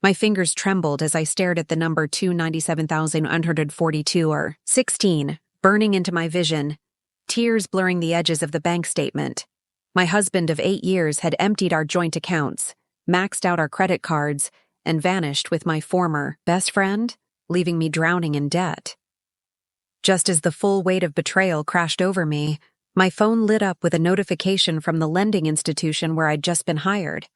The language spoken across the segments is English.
My fingers trembled as I stared at the number 297,142 or 16 burning into my vision, tears blurring the edges of the bank statement. My husband of 8 years had emptied our joint accounts, maxed out our credit cards, and vanished with my former best friend, leaving me drowning in debt. Just as the full weight of betrayal crashed over me, my phone lit up with a notification from the lending institution where I'd just been hired.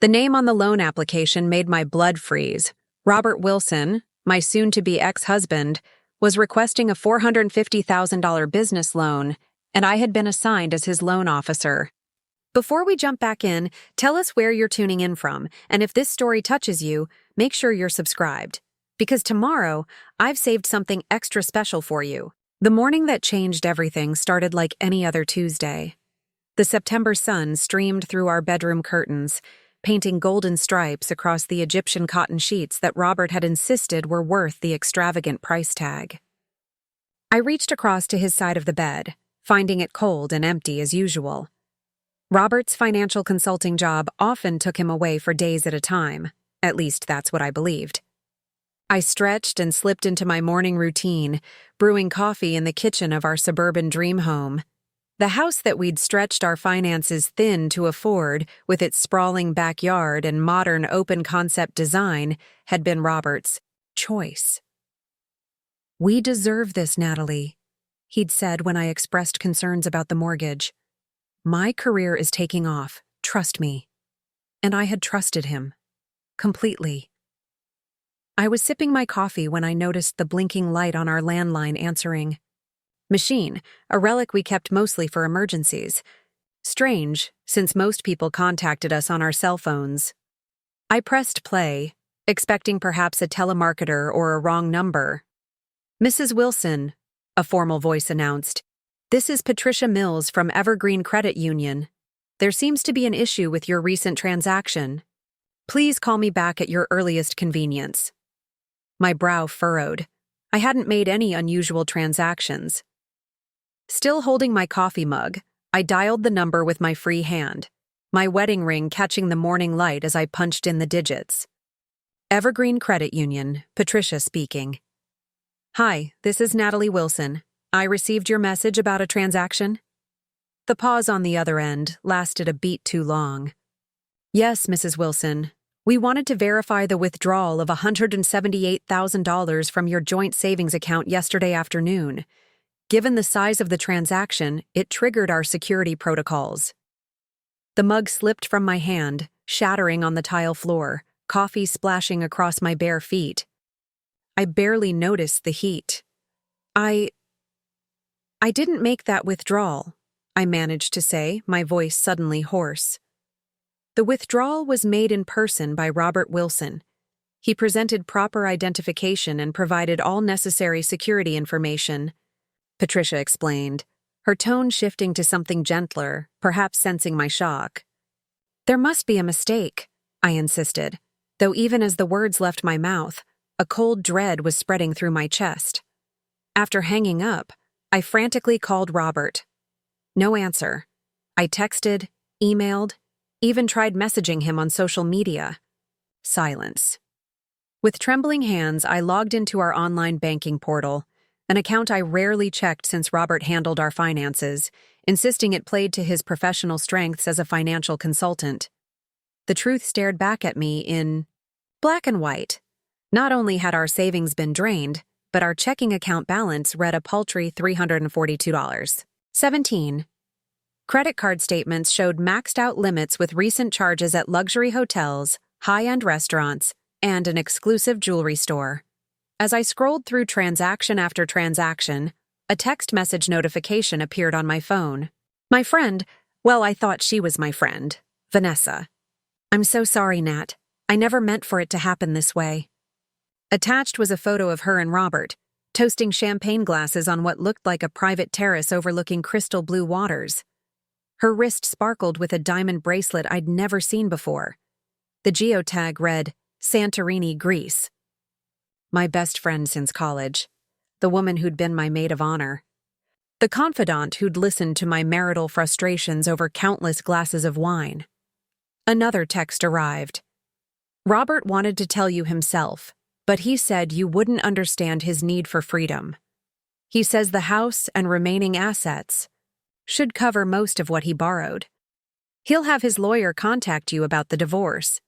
The name on the loan application made my blood freeze. Robert Wilson, my soon-to-be ex-husband, was requesting a $450,000 business loan, and I had been assigned as his loan officer. Before we jump back in, tell us where you're tuning in from, and if this story touches you, make sure you're subscribed. Because tomorrow, I've saved something extra special for you. The morning that changed everything started like any other Tuesday. The September sun streamed through our bedroom curtains, painting golden stripes across the Egyptian cotton sheets that Robert had insisted were worth the extravagant price tag. I reached across to his side of the bed, finding it cold and empty as usual. Robert's financial consulting job often took him away for days at a time, at least that's what I believed. I stretched and slipped into my morning routine, brewing coffee in the kitchen of our suburban dream home. The house that we'd stretched our finances thin to afford, with its sprawling backyard and modern open-concept design, had been Robert's choice. "We deserve this, Natalie," he'd said when I expressed concerns about the mortgage. "My career is taking off, trust me." And I had trusted him. Completely. I was sipping my coffee when I noticed the blinking light on our landline answering machine, a relic we kept mostly for emergencies. Strange, since most people contacted us on our cell phones. I pressed play, expecting perhaps a telemarketer or a wrong number. "Mrs. Wilson," a formal voice announced, "this is Patricia Mills from Evergreen Credit Union. There seems to be an issue with your recent transaction. Please call me back at your earliest convenience." My brow furrowed. I hadn't made any unusual transactions. Still holding my coffee mug, I dialed the number with my free hand, my wedding ring catching the morning light as I punched in the digits. Evergreen Credit Union, Patricia speaking. "Hi, this is Natalie Wilson. I received your message about a transaction." The pause on the other end lasted a beat too long. "Yes, Mrs. Wilson. We wanted to verify the withdrawal of $178,000 from your joint savings account yesterday afternoon. Given the size of the transaction, it triggered our security protocols." The mug slipped from my hand, shattering on the tile floor, coffee splashing across my bare feet. I barely noticed the heat. I didn't make that withdrawal," I managed to say, my voice suddenly hoarse. The withdrawal was made in person by Robert Wilson. He presented proper identification and provided all necessary security information, Patricia explained, her tone shifting to something gentler, perhaps sensing my shock. "There must be a mistake," I insisted, though even as the words left my mouth, a cold dread was spreading through my chest. After hanging up, I frantically called Robert. No answer. I texted, emailed, even tried messaging him on social media. Silence. With trembling hands, I logged into our online banking portal, an account I rarely checked since Robert handled our finances, insisting it played to his professional strengths as a financial consultant. The truth stared back at me in black and white. Not only had our savings been drained, but our checking account balance read a paltry $342.17. Credit card statements showed maxed-out limits with recent charges at luxury hotels, high-end restaurants, and an exclusive jewelry store. As I scrolled through transaction after transaction, a text message notification appeared on my phone. My friend, well, I thought she was my friend, Vanessa. "I'm so sorry, Nat. I never meant for it to happen this way." Attached was a photo of her and Robert, toasting champagne glasses on what looked like a private terrace overlooking crystal blue waters. Her wrist sparkled with a diamond bracelet I'd never seen before. The geotag read, Santorini, Greece. My best friend since college. The woman who'd been my maid of honor. The confidant who'd listened to my marital frustrations over countless glasses of wine. Another text arrived. Robert wanted to tell you himself, but he said you wouldn't understand his need for freedom. He says the house and remaining assets should cover most of what he borrowed. He'll have his lawyer contact you about the divorce.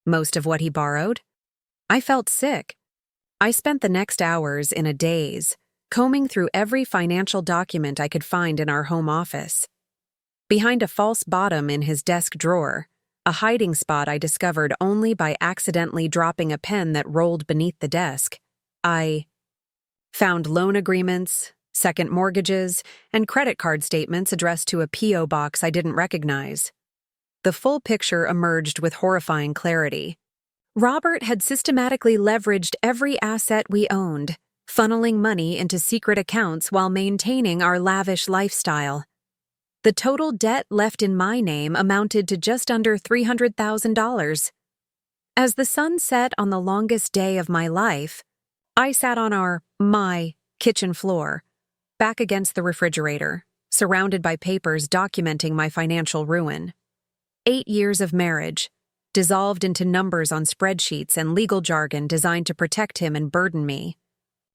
Most of what he borrowed? I felt sick. I spent the next hours in a daze, combing through every financial document I could find in our home office. Behind a false bottom in his desk drawer, a hiding spot I discovered only by accidentally dropping a pen that rolled beneath the desk, I found loan agreements, second mortgages, and credit card statements addressed to a P.O. box I didn't recognize. The full picture emerged with horrifying clarity. Robert had systematically leveraged every asset we owned, funneling money into secret accounts while maintaining our lavish lifestyle. The total debt left in my name amounted to just under $300,000. As the sun set on the longest day of my life, I sat on my kitchen floor, back against the refrigerator, surrounded by papers documenting my financial ruin. 8 years of marriage, dissolved into numbers on spreadsheets and legal jargon designed to protect him and burden me.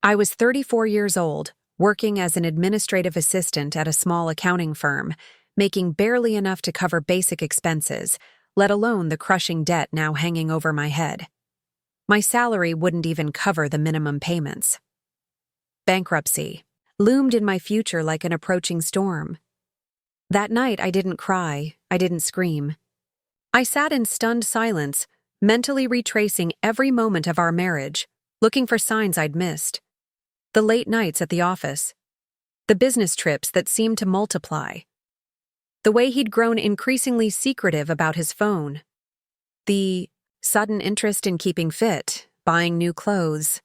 I was 34 years old, working as an administrative assistant at a small accounting firm, making barely enough to cover basic expenses, let alone the crushing debt now hanging over my head. My salary wouldn't even cover the minimum payments. Bankruptcy loomed in my future like an approaching storm. That night I didn't cry, I didn't scream. I sat in stunned silence, mentally retracing every moment of our marriage, looking for signs I'd missed. The late nights at the office, the business trips that seemed to multiply, the way he'd grown increasingly secretive about his phone, the sudden interest in keeping fit, buying new clothes,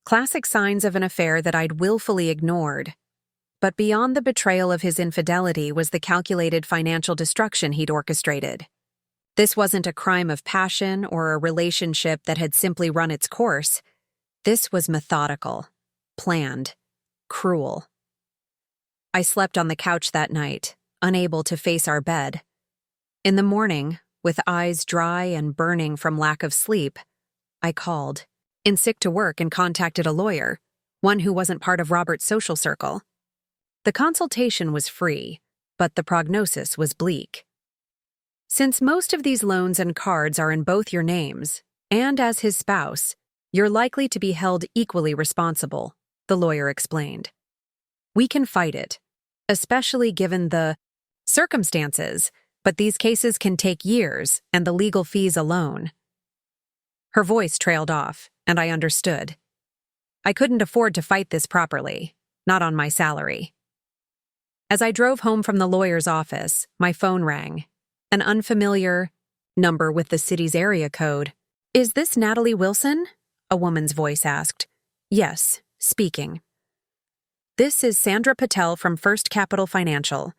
classic signs of an affair that I'd willfully ignored. But beyond the betrayal of his infidelity was the calculated financial destruction he'd orchestrated. This wasn't a crime of passion or a relationship that had simply run its course. This was methodical, planned, cruel. I slept on the couch that night, unable to face our bed. In the morning, with eyes dry and burning from lack of sleep, I called, in sick to work, and contacted a lawyer, one who wasn't part of Robert's social circle. The consultation was free, but the prognosis was bleak. Since most of these loans and cards are in both your names, and as his spouse, you're likely to be held equally responsible, the lawyer explained. We can fight it, especially given the circumstances, but these cases can take years and the legal fees alone. Her voice trailed off, and I understood. I couldn't afford to fight this properly, not on my salary. As I drove home from the lawyer's office, my phone rang. An unfamiliar number with the city's area code. "Is this Natalie Wilson?" a woman's voice asked. "Yes, speaking." "This is Sandra Patel from First Capital Financial.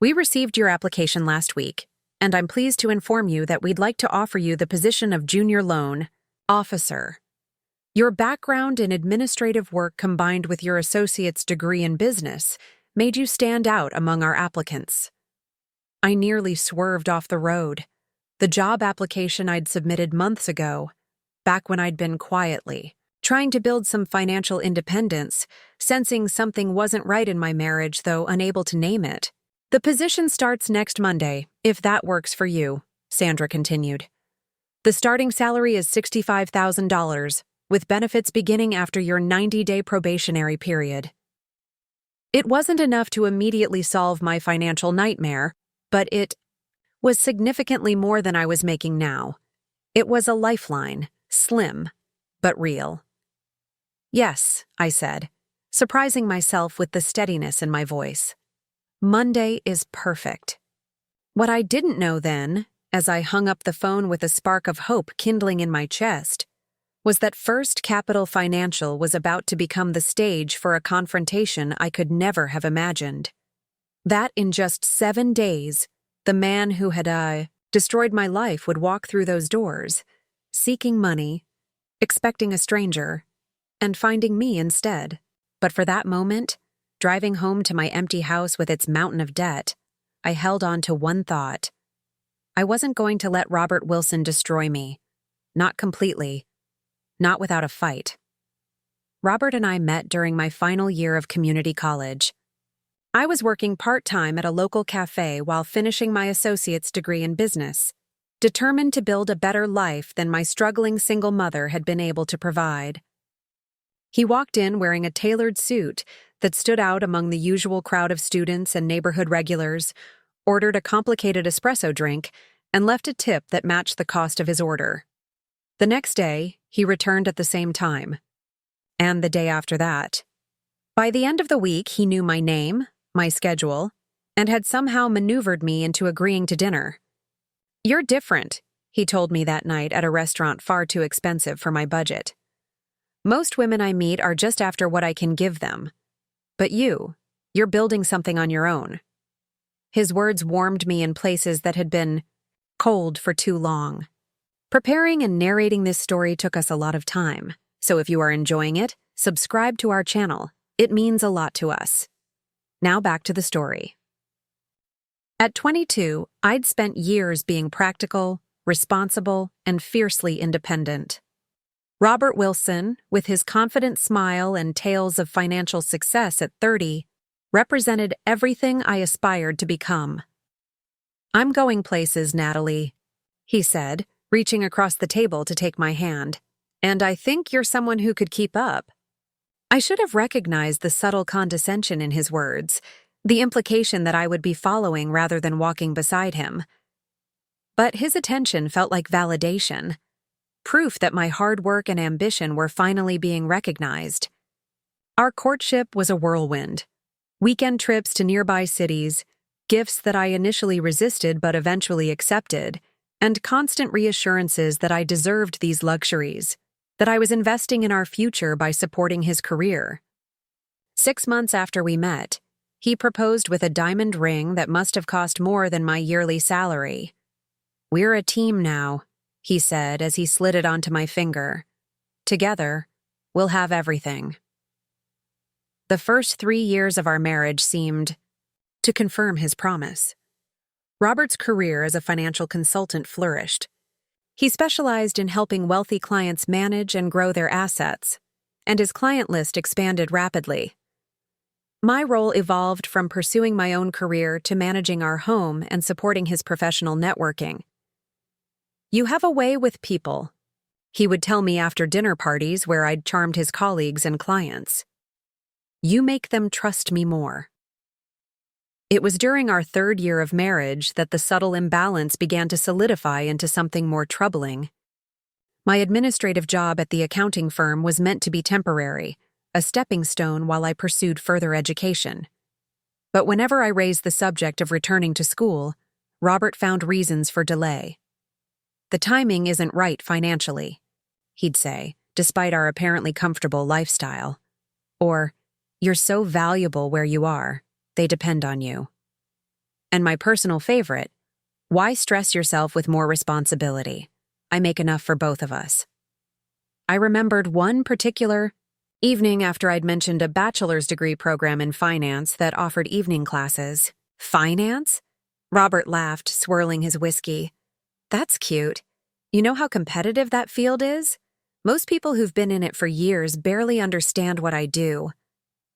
We received your application last week, and I'm pleased to inform you that we'd like to offer you the position of junior loan officer. Your background in administrative work combined with your associate's degree in business made you stand out among our applicants." I nearly swerved off the road. The job application I'd submitted months ago, back when I'd been quietly trying to build some financial independence, sensing something wasn't right in my marriage, though unable to name it. "The position starts next Monday, if that works for you," Sandra continued. "The starting salary is $65,000, with benefits beginning after your 90-day probationary period." It wasn't enough to immediately solve my financial nightmare, but it was significantly more than I was making now. It was a lifeline, slim, but real. "Yes," I said, surprising myself with the steadiness in my voice. "Monday is perfect." What I didn't know then, as I hung up the phone with a spark of hope kindling in my chest, was that First Capital Financial was about to become the stage for a confrontation I could never have imagined. That in just 7 days, the man who had destroyed my life would walk through those doors, seeking money, expecting a stranger, and finding me instead. But for that moment, driving home to my empty house with its mountain of debt, I held on to one thought. I wasn't going to let Robert Wilson destroy me. not completely, not without a fight. Robert and I met during my final year of community college. I was working part-time at a local cafe while finishing my associate's degree in business, determined to build a better life than my struggling single mother had been able to provide. He walked in wearing a tailored suit that stood out among the usual crowd of students and neighborhood regulars, ordered a complicated espresso drink, and left a tip that matched the cost of his order. The next day, he returned at the same time. And the day after that. By the end of the week, he knew my name, my schedule, and had somehow maneuvered me into agreeing to dinner. "You're different," he told me that night at a restaurant far too expensive for my budget. "Most women I meet are just after what I can give them. But you're building something on your own." His words warmed me in places that had been cold for too long. Preparing and narrating this story took us a lot of time, so if you are enjoying it, subscribe to our channel. It means a lot to us. Now back to the story. At 22, I'd spent years being practical, responsible, and fiercely independent. Robert Wilson, with his confident smile and tales of financial success at 30, represented everything I aspired to become. "I'm going places, Natalie," he said, reaching across the table to take my hand. "And I think you're someone who could keep up." I should have recognized the subtle condescension in his words, the implication that I would be following rather than walking beside him. But his attention felt like validation, proof that my hard work and ambition were finally being recognized. Our courtship was a whirlwind. Weekend trips to nearby cities, gifts that I initially resisted but eventually accepted, and constant reassurances that I deserved these luxuries, that I was investing in our future by supporting his career. 6 months after we met, he proposed with a diamond ring that must have cost more than my yearly salary. "We're a team now," he said as he slid it onto my finger. "Together, we'll have everything." The first 3 years of our marriage seemed to confirm his promise. Robert's career as a financial consultant flourished. He specialized in helping wealthy clients manage and grow their assets, and his client list expanded rapidly. My role evolved from pursuing my own career to managing our home and supporting his professional networking. "You have a way with people," he would tell me after dinner parties where I'd charmed his colleagues and clients. "You make them trust me more." It was during our 3rd year of marriage that the subtle imbalance began to solidify into something more troubling. My administrative job at the accounting firm was meant to be temporary, a stepping stone while I pursued further education. But whenever I raised the subject of returning to school, Robert found reasons for delay. "The timing isn't right financially," he'd say, despite our apparently comfortable lifestyle. Or, "You're so valuable where you are. They depend on you." And my personal favorite, "Why stress yourself with more responsibility? I make enough for both of us." I remembered one particular evening after I'd mentioned a bachelor's degree program in finance that offered evening classes. "Finance?" Robert laughed, swirling his whiskey. "That's cute. You know how competitive that field is? Most people who've been in it for years barely understand what I do."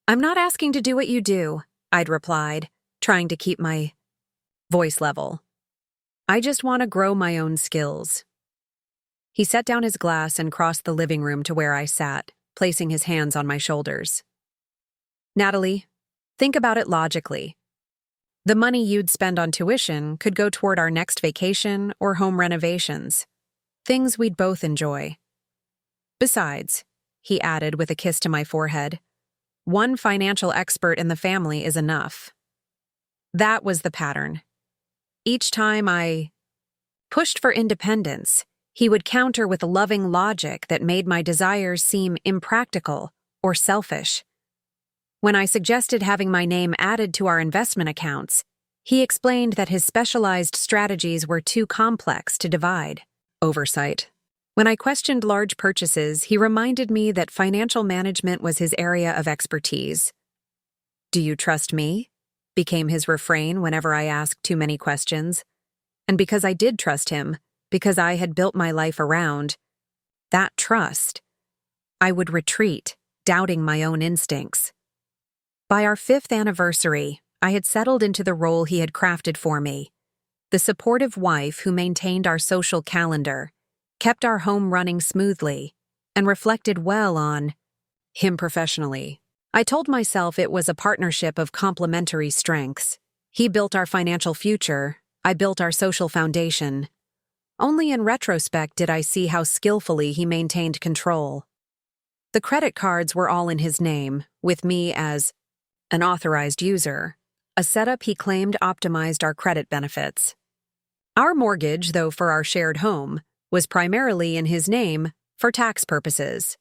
"I'm not asking to do what you do," I'd replied, trying to keep my voice level. "I just want to grow my own skills." He set down his glass and crossed the living room to where I sat, placing his hands on my shoulders. "Natalie, think about it logically. The money you'd spend on tuition could go toward our next vacation or home renovations, things we'd both enjoy. Besides," he added with a kiss to my forehead, "one financial expert in the family is enough." That was the pattern. Each time I pushed for independence, he would counter with loving logic that made my desires seem impractical or selfish. When I suggested having my name added to our investment accounts, he explained that his specialized strategies were too complex to divide. Oversight. When I questioned large purchases, he reminded me that financial management was his area of expertise. "Do you trust me?" became his refrain whenever I asked too many questions. And because I did trust him, because I had built my life around, that trust, I would retreat, doubting my own instincts. By our 5th anniversary, I had settled into the role he had crafted for me, the supportive wife who maintained our social calendar, kept our home running smoothly, and reflected well on him professionally. I told myself it was a partnership of complementary strengths. He built our financial future, I built our social foundation. Only in retrospect did I see how skillfully he maintained control. The credit cards were all in his name, with me as an authorized user, a setup he claimed optimized our credit benefits. Our mortgage, though for our shared home, was primarily in his name for tax purposes.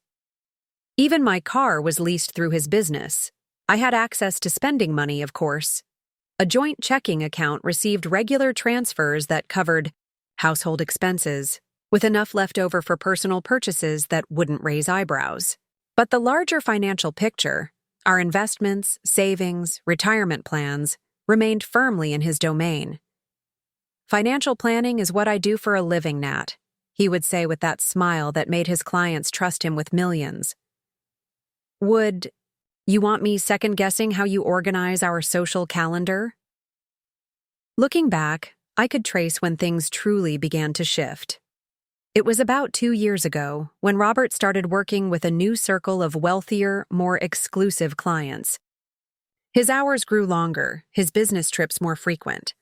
Even my car was leased through his business. I had access to spending money, of course. A joint checking account received regular transfers that covered household expenses, with enough left over for personal purchases that wouldn't raise eyebrows. But the larger financial picture, our investments, savings, retirement plans, remained firmly in his domain. "Financial planning is what I do for a living, Nat," he would say with that smile that made his clients trust him with millions. "Would you want me second-guessing how you organize our social calendar?" Looking back, I could trace when things truly began to shift. It was about 2 years ago when Robert started working with a new circle of wealthier, more exclusive clients. His hours grew longer, his business trips more frequent.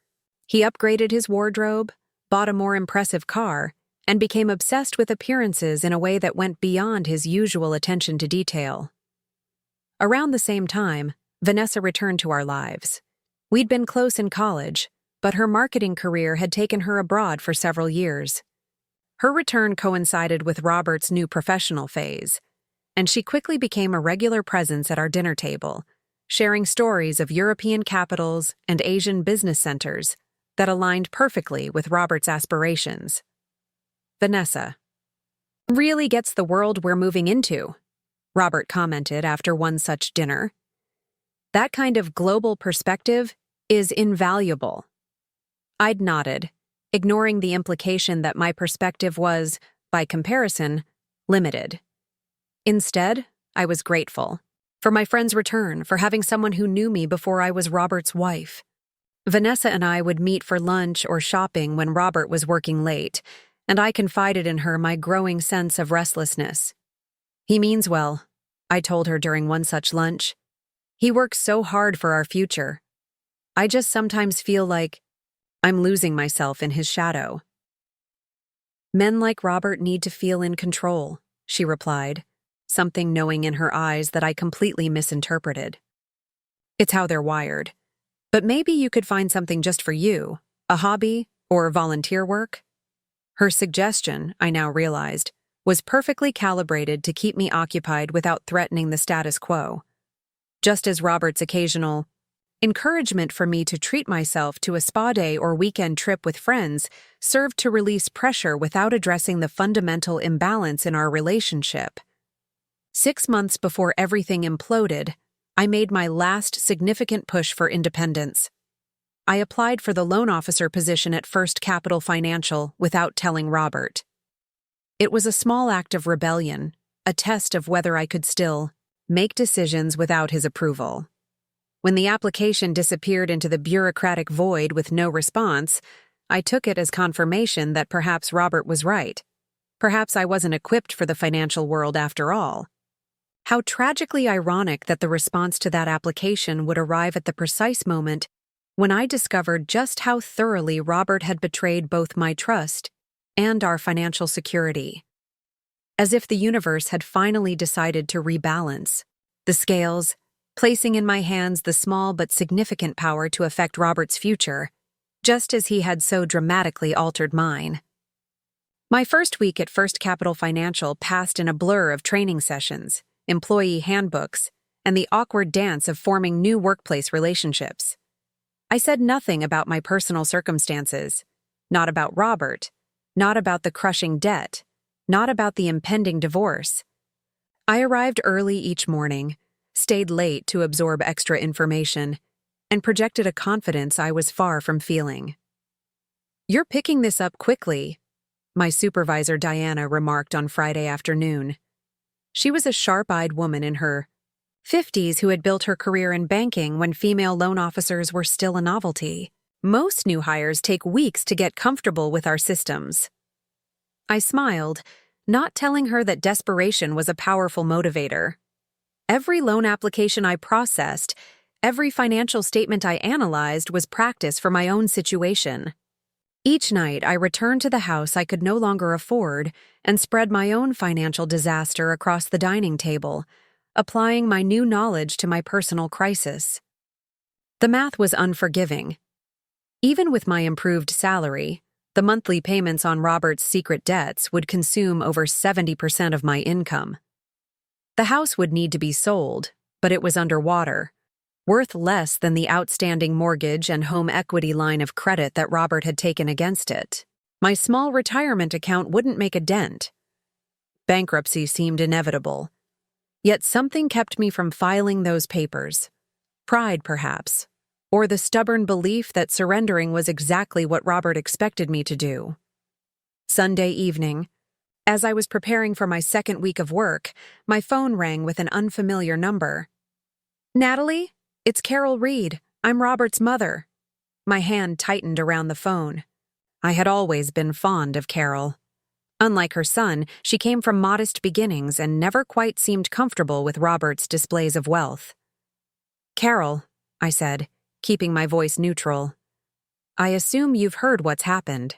He upgraded his wardrobe, bought a more impressive car, and became obsessed with appearances in a way that went beyond his usual attention to detail. Around the same time, Vanessa returned to our lives. We'd been close in college, but her marketing career had taken her abroad for several years. Her return coincided with Robert's new professional phase, and she quickly became a regular presence at our dinner table, sharing stories of European capitals and Asian business centers that aligned perfectly with Robert's aspirations. Vanessa really gets the world we're moving into, Robert commented after one such dinner. That kind of global perspective is invaluable. I'd nodded, ignoring the implication that my perspective was, by comparison, limited. Instead, I was grateful for my friend's return, for having someone who knew me before I was Robert's wife. Vanessa and I would meet for lunch or shopping when Robert was working late, and I confided in her my growing sense of restlessness. "He means well," I told her during one such lunch. "He works so hard for our future. I just sometimes feel like I'm losing myself in his shadow." "Men like Robert need to feel in control," she replied, something knowing in her eyes that I completely misinterpreted. "It's how they're wired. But maybe you could find something just for you, a hobby or volunteer work?" Her suggestion, I now realized, was perfectly calibrated to keep me occupied without threatening the status quo. Just as Robert's occasional encouragement for me to treat myself to a spa day or weekend trip with friends served to release pressure without addressing the fundamental imbalance in our relationship. 6 months before everything imploded, I made my last significant push for independence. I applied for the loan officer position at First Capital Financial without telling Robert. It was a small act of rebellion, a test of whether I could still make decisions without his approval. When the application disappeared into the bureaucratic void with no response, I took it as confirmation that perhaps Robert was right. Perhaps I wasn't equipped for the financial world after all. How tragically ironic that the response to that application would arrive at the precise moment when I discovered just how thoroughly Robert had betrayed both my trust and our financial security. As if the universe had finally decided to rebalance the scales, placing in my hands the small but significant power to affect Robert's future, just as he had so dramatically altered mine. My first week at First Capital Financial passed in a blur of training sessions, employee handbooks, and the awkward dance of forming new workplace relationships. I said nothing about my personal circumstances, not about Robert, not about the crushing debt, not about the impending divorce. I arrived early each morning, stayed late to absorb extra information, and projected a confidence I was far from feeling. "You're picking this up quickly," my supervisor Diana remarked on Friday afternoon. She was a sharp-eyed woman in her 50s who had built her career in banking when female loan officers were still a novelty. Most new hires take weeks to get comfortable with our systems. I smiled, not telling her that desperation was a powerful motivator. Every loan application I processed, every financial statement I analyzed was practice for my own situation. Each night, I returned to the house I could no longer afford and spread my own financial disaster across the dining table, applying my new knowledge to my personal crisis. The math was unforgiving. Even with my improved salary, the monthly payments on Robert's secret debts would consume over 70% of my income. The house would need to be sold, but it was underwater, worth less than the outstanding mortgage and home equity line of credit that Robert had taken against it. My small retirement account wouldn't make a dent. Bankruptcy seemed inevitable. Yet something kept me from filing those papers. Pride, perhaps, or the stubborn belief that surrendering was exactly what Robert expected me to do. Sunday evening, as I was preparing for my second week of work, my phone rang with an unfamiliar number. "Natalie? It's Carol Reed. I'm Robert's mother." My hand tightened around the phone. I had always been fond of Carol. Unlike her son, she came from modest beginnings and never quite seemed comfortable with Robert's displays of wealth. "Carol," I said, keeping my voice neutral, "I assume you've heard what's happened."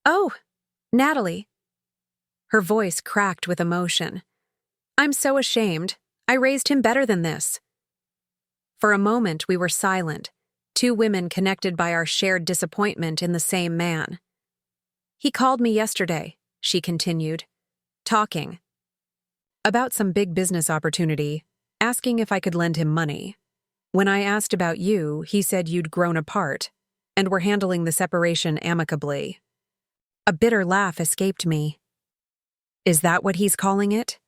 "Oh, Natalie." Her voice cracked with emotion. "I'm so ashamed. I raised him better than this." For a moment, we were silent, two women connected by our shared disappointment in the same man. "He called me yesterday," she continued, talking about some big business opportunity, asking if I could lend him money. When I asked about you, he said you'd grown apart and were handling the separation amicably. A bitter laugh escaped me. "Is that what he's calling it?"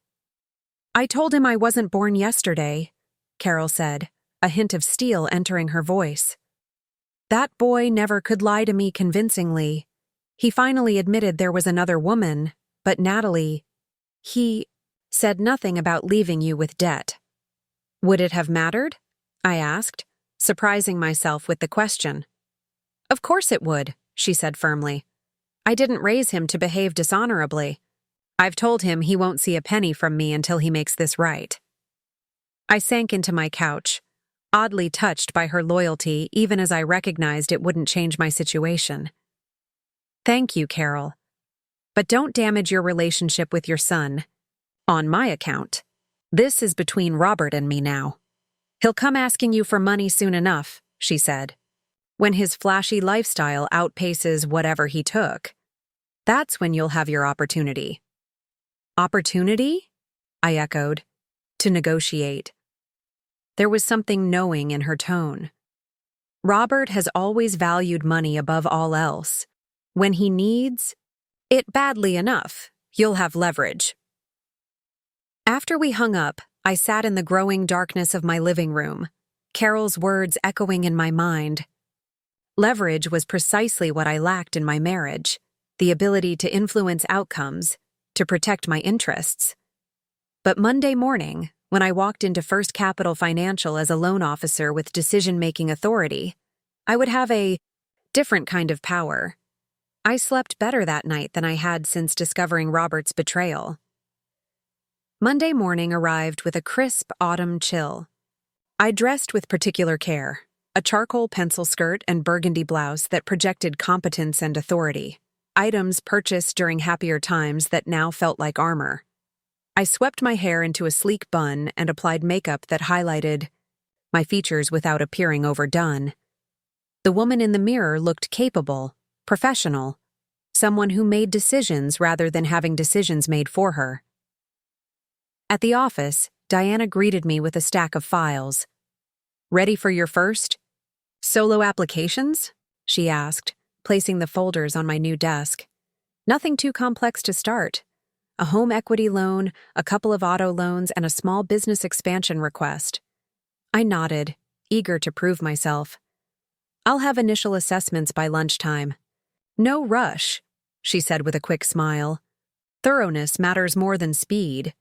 "I told him I wasn't born yesterday," Carol said, a hint of steel entering her voice. "That boy never could lie to me convincingly. He finally admitted there was another woman, but Natalie, he said nothing about leaving you with debt." "Would it have mattered?" I asked, surprising myself with the question. "Of course it would," she said firmly. "I didn't raise him to behave dishonorably. I've told him he won't see a penny from me until he makes this right." I sank into my couch, oddly touched by her loyalty even as I recognized it wouldn't change my situation. "Thank you, Carol. But don't damage your relationship with your son. On my account. This is between Robert and me now. He'll come asking you for money soon enough," she said. "When his flashy lifestyle outpaces whatever he took. That's when you'll have your opportunity." "Opportunity?" I echoed. "To negotiate." There was something knowing in her tone. Robert has always valued money above all else. When he needs it badly enough, you'll have leverage. After we hung up, I sat in the growing darkness of my living room, Carol's words echoing in my mind. Leverage was precisely what I lacked in my marriage, the ability to influence outcomes, to protect my interests. But Monday morning, when I walked into First Capital Financial as a loan officer with decision-making authority, I would have a different kind of power. I slept better that night than I had since discovering Robert's betrayal. Monday morning arrived with a crisp autumn chill. I dressed with particular care, a charcoal pencil skirt and burgundy blouse that projected competence and authority, items purchased during happier times that now felt like armor. I swept my hair into a sleek bun and applied makeup that highlighted my features without appearing overdone. The woman in the mirror looked capable, professional, someone who made decisions rather than having decisions made for her. At the office, Diana greeted me with a stack of files. "Ready for your first solo applications?" she asked, placing the folders on my new desk. "Nothing too complex to start. A home equity loan, a couple of auto loans, and a small business expansion request." I nodded, eager to prove myself. "I'll have initial assessments by lunchtime." "No rush." she said with a quick smile. Thoroughness matters more than speed.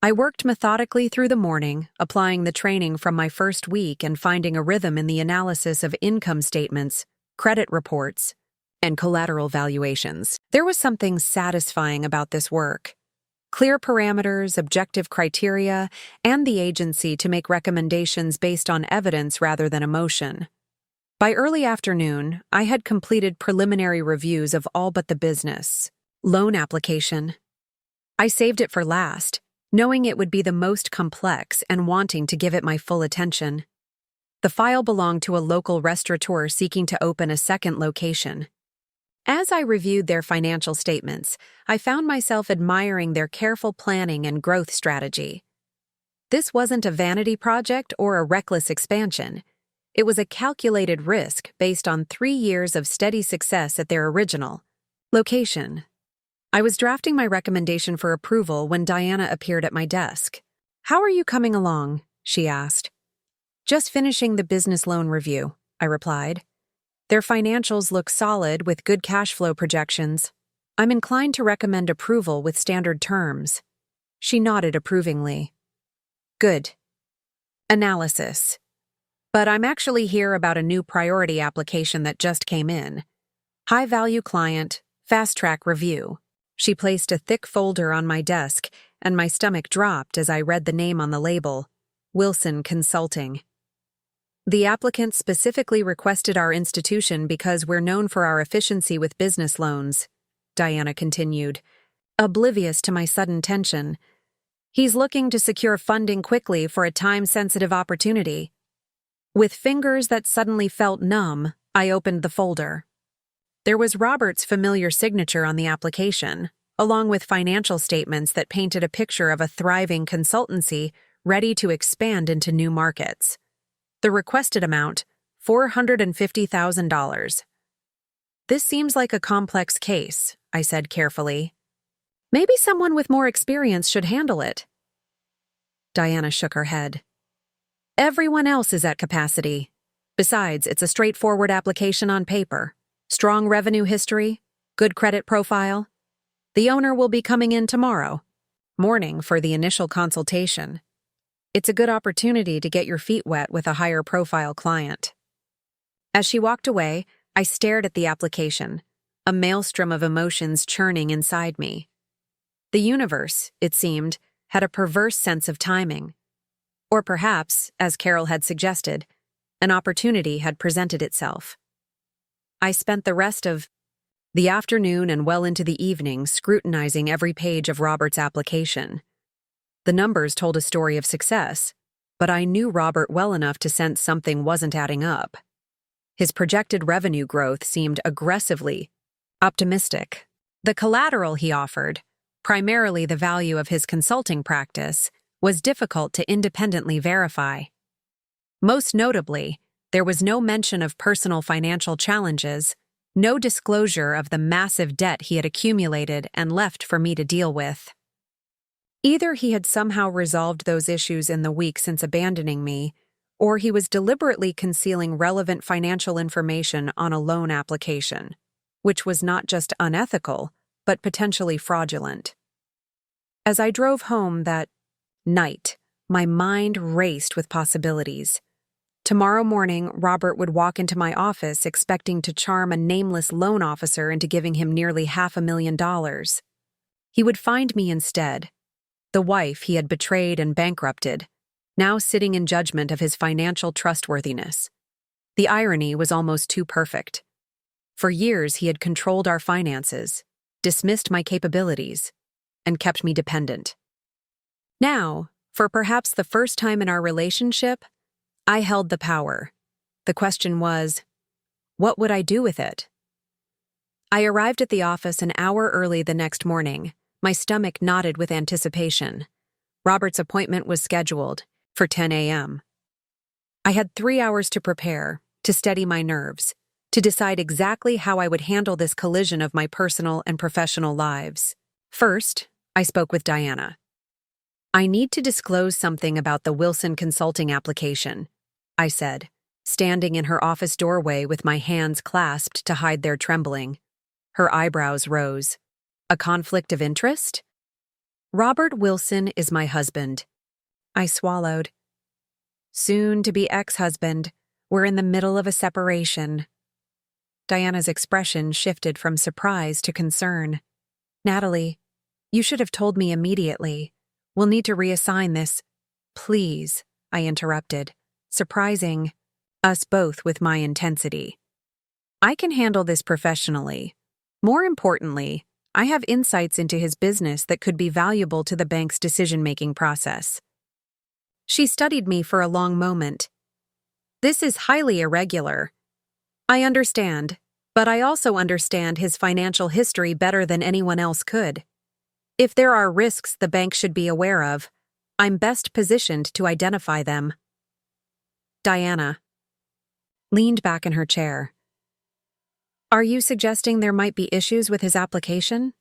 I worked methodically through the morning, applying the training from my first week and finding a rhythm in the analysis of income statements, credit reports, and collateral valuations. There was something satisfying about this work. Clear parameters, objective criteria, and the agency to make recommendations based on evidence rather than emotion. By early afternoon, I had completed preliminary reviews of all but the business loan application. I saved it for last, knowing it would be the most complex and wanting to give it my full attention. The file belonged to a local restaurateur seeking to open a second location. As I reviewed their financial statements, I found myself admiring their careful planning and growth strategy. This wasn't a vanity project or a reckless expansion. It was a calculated risk based on 3 years of steady success at their original location. I was drafting my recommendation for approval when Diana appeared at my desk. "How are you coming along?" she asked. "Just finishing the business loan review," I replied. "Their financials look solid with good cash flow projections. I'm inclined to recommend approval with standard terms." She nodded approvingly. "Good. Analysis. But I'm actually here about a new priority application that just came in. High-value client, fast-track review." She placed a thick folder on my desk, and my stomach dropped as I read the name on the label, Wilson Consulting. "The applicant specifically requested our institution because we're known for our efficiency with business loans," Diana continued, oblivious to my sudden tension. "He's looking to secure funding quickly for a time-sensitive opportunity." With fingers that suddenly felt numb, I opened the folder. There was Robert's familiar signature on the application, along with financial statements that painted a picture of a thriving consultancy ready to expand into new markets. The requested amount, $450,000. "This seems like a complex case," I said carefully. "Maybe someone with more experience should handle it." Diana shook her head. "Everyone else is at capacity. Besides, it's a straightforward application on paper. Strong revenue history, good credit profile. The owner will be coming in tomorrow morning for the initial consultation. It's a good opportunity to get your feet wet with a higher-profile client." As she walked away, I stared at the application, a maelstrom of emotions churning inside me. The universe, it seemed, had a perverse sense of timing. Or perhaps, as Carol had suggested, an opportunity had presented itself. I spent the rest of the afternoon and well into the evening scrutinizing every page of Robert's application. The numbers told a story of success, but I knew Robert well enough to sense something wasn't adding up. His projected revenue growth seemed aggressively optimistic. The collateral he offered, primarily the value of his consulting practice, was difficult to independently verify. Most notably, there was no mention of personal financial challenges, no disclosure of the massive debt he had accumulated and left for me to deal with. Either he had somehow resolved those issues in the week since abandoning me, or he was deliberately concealing relevant financial information on a loan application, which was not just unethical, but potentially fraudulent. As I drove home that night, my mind raced with possibilities. Tomorrow morning, Robert would walk into my office expecting to charm a nameless loan officer into giving him nearly $500,000. He would find me instead, the wife he had betrayed and bankrupted, now sitting in judgment of his financial trustworthiness. The irony was almost too perfect. For years, he had controlled our finances, dismissed my capabilities, and kept me dependent. Now, for perhaps the first time in our relationship, I held the power. The question was, what would I do with it? I arrived at the office an hour early the next morning, my stomach knotted with anticipation. Robert's appointment was scheduled for 10 a.m. I had 3 hours to prepare, to steady my nerves, to decide exactly how I would handle this collision of my personal and professional lives. First, I spoke with Diana. "I need to disclose something about the Wilson Consulting application," I said, standing in her office doorway with my hands clasped to hide their trembling. Her eyebrows rose. A conflict of interest? Robert Wilson is my husband. I swallowed. Soon to be ex-husband. We're in the middle of a separation. Diana's expression shifted from surprise to concern. Natalie, you should have told me immediately. We'll need to reassign this. Please, I interrupted, surprising us both with my intensity. I can handle this professionally. More importantly, I have insights into his business that could be valuable to the bank's decision-making process. She studied me for a long moment. This is highly irregular. I understand, but I also understand his financial history better than anyone else could. If there are risks the bank should be aware of, I'm best positioned to identify them. Diana leaned back in her chair. Are you suggesting there might be issues with his application?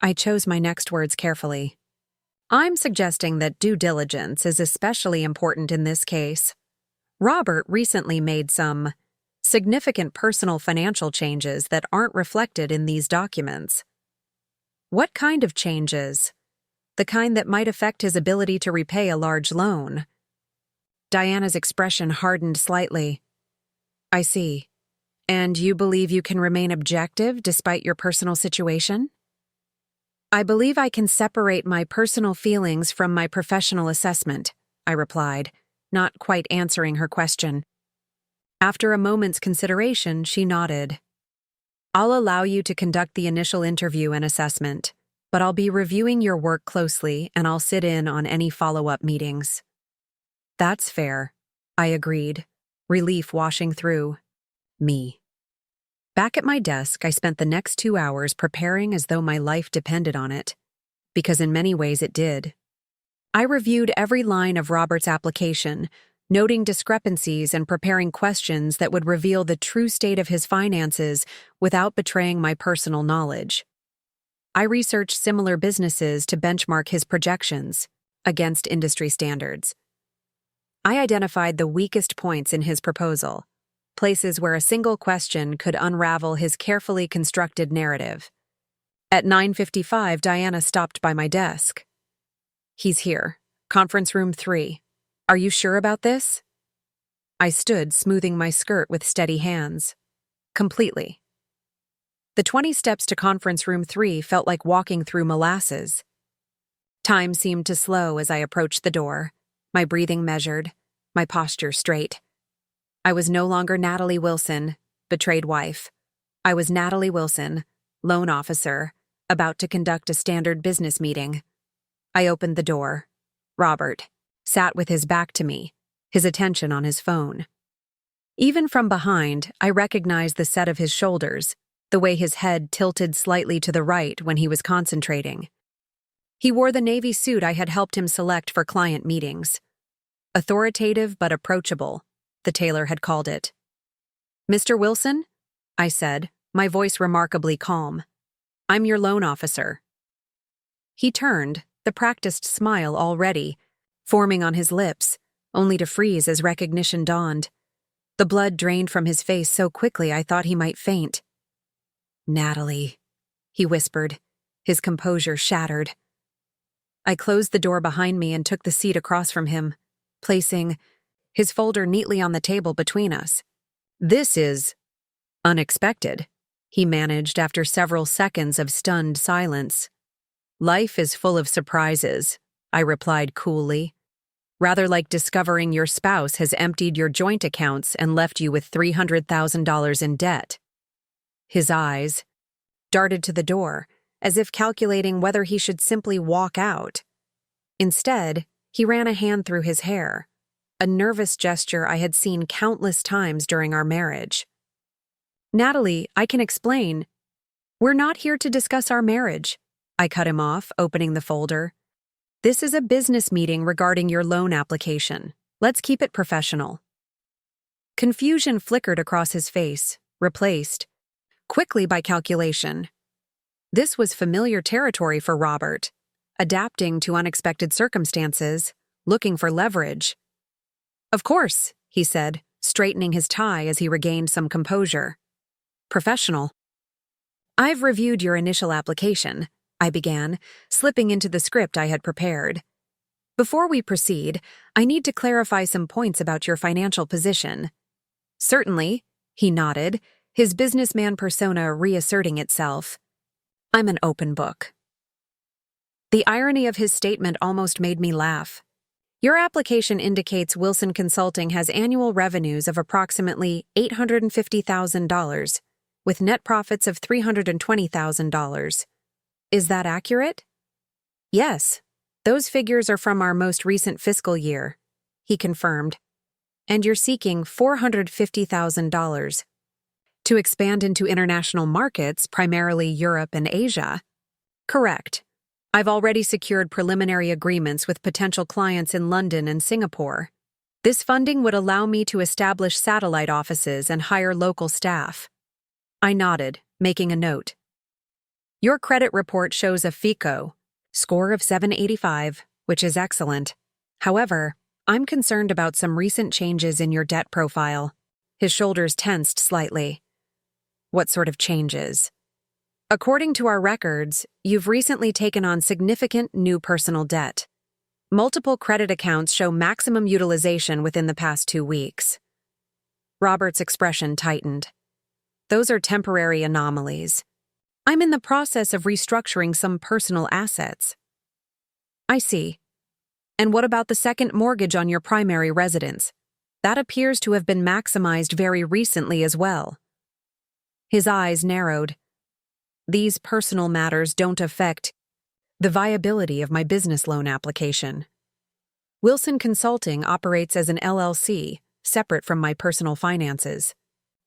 I chose my next words carefully. I'm suggesting that due diligence is especially important in this case. Robert recently made some significant personal financial changes that aren't reflected in these documents. What kind of changes? The kind that might affect his ability to repay a large loan. Diana's expression hardened slightly. I see. And you believe you can remain objective despite your personal situation? I believe I can separate my personal feelings from my professional assessment, I replied, not quite answering her question. After a moment's consideration, she nodded. I'll allow you to conduct the initial interview and assessment, but I'll be reviewing your work closely and I'll sit in on any follow-up meetings. That's fair, I agreed, relief washing through me. Back at my desk, I spent the next 2 hours preparing as though my life depended on it, because in many ways it did. I reviewed every line of Robert's application, noting discrepancies and preparing questions that would reveal the true state of his finances without betraying my personal knowledge. I researched similar businesses to benchmark his projections against industry standards. I identified the weakest points in his proposal, places where a single question could unravel his carefully constructed narrative. At 9:55, Diana stopped by my desk. He's here. Conference room 3. Are you sure about this? I stood, smoothing my skirt with steady hands. Completely. The 20 steps to conference room 3 felt like walking through molasses. Time seemed to slow as I approached the door, my breathing measured, my posture straight. I was no longer Natalie Wilson, betrayed wife. I was Natalie Wilson, loan officer, about to conduct a standard business meeting. I opened the door. Robert sat with his back to me, his attention on his phone. Even from behind, I recognized the set of his shoulders, the way his head tilted slightly to the right when he was concentrating. He wore the navy suit I had helped him select for client meetings. Authoritative but approachable, the tailor had called it. Mr. Wilson? I said, my voice remarkably calm. I'm your loan officer. He turned, the practiced smile already, forming on his lips, only to freeze as recognition dawned. The blood drained from his face so quickly I thought he might faint. Natalie, he whispered, his composure shattered. I closed the door behind me and took the seat across from him, placing his folder neatly on the table between us. This is unexpected, he managed after several seconds of stunned silence. Life is full of surprises, I replied coolly. Rather like discovering your spouse has emptied your joint accounts and left you with $300,000 in debt. His eyes darted to the door, as if calculating whether he should simply walk out. Instead, he ran a hand through his hair, a nervous gesture I had seen countless times during our marriage. Natalie, I can explain. We're not here to discuss our marriage. I cut him off, opening the folder. This is a business meeting regarding your loan application. Let's keep it professional. Confusion flickered across his face, replaced quickly by calculation. This was familiar territory for Robert, adapting to unexpected circumstances, looking for leverage. Of course, he said, straightening his tie as he regained some composure. Professional. I've reviewed your initial application, I began, slipping into the script I had prepared. Before we proceed, I need to clarify some points about your financial position. Certainly, he nodded, his businessman persona reasserting itself. I'm an open book. The irony of his statement almost made me laugh. Your application indicates Wilson Consulting has annual revenues of approximately $850,000, with net profits of $320,000. Is that accurate? Yes. Those figures are from our most recent fiscal year, he confirmed. And you're seeking $450,000. To expand into international markets, primarily Europe and Asia? Correct. I've already secured preliminary agreements with potential clients in London and Singapore. This funding would allow me to establish satellite offices and hire local staff. I nodded, making a note. Your credit report shows a FICO score of 785, which is excellent. However, I'm concerned about some recent changes in your debt profile. His shoulders tensed slightly. What sort of changes? According to our records, you've recently taken on significant new personal debt. Multiple credit accounts show maximum utilization within the past 2 weeks. Robert's expression tightened. Those are temporary anomalies. I'm in the process of restructuring some personal assets. I see. And what about the second mortgage on your primary residence? That appears to have been maximized very recently as well. His eyes narrowed. These personal matters don't affect the viability of my business loan application. Wilson Consulting operates as an LLC, separate from my personal finances.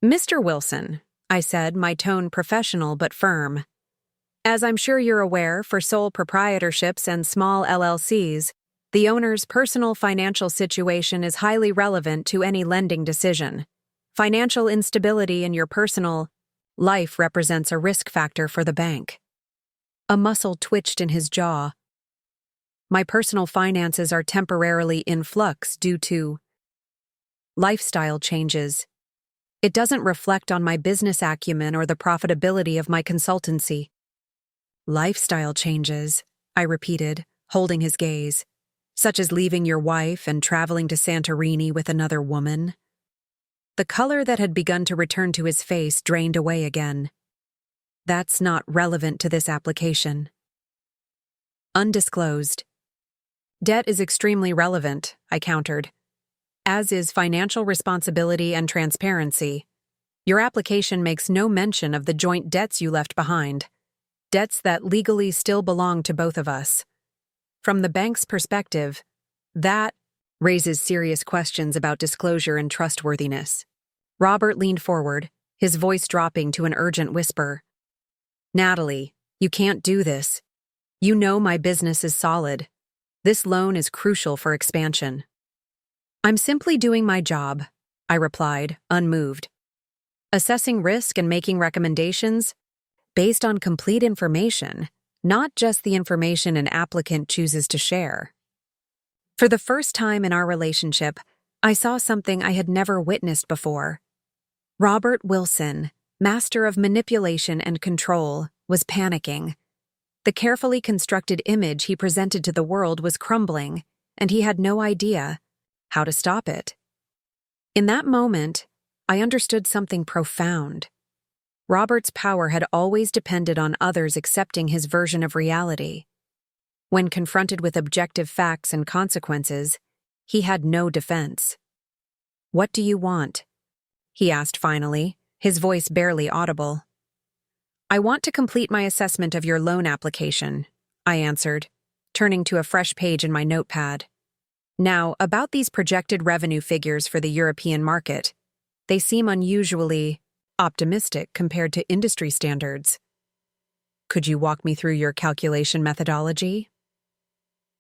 Mr. Wilson, I said, my tone professional but firm. As I'm sure you're aware, for sole proprietorships and small LLCs, the owner's personal financial situation is highly relevant to any lending decision. Financial instability in your personal life represents a risk factor for the bank. A muscle twitched in his jaw. My personal finances are temporarily in flux due to lifestyle changes. It doesn't reflect on my business acumen or the profitability of my consultancy. Lifestyle changes, I repeated, holding his gaze, such as leaving your wife and traveling to Santorini with another woman. The color that had begun to return to his face drained away again. That's not relevant to this application. Undisclosed. Debt is extremely relevant, I countered, as is financial responsibility and transparency. Your application makes no mention of the joint debts you left behind, debts that legally still belong to both of us. From the bank's perspective, that raises serious questions about disclosure and trustworthiness. Robert leaned forward, his voice dropping to an urgent whisper. Natalie, you can't do this. You know my business is solid. This loan is crucial for expansion. I'm simply doing my job, I replied, unmoved. Assessing risk and making recommendations based on complete information, not just the information an applicant chooses to share. For the first time in our relationship, I saw something I had never witnessed before. Robert Wilson, master of manipulation and control, was panicking. The carefully constructed image he presented to the world was crumbling, and he had no idea how to stop it. In that moment, I understood something profound. Robert's power had always depended on others accepting his version of reality. When confronted with objective facts and consequences, he had no defense. What do you want? He asked finally, his voice barely audible. I want to complete my assessment of your loan application, I answered, turning to a fresh page in my notepad. Now, about these projected revenue figures for the European market. They seem unusually optimistic compared to industry standards. Could you walk me through your calculation methodology?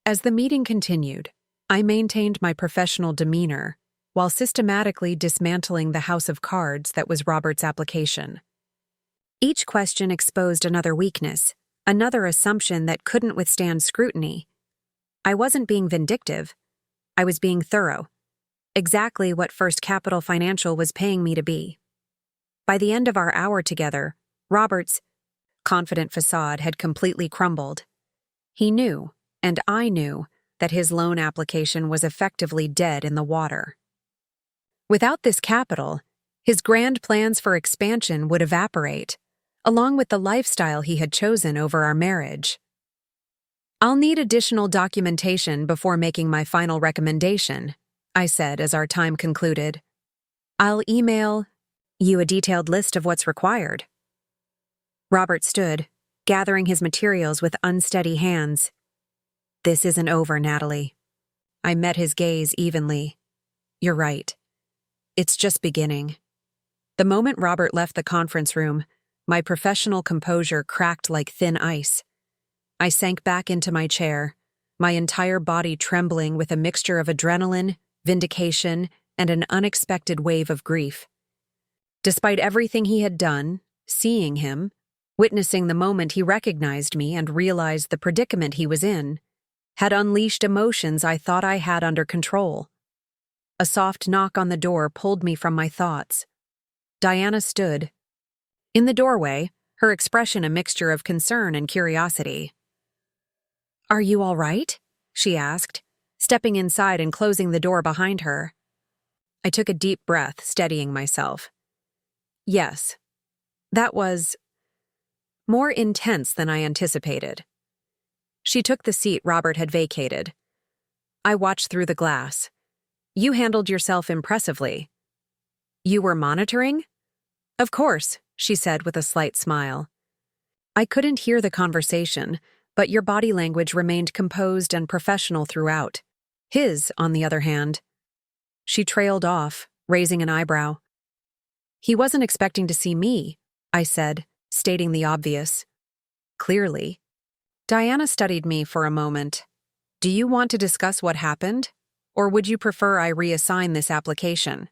As the meeting continued, I maintained my professional demeanor while systematically dismantling the house of cards that was Robert's application. Each question exposed another weakness, another assumption that couldn't withstand scrutiny. I wasn't being vindictive. I was being thorough. Exactly what First Capital Financial was paying me to be. By the end of our hour together, Robert's confident facade had completely crumbled. He knew, and I knew, that his loan application was effectively dead in the water. Without this capital, his grand plans for expansion would evaporate, along with the lifestyle he had chosen over our marriage. "I'll need additional documentation before making my final recommendation," I said as our time concluded. "I'll email you a detailed list of what's required." Robert stood, gathering his materials with unsteady hands. "This isn't over, Natalie." I met his gaze evenly. "You're right. It's just beginning." The moment Robert left the conference room, my professional composure cracked like thin ice. I sank back into my chair, my entire body trembling with a mixture of adrenaline, vindication, and an unexpected wave of grief. Despite everything he had done, seeing him, witnessing the moment he recognized me and realized the predicament he was in, had unleashed emotions I thought I had under control. A soft knock on the door pulled me from my thoughts. Diana stood. In the doorway, her expression a mixture of concern and curiosity. "Are you all right?" she asked, stepping inside and closing the door behind her. I took a deep breath, steadying myself. Yes, that was more intense than I anticipated. She took the seat Robert had vacated. I watched through the glass. "You handled yourself impressively." "You were monitoring?" "Of course," she said with a slight smile. I couldn't hear the conversation, but your body language remained composed and professional throughout. His, on the other hand. She trailed off, raising an eyebrow. "He wasn't expecting to see me," I said, stating the obvious. "Clearly." Diana studied me for a moment. "Do you want to discuss what happened, or would you prefer I reassign this application?"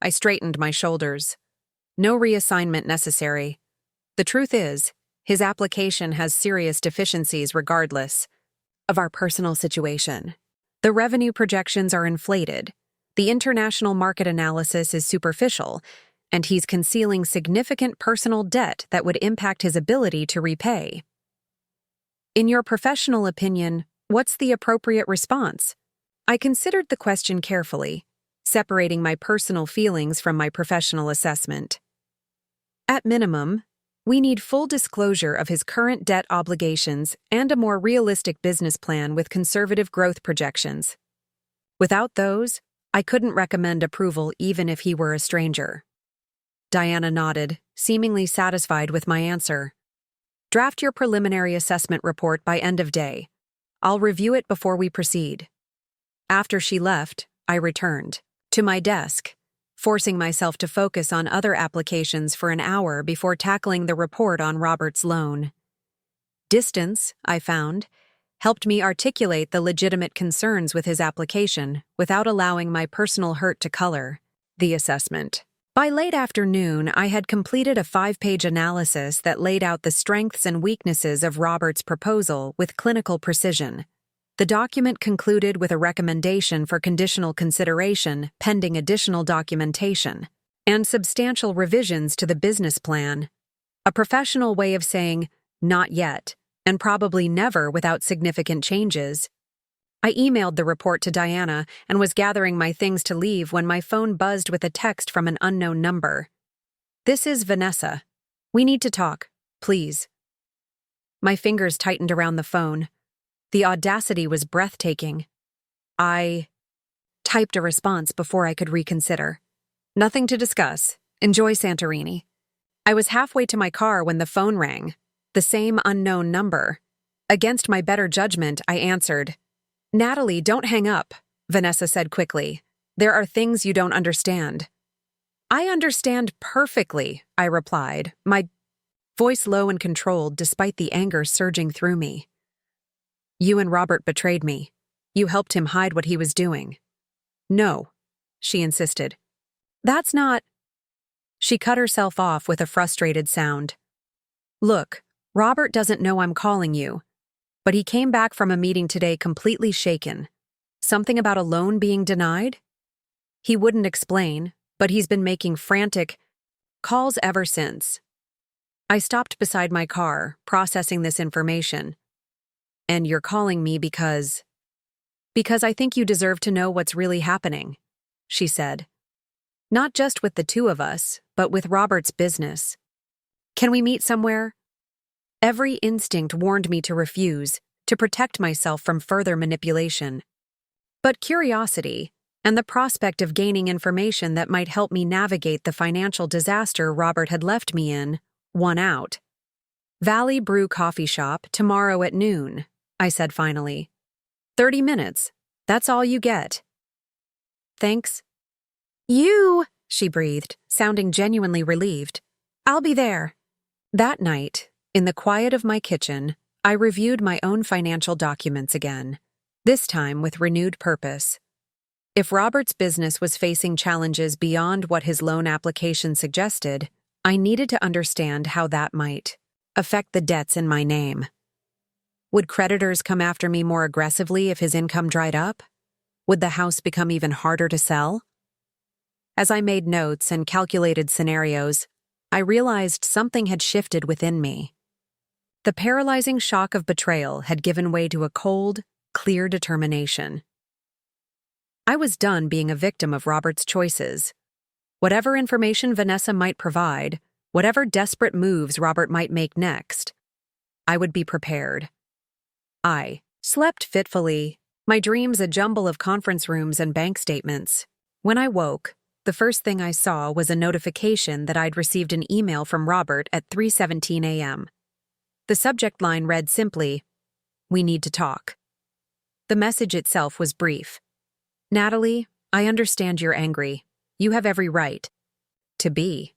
I straightened my shoulders. "No reassignment necessary. The truth is, his application has serious deficiencies regardless of our personal situation. The revenue projections are inflated, the international market analysis is superficial, and he's concealing significant personal debt that would impact his ability to repay. In your professional opinion, what's the appropriate response?" I considered the question carefully, separating my personal feelings from my professional assessment. At minimum, we need full disclosure of his current debt obligations and a more realistic business plan with conservative growth projections. Without those, I couldn't recommend approval even if he were a stranger. Diana nodded, seemingly satisfied with my answer. "Draft your preliminary assessment report by end of day. I'll review it before we proceed." After she left, I returned to my desk, forcing myself to focus on other applications for an hour before tackling the report on Robert's loan. Distance, I found, helped me articulate the legitimate concerns with his application without allowing my personal hurt to color the assessment. By late afternoon, I had completed a 5-page analysis that laid out the strengths and weaknesses of Robert's proposal with clinical precision. The document concluded with a recommendation for conditional consideration pending additional documentation and substantial revisions to the business plan, a professional way of saying, "not yet," and probably never without significant changes. I emailed the report to Diana and was gathering my things to leave when my phone buzzed with a text from an unknown number. "This is Vanessa. We need to talk, please." My fingers tightened around the phone. The audacity was breathtaking. I typed a response before I could reconsider. "Nothing to discuss. Enjoy Santorini." I was halfway to my car when the phone rang. The same unknown number. Against my better judgment, I answered. "Natalie, don't hang up," Vanessa said quickly. "There are things you don't understand." "I understand perfectly," I replied, my voice low and controlled despite the anger surging through me. "You and Robert betrayed me. You helped him hide what he was doing." "No," she insisted. "That's not—" She cut herself off with a frustrated sound. "Look, Robert doesn't know I'm calling you, but he came back from a meeting today completely shaken. Something about a loan being denied? He wouldn't explain, but he's been making frantic calls ever since." I stopped beside my car, processing this information. And you're calling me because I think you deserve to know what's really happening, she said. Not just with the two of us, but with Robert's business. Can we meet somewhere? Every instinct warned me to refuse, to protect myself from further manipulation. But curiosity, and the prospect of gaining information that might help me navigate the financial disaster Robert had left me in, won out. Valley Brew Coffee Shop tomorrow at noon, I said finally. 30 minutes. That's all you get. Thanks. You, she breathed, sounding genuinely relieved. I'll be there. That night, in the quiet of my kitchen, I reviewed my own financial documents again, this time with renewed purpose. If Robert's business was facing challenges beyond what his loan application suggested, I needed to understand how that might affect the debts in my name. Would creditors come after me more aggressively if his income dried up? Would the house become even harder to sell? As I made notes and calculated scenarios, I realized something had shifted within me. The paralyzing shock of betrayal had given way to a cold, clear determination. I was done being a victim of Robert's choices. Whatever information Vanessa might provide, whatever desperate moves Robert might make next, I would be prepared. I slept fitfully, my dreams a jumble of conference rooms and bank statements. When I woke, the first thing I saw was a notification that I'd received an email from Robert at 3:17 a.m. The subject line read simply, "We need to talk." The message itself was brief. "Natalie, I understand you're angry. You have every right to be.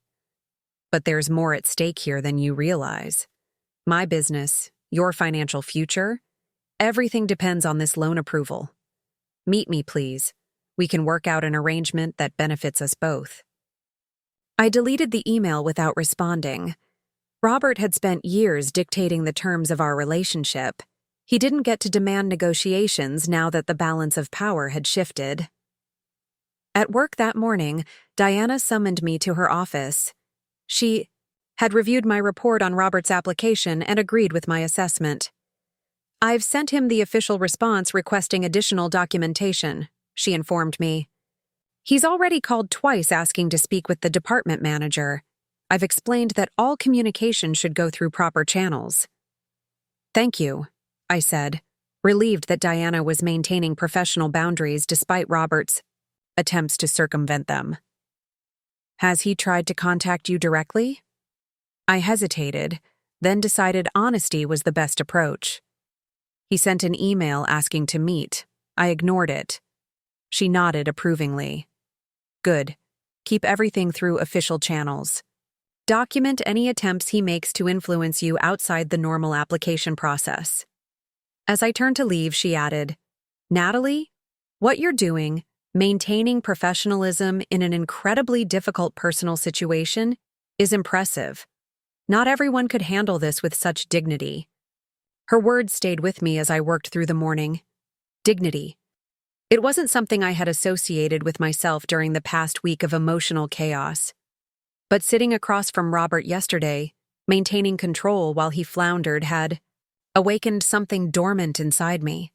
But there's more at stake here than you realize. My business, your financial future, everything depends on this loan approval. Meet me, please. We can work out an arrangement that benefits us both." I deleted the email without responding. Robert had spent years dictating the terms of our relationship. He didn't get to demand negotiations now that the balance of power had shifted. At work that morning, Diana summoned me to her office. She had reviewed my report on Robert's application and agreed with my assessment. "I've sent him the official response requesting additional documentation," she informed me. "He's already called twice asking to speak with the department manager. I've explained that all communication should go through proper channels." "Thank you," I said, relieved that Diana was maintaining professional boundaries despite Robert's attempts to circumvent them. "Has he tried to contact you directly?" I hesitated, then decided honesty was the best approach. "He sent an email asking to meet. I ignored it." She nodded approvingly. "Good. Keep everything through official channels. Document any attempts he makes to influence you outside the normal application process." As I turned to leave, she added, "Natalie, what you're doing, maintaining professionalism in an incredibly difficult personal situation, is impressive. Not everyone could handle this with such dignity." Her words stayed with me as I worked through the morning. Dignity. It wasn't something I had associated with myself during the past week of emotional chaos. But sitting across from Robert yesterday, maintaining control while he floundered had awakened something dormant inside me.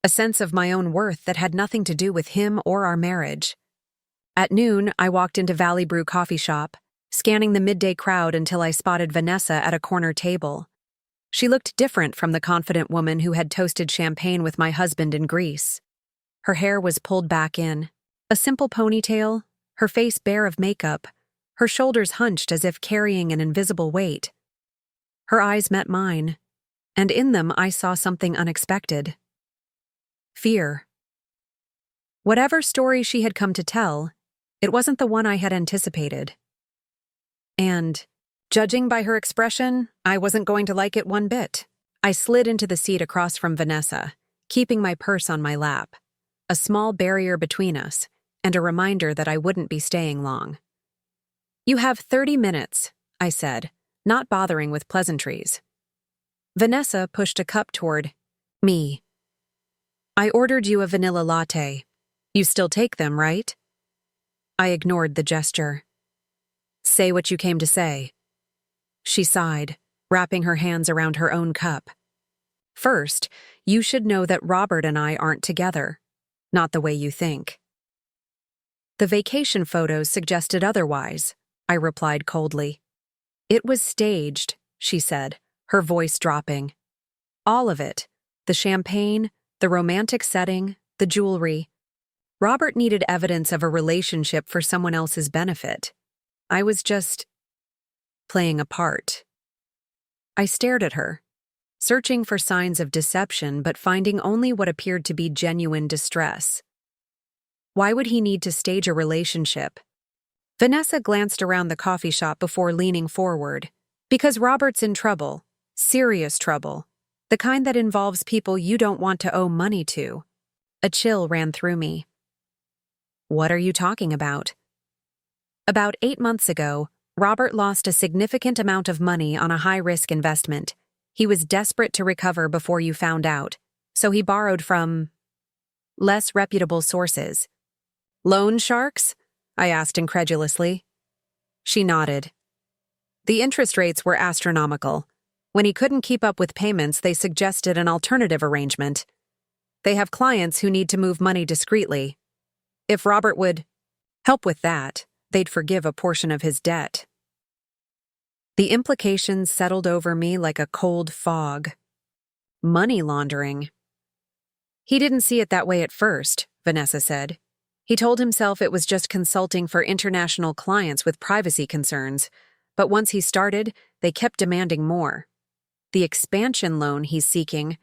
A sense of my own worth that had nothing to do with him or our marriage. At noon, I walked into Valley Brew Coffee Shop, scanning the midday crowd until I spotted Vanessa at a corner table. She looked different from the confident woman who had toasted champagne with my husband in Greece. Her hair was pulled back in, a simple ponytail, her face bare of makeup, her shoulders hunched as if carrying an invisible weight. Her eyes met mine, and in them I saw something unexpected. Fear. Whatever story she had come to tell, it wasn't the one I had anticipated. And, judging by her expression, I wasn't going to like it one bit. I slid into the seat across from Vanessa, keeping my purse on my lap, a small barrier between us, and a reminder that I wouldn't be staying long. "You have 30 minutes, I said, not bothering with pleasantries. Vanessa pushed a cup toward me. "I ordered you a vanilla latte. You still take them, right?" I ignored the gesture. "Say what you came to say." She sighed, wrapping her hands around her own cup. First, you should know that Robert and I aren't together. Not the way you think. The vacation photos suggested otherwise, I replied coldly. It was staged, she said, her voice dropping. All of it. The champagne, the romantic setting, the jewelry. Robert needed evidence of a relationship for someone else's benefit. I was just playing a part. I stared at her, searching for signs of deception but finding only what appeared to be genuine distress. Why would he need to stage a relationship? Vanessa glanced around the coffee shop before leaning forward. Because Robert's in trouble. Serious trouble. The kind that involves people you don't want to owe money to. A chill ran through me. What are you talking about? About 8 months ago, Robert lost a significant amount of money on a high-risk investment. He was desperate to recover before you found out, so he borrowed from less reputable sources. Loan sharks? I asked incredulously. She nodded. The interest rates were astronomical. When he couldn't keep up with payments, they suggested an alternative arrangement. They have clients who need to move money discreetly. If Robert would help with that, they'd forgive a portion of his debt. The implications settled over me like a cold fog. Money laundering. He didn't see it that way at first, Vanessa said. He told himself it was just consulting for international clients with privacy concerns, but once he started, they kept demanding more. The expansion loan he's seeking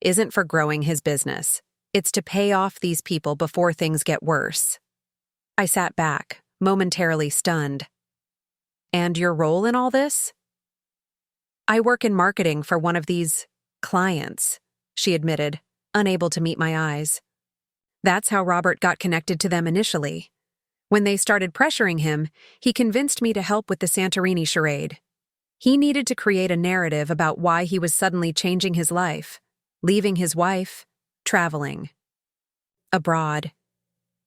isn't for growing his business. It's to pay off these people before things get worse. I sat back, momentarily stunned. And your role in all this? I work in marketing for one of these clients, she admitted, unable to meet my eyes. That's how Robert got connected to them initially. When they started pressuring him, he convinced me to help with the Santorini charade. He needed to create a narrative about why he was suddenly changing his life, leaving his wife, traveling. Abroad.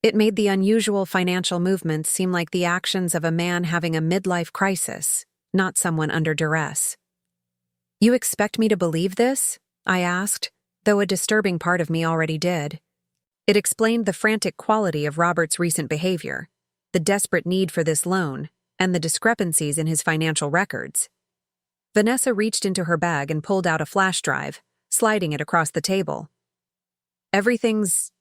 It made the unusual financial movements seem like the actions of a man having a midlife crisis, not someone under duress. You expect me to believe this? I asked, though a disturbing part of me already did. It explained the frantic quality of Robert's recent behavior, the desperate need for this loan, and the discrepancies in his financial records. Vanessa reached into her bag and pulled out a flash drive, sliding it across the table. Everything's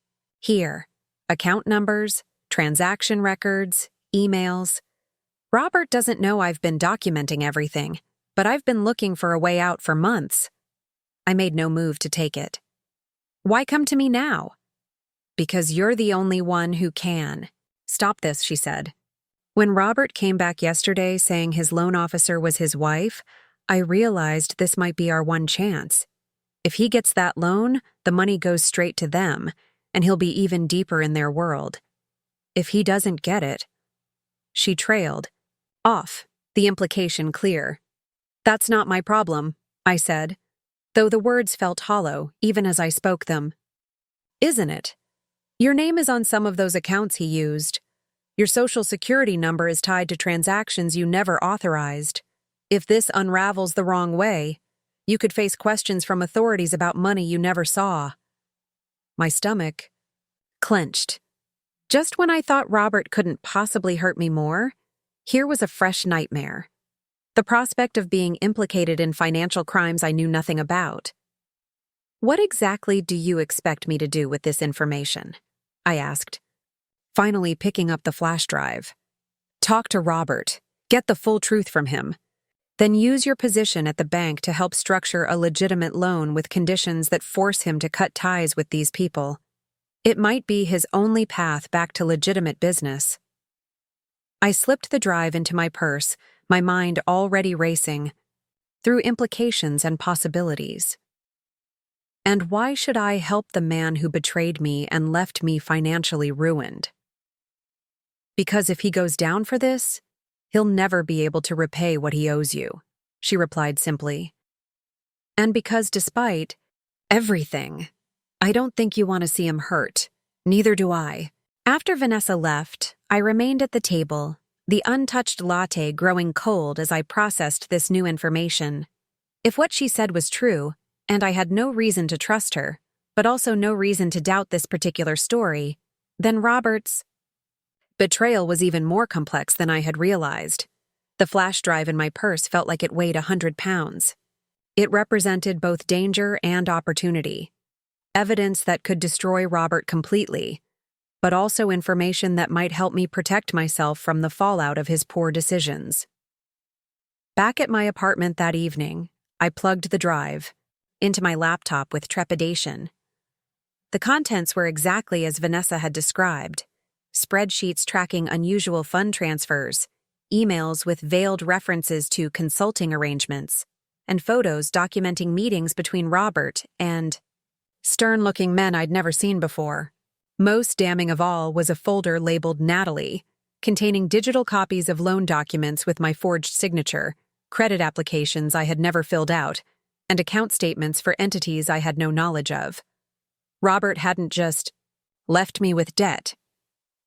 here. Account numbers, transaction records, emails. Robert doesn't know I've been documenting everything, but I've been looking for a way out for months. I made no move to take it. Why come to me now? Because you're the only one who can. Stop this, she said. When Robert came back yesterday saying his loan officer was his wife, I realized this might be our one chance. If he gets that loan, the money goes straight to them, and he'll be even deeper in their world. If he doesn't get it... She trailed. Off, the implication clear. That's not my problem, I said, though the words felt hollow even as I spoke them. Isn't it? Your name is on some of those accounts he used. Your social security number is tied to transactions you never authorized. If this unravels the wrong way, you could face questions from authorities about money you never saw. My stomach clenched. Just when I thought Robert couldn't possibly hurt me more, here was a fresh nightmare. The prospect of being implicated in financial crimes I knew nothing about. What exactly do you expect me to do with this information? I asked, finally picking up the flash drive. Talk to Robert. Get the full truth from him. Then use your position at the bank to help structure a legitimate loan with conditions that force him to cut ties with these people. It might be his only path back to legitimate business. I slipped the drive into my purse, my mind already racing, through implications and possibilities. And why should I help the man who betrayed me and left me financially ruined? Because if he goes down for this, he'll never be able to repay what he owes you, she replied simply. And because despite everything, I don't think you want to see him hurt. Neither do I. After Vanessa left, I remained at the table, the untouched latte growing cold as I processed this new information. If what she said was true, and I had no reason to trust her, but also no reason to doubt this particular story, then Robert's betrayal was even more complex than I had realized. The flash drive in my purse felt like it weighed 100 pounds. It represented both danger and opportunity, evidence that could destroy Robert completely, but also information that might help me protect myself from the fallout of his poor decisions. Back at my apartment that evening, I plugged the drive into my laptop with trepidation. The contents were exactly as Vanessa had described: spreadsheets tracking unusual fund transfers, emails with veiled references to consulting arrangements, and photos documenting meetings between Robert and stern-looking men I'd never seen before. Most damning of all was a folder labeled Natalie, containing digital copies of loan documents with my forged signature, credit applications I had never filled out, and account statements for entities I had no knowledge of. Robert hadn't just left me with debt.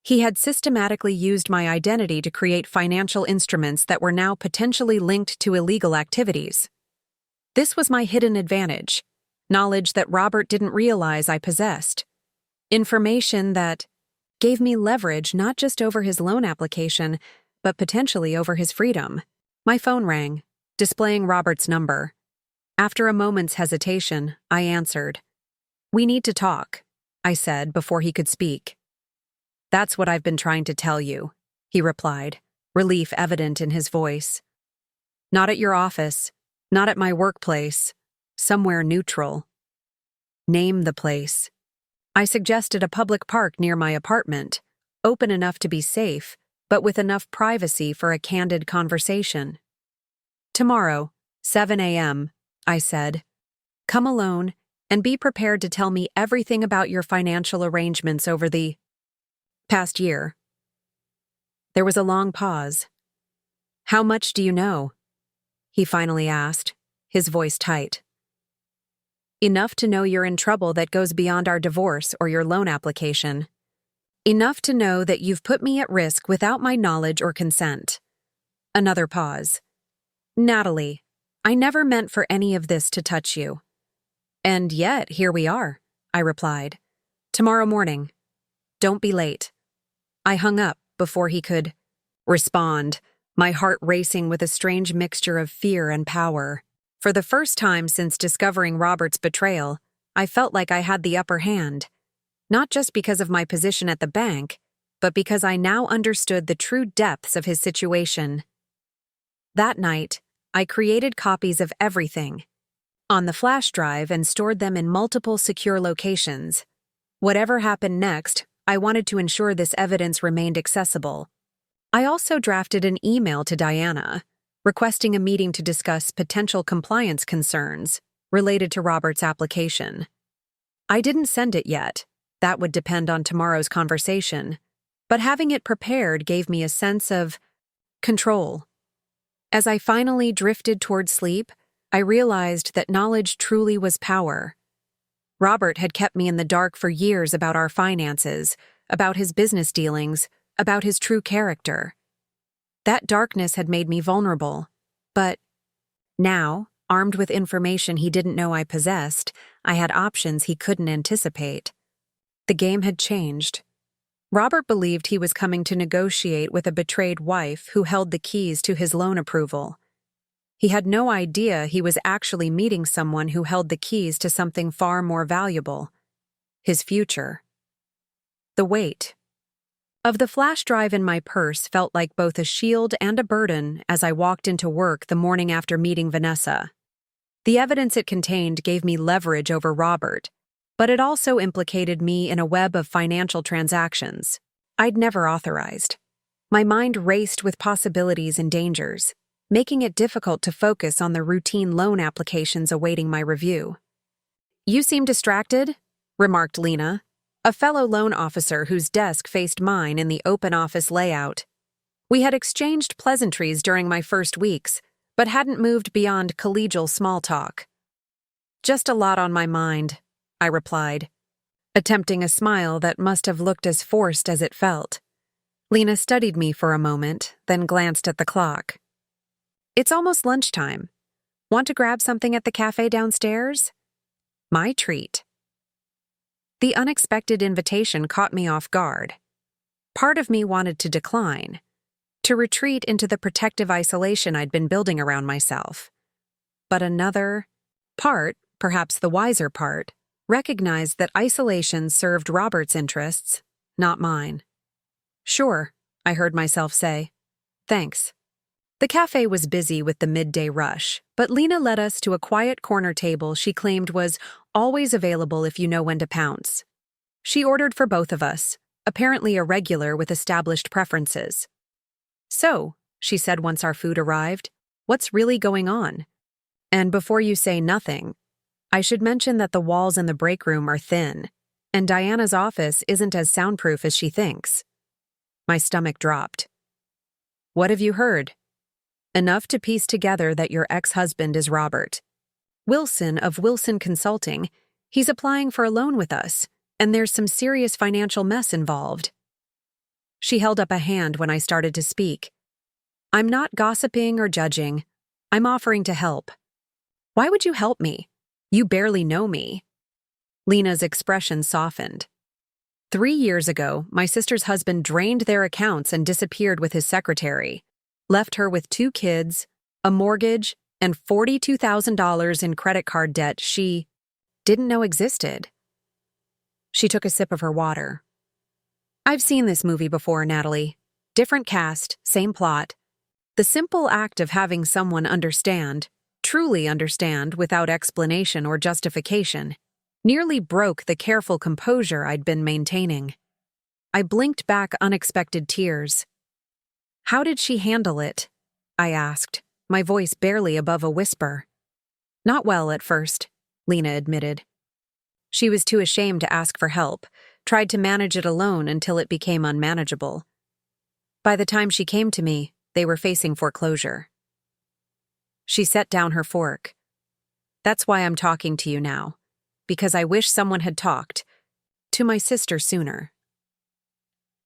He had systematically used my identity to create financial instruments that were now potentially linked to illegal activities. This was my hidden advantage, knowledge that Robert didn't realize I possessed. Information that gave me leverage not just over his loan application, but potentially over his freedom. My phone rang, displaying Robert's number. After a moment's hesitation, I answered. "We need to talk," I said before he could speak. "That's what I've been trying to tell you," he replied, relief evident in his voice. "Not at your office, not at my workplace, somewhere neutral." "Name the place." I suggested a public park near my apartment, open enough to be safe, but with enough privacy for a candid conversation. "Tomorrow, 7 a.m., I said. "Come alone, and be prepared to tell me everything about your financial arrangements over the past year." There was a long pause. "How much do you know?" he finally asked, his voice tight. "Enough to know you're in trouble that goes beyond our divorce or your loan application. Enough to know that you've put me at risk without my knowledge or consent." Another pause. "Natalie, I never meant for any of this to touch you." "And yet, here we are," I replied. "Tomorrow morning. Don't be late." I hung up before he could respond, my heart racing with a strange mixture of fear and power. For the first time since discovering Robert's betrayal, I felt like I had the upper hand, not just because of my position at the bank, but because I now understood the true depths of his situation. That night, I created copies of everything on the flash drive and stored them in multiple secure locations. Whatever happened next, I wanted to ensure this evidence remained accessible. I also drafted an email to Diana, requesting a meeting to discuss potential compliance concerns related to Robert's application. I didn't send it yet. That would depend on tomorrow's conversation. But having it prepared gave me a sense of control. As I finally drifted toward sleep, I realized that knowledge truly was power. Robert had kept me in the dark for years about our finances, about his business dealings, about his true character. That darkness had made me vulnerable. But now, armed with information he didn't know I possessed, I had options he couldn't anticipate. The game had changed. Robert believed he was coming to negotiate with a betrayed wife who held the keys to his loan approval. He had no idea he was actually meeting someone who held the keys to something far more valuable: his future. The weight of the flash drive in my purse felt like both a shield and a burden as I walked into work the morning after meeting Vanessa. The evidence it contained gave me leverage over Robert, but it also implicated me in a web of financial transactions I'd never authorized. My mind raced with possibilities and dangers, making it difficult to focus on the routine loan applications awaiting my review. "You seem distracted," remarked Lena, a fellow loan officer whose desk faced mine in the open office layout. We had exchanged pleasantries during my first weeks, but hadn't moved beyond collegial small talk. "Just a lot on my mind," I replied, attempting a smile that must have looked as forced as it felt. Lena studied me for a moment, then glanced at the clock. It's almost lunchtime. Want to grab something at the cafe downstairs? My treat. The unexpected invitation caught me off guard. Part of me wanted to decline, to retreat into the protective isolation I'd been building around myself. But another part, perhaps the wiser part, recognized that isolation served Robert's interests, not mine. Sure, I heard myself say. Thanks. The cafe was busy with the midday rush, but Lena led us to a quiet corner table she claimed was always available if you know when to pounce. She ordered for both of us, apparently a regular with established preferences. So, she said once our food arrived, what's really going on? And before you say nothing, I should mention that the walls in the break room are thin, and Diana's office isn't as soundproof as she thinks. My stomach dropped. What have you heard? Enough to piece together that your ex-husband is Robert. Wilson of Wilson Consulting. He's applying for a loan with us, and there's some serious financial mess involved. She held up a hand when I started to speak. I'm not gossiping or judging. I'm offering to help. Why would you help me? You barely know me. Lena's expression softened. 3 years ago, my sister's husband drained their accounts and disappeared with his secretary, left her with 2 kids, a mortgage, and $42,000 in credit card debt she didn't know existed. She took a sip of her water. I've seen this movie before, Natalie. Different cast, same plot. The simple act of having someone understand, truly understand without explanation or justification, nearly broke the careful composure I'd been maintaining. I blinked back unexpected tears. How did she handle it? I asked, my voice barely above a whisper. Not well at first, Lena admitted. She was too ashamed to ask for help, tried to manage it alone until it became unmanageable. By the time she came to me, they were facing foreclosure. She set down her fork. That's why I'm talking to you now, because I wish someone had talked to my sister sooner.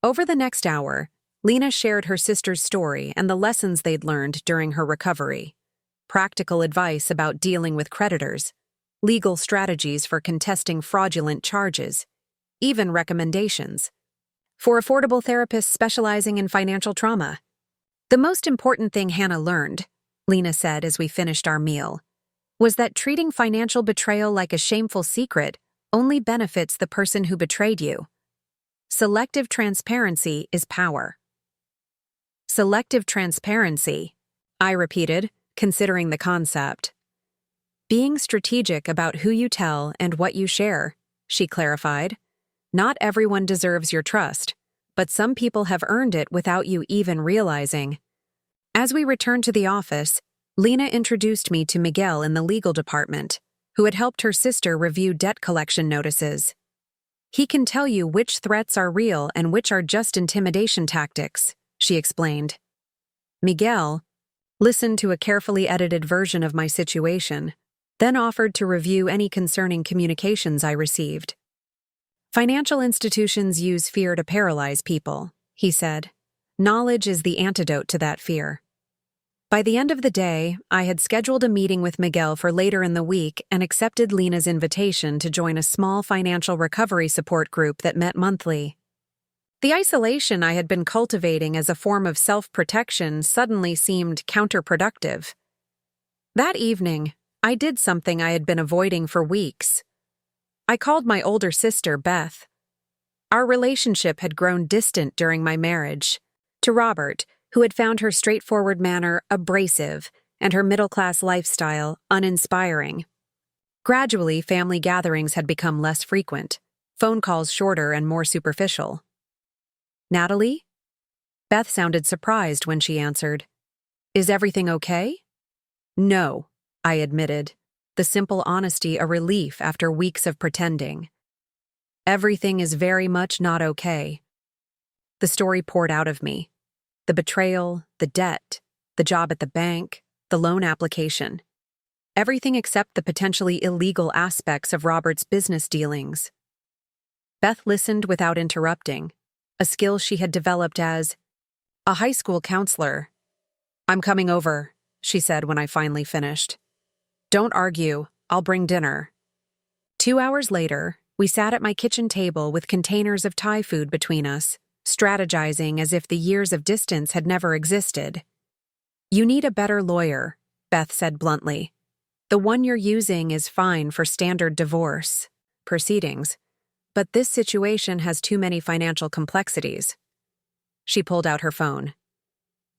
Over the next hour, Lena shared her sister's story and the lessons they'd learned during her recovery. Practical advice about dealing with creditors, legal strategies for contesting fraudulent charges, even recommendations for affordable therapists specializing in financial trauma. The most important thing Hannah learned, Lena said as we finished our meal, was that treating financial betrayal like a shameful secret only benefits the person who betrayed you. Selective transparency is power. Selective transparency, I repeated, considering the concept. Being strategic about who you tell and what you share, she clarified. Not everyone deserves your trust, but some people have earned it without you even realizing. As we returned to the office, Lena introduced me to Miguel in the legal department, who had helped her sister review debt collection notices. He can tell you which threats are real and which are just intimidation tactics, she explained. Miguel listened to a carefully edited version of my situation, then offered to review any concerning communications I received. Financial institutions use fear to paralyze people, he said. Knowledge is the antidote to that fear. By the end of the day, I had scheduled a meeting with Miguel for later in the week and accepted Lena's invitation to join a small financial recovery support group that met monthly. The isolation I had been cultivating as a form of self-protection suddenly seemed counterproductive. That evening, I did something I had been avoiding for weeks. I called my older sister, Beth. Our relationship had grown distant during my marriage. To Robert, who had found her straightforward manner abrasive and her middle-class lifestyle uninspiring. Gradually, family gatherings had become less frequent, phone calls shorter and more superficial. Natalie? Beth sounded surprised when she answered. Is everything okay? No, I admitted, the simple honesty a relief after weeks of pretending. Everything is very much not okay. The story poured out of me. The betrayal, the debt, the job at the bank, the loan application. Everything except the potentially illegal aspects of Robert's business dealings. Beth listened without interrupting, a skill she had developed as a high school counselor. "I'm coming over," she said when I finally finished. "Don't argue, I'll bring dinner." 2 hours later, we sat at my kitchen table with containers of Thai food between us, strategizing as if the years of distance had never existed. "You need a better lawyer," Beth said bluntly. "The one you're using is fine for standard divorce proceedings, but this situation has too many financial complexities." She pulled out her phone.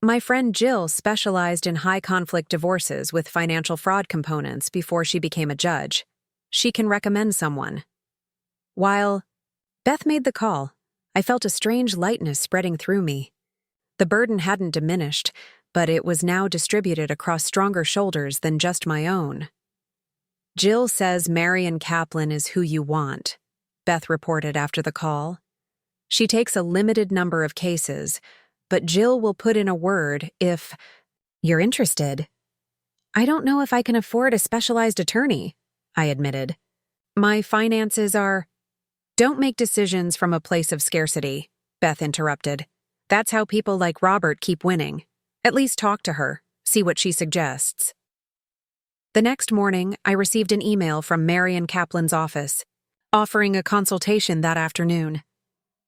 "My friend Jill specialized in high-conflict divorces with financial fraud components before she became a judge. She can recommend someone." While Beth made the call, I felt a strange lightness spreading through me. The burden hadn't diminished, but it was now distributed across stronger shoulders than just my own. "Jill says Marion Kaplan is who you want," Beth reported after the call. "She takes a limited number of cases, but Jill will put in a word if you're interested." "I don't know if I can afford a specialized attorney," I admitted. "My finances are—" "Don't make decisions from a place of scarcity," Beth interrupted. "That's how people like Robert keep winning. At least talk to her, see what she suggests." The next morning, I received an email from Marion Kaplan's office, offering a consultation that afternoon.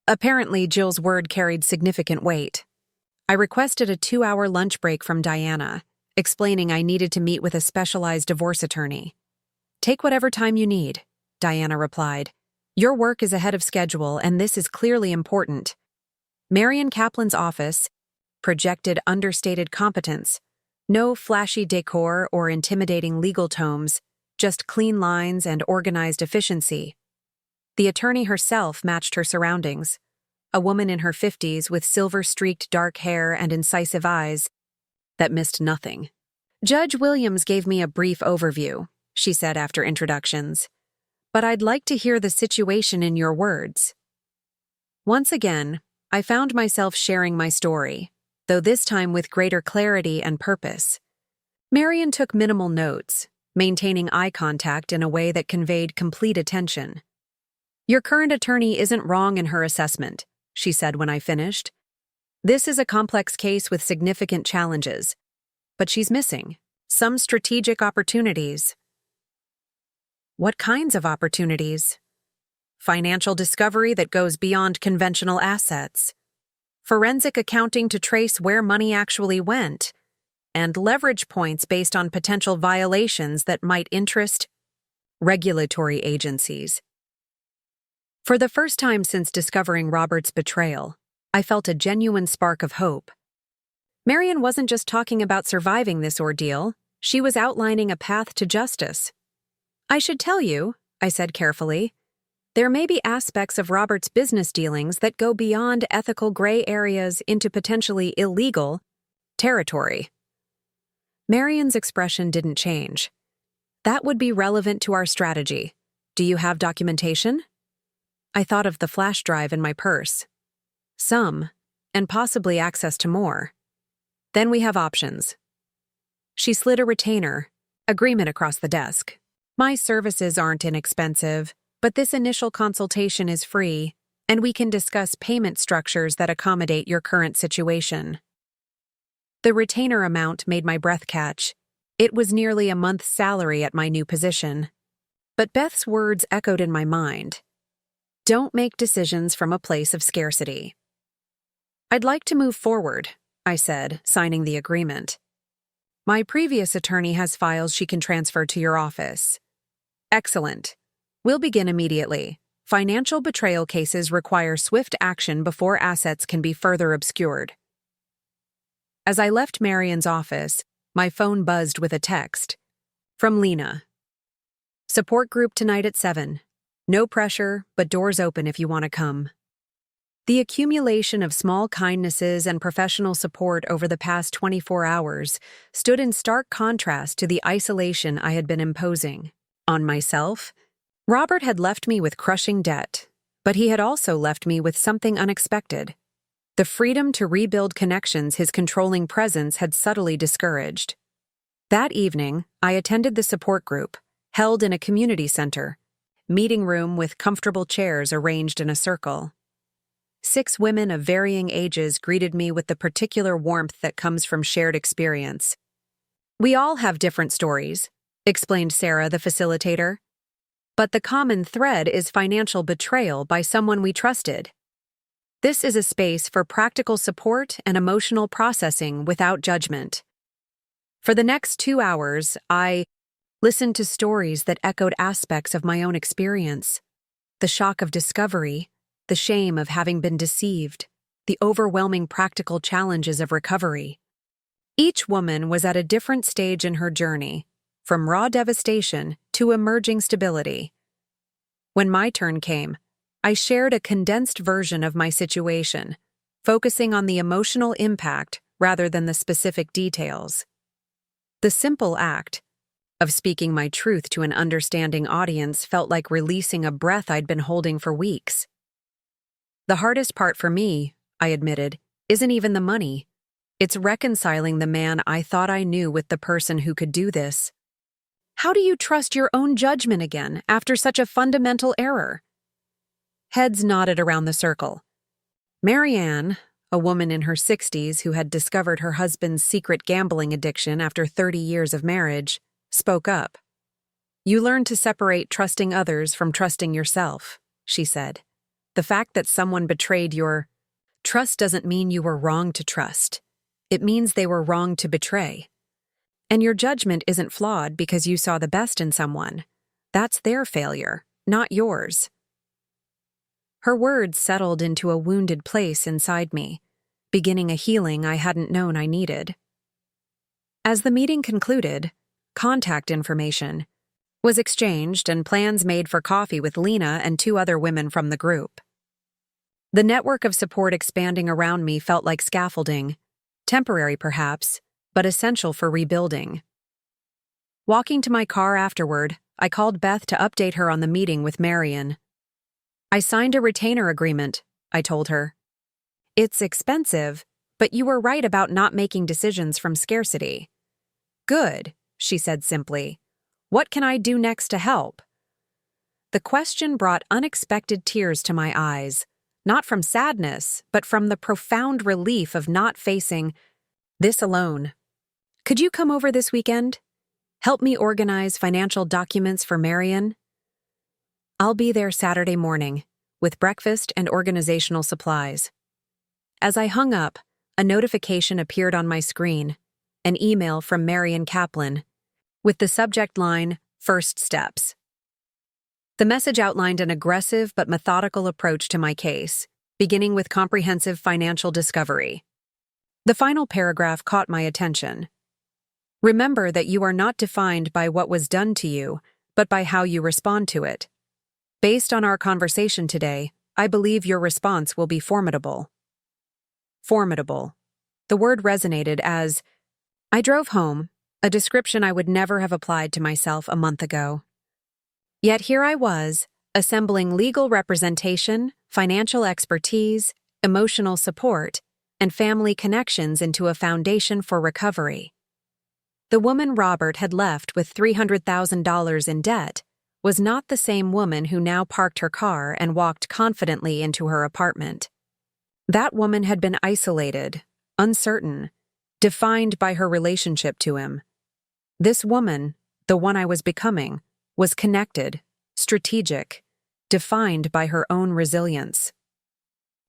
Apparently, Jill's word carried significant weight. I requested a 2-hour lunch break from Diana, explaining I needed to meet with a specialized divorce attorney. "Take whatever time you need," Diana replied. "Your work is ahead of schedule, and this is clearly important." Marion Kaplan's office projected understated competence. No flashy decor or intimidating legal tomes, just clean lines and organized efficiency. The attorney herself matched her surroundings. A woman in her 50s with silver-streaked dark hair and incisive eyes that missed nothing. "Judge Williams gave me a brief overview," she said after introductions. "But I'd like to hear the situation in your words." Once again, I found myself sharing my story, though this time with greater clarity and purpose. Marion took minimal notes, maintaining eye contact in a way that conveyed complete attention. "Your current attorney isn't wrong in her assessment," she said when I finished. "This is a complex case with significant challenges, but she's missing some strategic opportunities." "What kinds of opportunities?" "Financial discovery that goes beyond conventional assets, forensic accounting to trace where money actually went, and leverage points based on potential violations that might interest regulatory agencies." For the first time since discovering Robert's betrayal, I felt a genuine spark of hope. Marion wasn't just talking about surviving this ordeal, she was outlining a path to justice. "I should tell you," I said carefully, "there may be aspects of Robert's business dealings that go beyond ethical gray areas into potentially illegal territory." Marion's expression didn't change. "That would be relevant to our strategy. Do you have documentation?" I thought of the flash drive in my purse. "Some, and possibly access to more." "Then we have options." She slid a retainer agreement across the desk. "My services aren't inexpensive, but this initial consultation is free, and we can discuss payment structures that accommodate your current situation." The retainer amount made my breath catch. It was nearly a month's salary at my new position. But Beth's words echoed in my mind. "Don't make decisions from a place of scarcity." "I'd like to move forward," I said, signing the agreement. "My previous attorney has files she can transfer to your office." "Excellent. We'll begin immediately. Financial betrayal cases require swift action before assets can be further obscured." As I left Marion's office, my phone buzzed with a text. From Lena. "Support group tonight at 7. No pressure, but doors open if you want to come." The accumulation of small kindnesses and professional support over the past 24 hours stood in stark contrast to the isolation I had been imposing on myself. Robert had left me with crushing debt, but he had also left me with something unexpected: the freedom to rebuild connections his controlling presence had subtly discouraged. That evening, I attended the support group, held in a community center, meeting room with comfortable chairs arranged in a circle. 6 women of varying ages greeted me with the particular warmth that comes from shared experience. "We all have different stories," explained Sarah, the facilitator. "But the common thread is financial betrayal by someone we trusted. This is a space for practical support and emotional processing without judgment." For the next 2 hours, I listened to stories that echoed aspects of my own experience: the shock of discovery, the shame of having been deceived, the overwhelming practical challenges of recovery. Each woman was at a different stage in her journey, from raw devastation to emerging stability. When my turn came, I shared a condensed version of my situation, focusing on the emotional impact rather than the specific details. The simple act of speaking my truth to an understanding audience felt like releasing a breath I'd been holding for weeks. "The hardest part for me," I admitted, "isn't even the money. It's reconciling the man I thought I knew with the person who could do this. How do you trust your own judgment again after such a fundamental error?" Heads nodded around the circle. Marianne, a woman in her 60s who had discovered her husband's secret gambling addiction after 30 years of marriage, spoke up. "You learn to separate trusting others from trusting yourself," she said. "The fact that someone betrayed your trust doesn't mean you were wrong to trust. It means they were wrong to betray. And your judgment isn't flawed because you saw the best in someone. That's their failure, not yours." Her words settled into a wounded place inside me, beginning a healing I hadn't known I needed. As the meeting concluded, contact information was exchanged and plans made for coffee with Lena and 2 other women from the group. The network of support expanding around me felt like scaffolding, temporary perhaps, but essential for rebuilding. Walking to my car afterward, I called Beth to update her on the meeting with Marion. "I signed a retainer agreement," I told her. "It's expensive, but you were right about not making decisions from scarcity." "Good," she said simply. "What can I do next to help?" The question brought unexpected tears to my eyes, not from sadness, but from the profound relief of not facing this alone. "Could you come over this weekend? Help me organize financial documents for Marion?" "I'll be there Saturday morning, with breakfast and organizational supplies." As I hung up, a notification appeared on my screen, an email from Marion Kaplan, with the subject line, "First Steps." The message outlined an aggressive but methodical approach to my case, beginning with comprehensive financial discovery. The final paragraph caught my attention. "Remember that you are not defined by what was done to you, but by how you respond to it. Based on our conversation today, I believe your response will be formidable." Formidable. The word resonated as I drove home, a description I would never have applied to myself a month ago. Yet here I was, assembling legal representation, financial expertise, emotional support, and family connections into a foundation for recovery. The woman Robert had left with $300,000 in debt was not the same woman who now parked her car and walked confidently into her apartment. That woman had been isolated, uncertain, defined by her relationship to him. This woman, the one I was becoming, was connected, strategic, defined by her own resilience.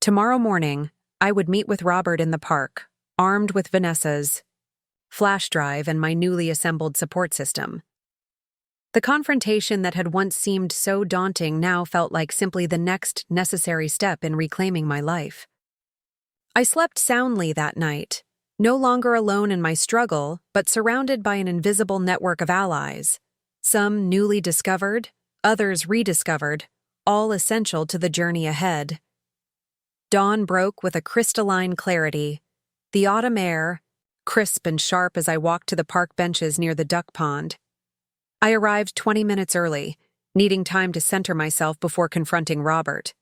Tomorrow morning, I would meet with Robert in the park, armed with Vanessa's flash drive and my newly assembled support system. The confrontation that had once seemed so daunting now felt like simply the next necessary step in reclaiming my life. I slept soundly that night, no longer alone in my struggle, but surrounded by an invisible network of allies, some newly discovered, others rediscovered, all essential to the journey ahead. Dawn broke with a crystalline clarity, the autumn air, crisp and sharp as I walked to the park benches near the duck pond. I arrived 20 minutes early, needing time to center myself before confronting Robert.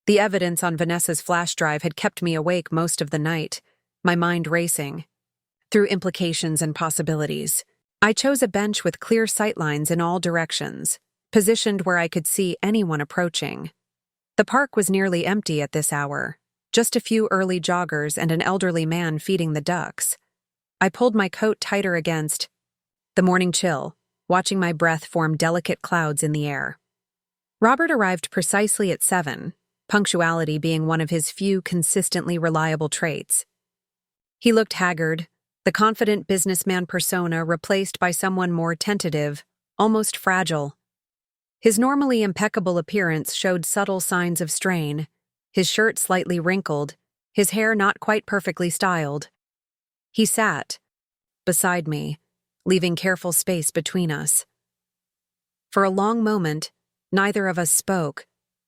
The evidence on Vanessa's flash drive had kept me awake most of the night, my mind racing. Through implications and possibilities, I chose a bench with clear sightlines in all directions, positioned where I could see anyone approaching. The park was nearly empty at this hour, just a few early joggers and an elderly man feeding the ducks. I pulled my coat tighter against the morning chill, watching my breath form delicate clouds in the air. Robert arrived precisely at 7, punctuality being one of his few consistently reliable traits. He looked haggard, the confident businessman persona replaced by someone more tentative, almost fragile. His normally impeccable appearance showed subtle signs of strain, his shirt slightly wrinkled, his hair not quite perfectly styled. He sat beside me, leaving careful space between us. For a long moment, neither of us spoke,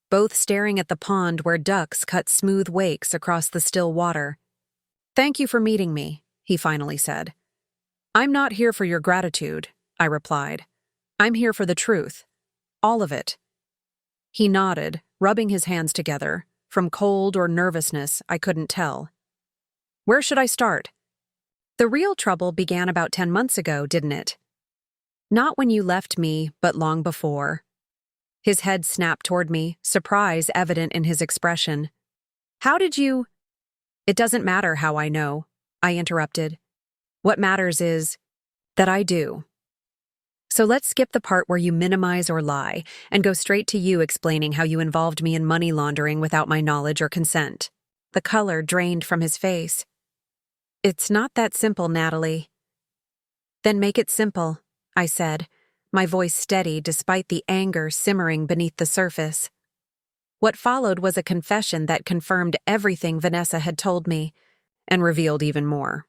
both staring at the pond where ducks cut smooth wakes across the still water. "Thank you for meeting me," he finally said. "I'm not here for your gratitude," I replied. "I'm here for the truth. All of it." He nodded, rubbing his hands together. From cold or nervousness, I couldn't tell. "Where should I start?" "The real trouble began about 10 months ago, didn't it? Not when you left me, but long before." His head snapped toward me, surprise evident in his expression. "How did you—" "It doesn't matter how I know," I interrupted. "What matters is that I do. So let's skip the part where you minimize or lie, and go straight to you explaining how you involved me in money laundering without my knowledge or consent." The color drained from his face. "It's not that simple, Natalie." "Then make it simple," I said, my voice steady despite the anger simmering beneath the surface. What followed was a confession that confirmed everything Vanessa had told me, and revealed even more.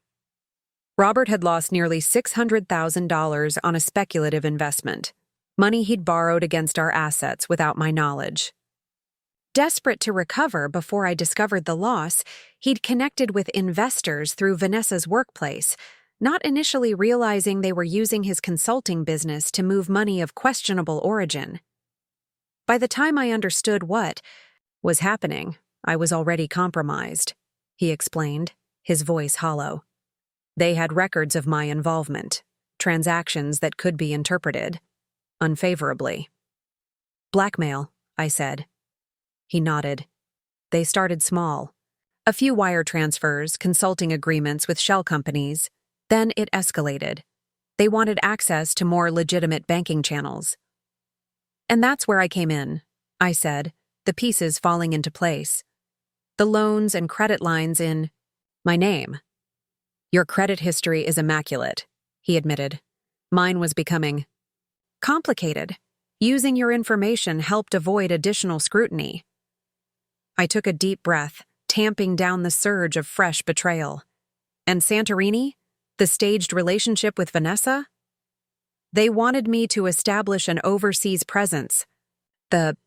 Robert had lost nearly $600,000 on a speculative investment, money he'd borrowed against our assets without my knowledge. Desperate to recover before I discovered the loss, he'd connected with investors through Vanessa's workplace, not initially realizing they were using his consulting business to move money of questionable origin. By the time I understood what was happening, I was already compromised, he explained, his voice hollow. They had records of my involvement, transactions that could be interpreted unfavorably. "Blackmail," I said. He nodded. "They started small. A few wire transfers, consulting agreements with shell companies. Then it escalated. They wanted access to more legitimate banking channels. And that's where I came in," I said, the pieces falling into place. "The loans and credit lines in my name." "Your credit history is immaculate," he admitted. "Mine was becoming complicated. Using your information helped avoid additional scrutiny." I took a deep breath, tamping down the surge of fresh betrayal. "And Santorini? The staged relationship with Vanessa?" "They wanted me to establish an overseas presence." The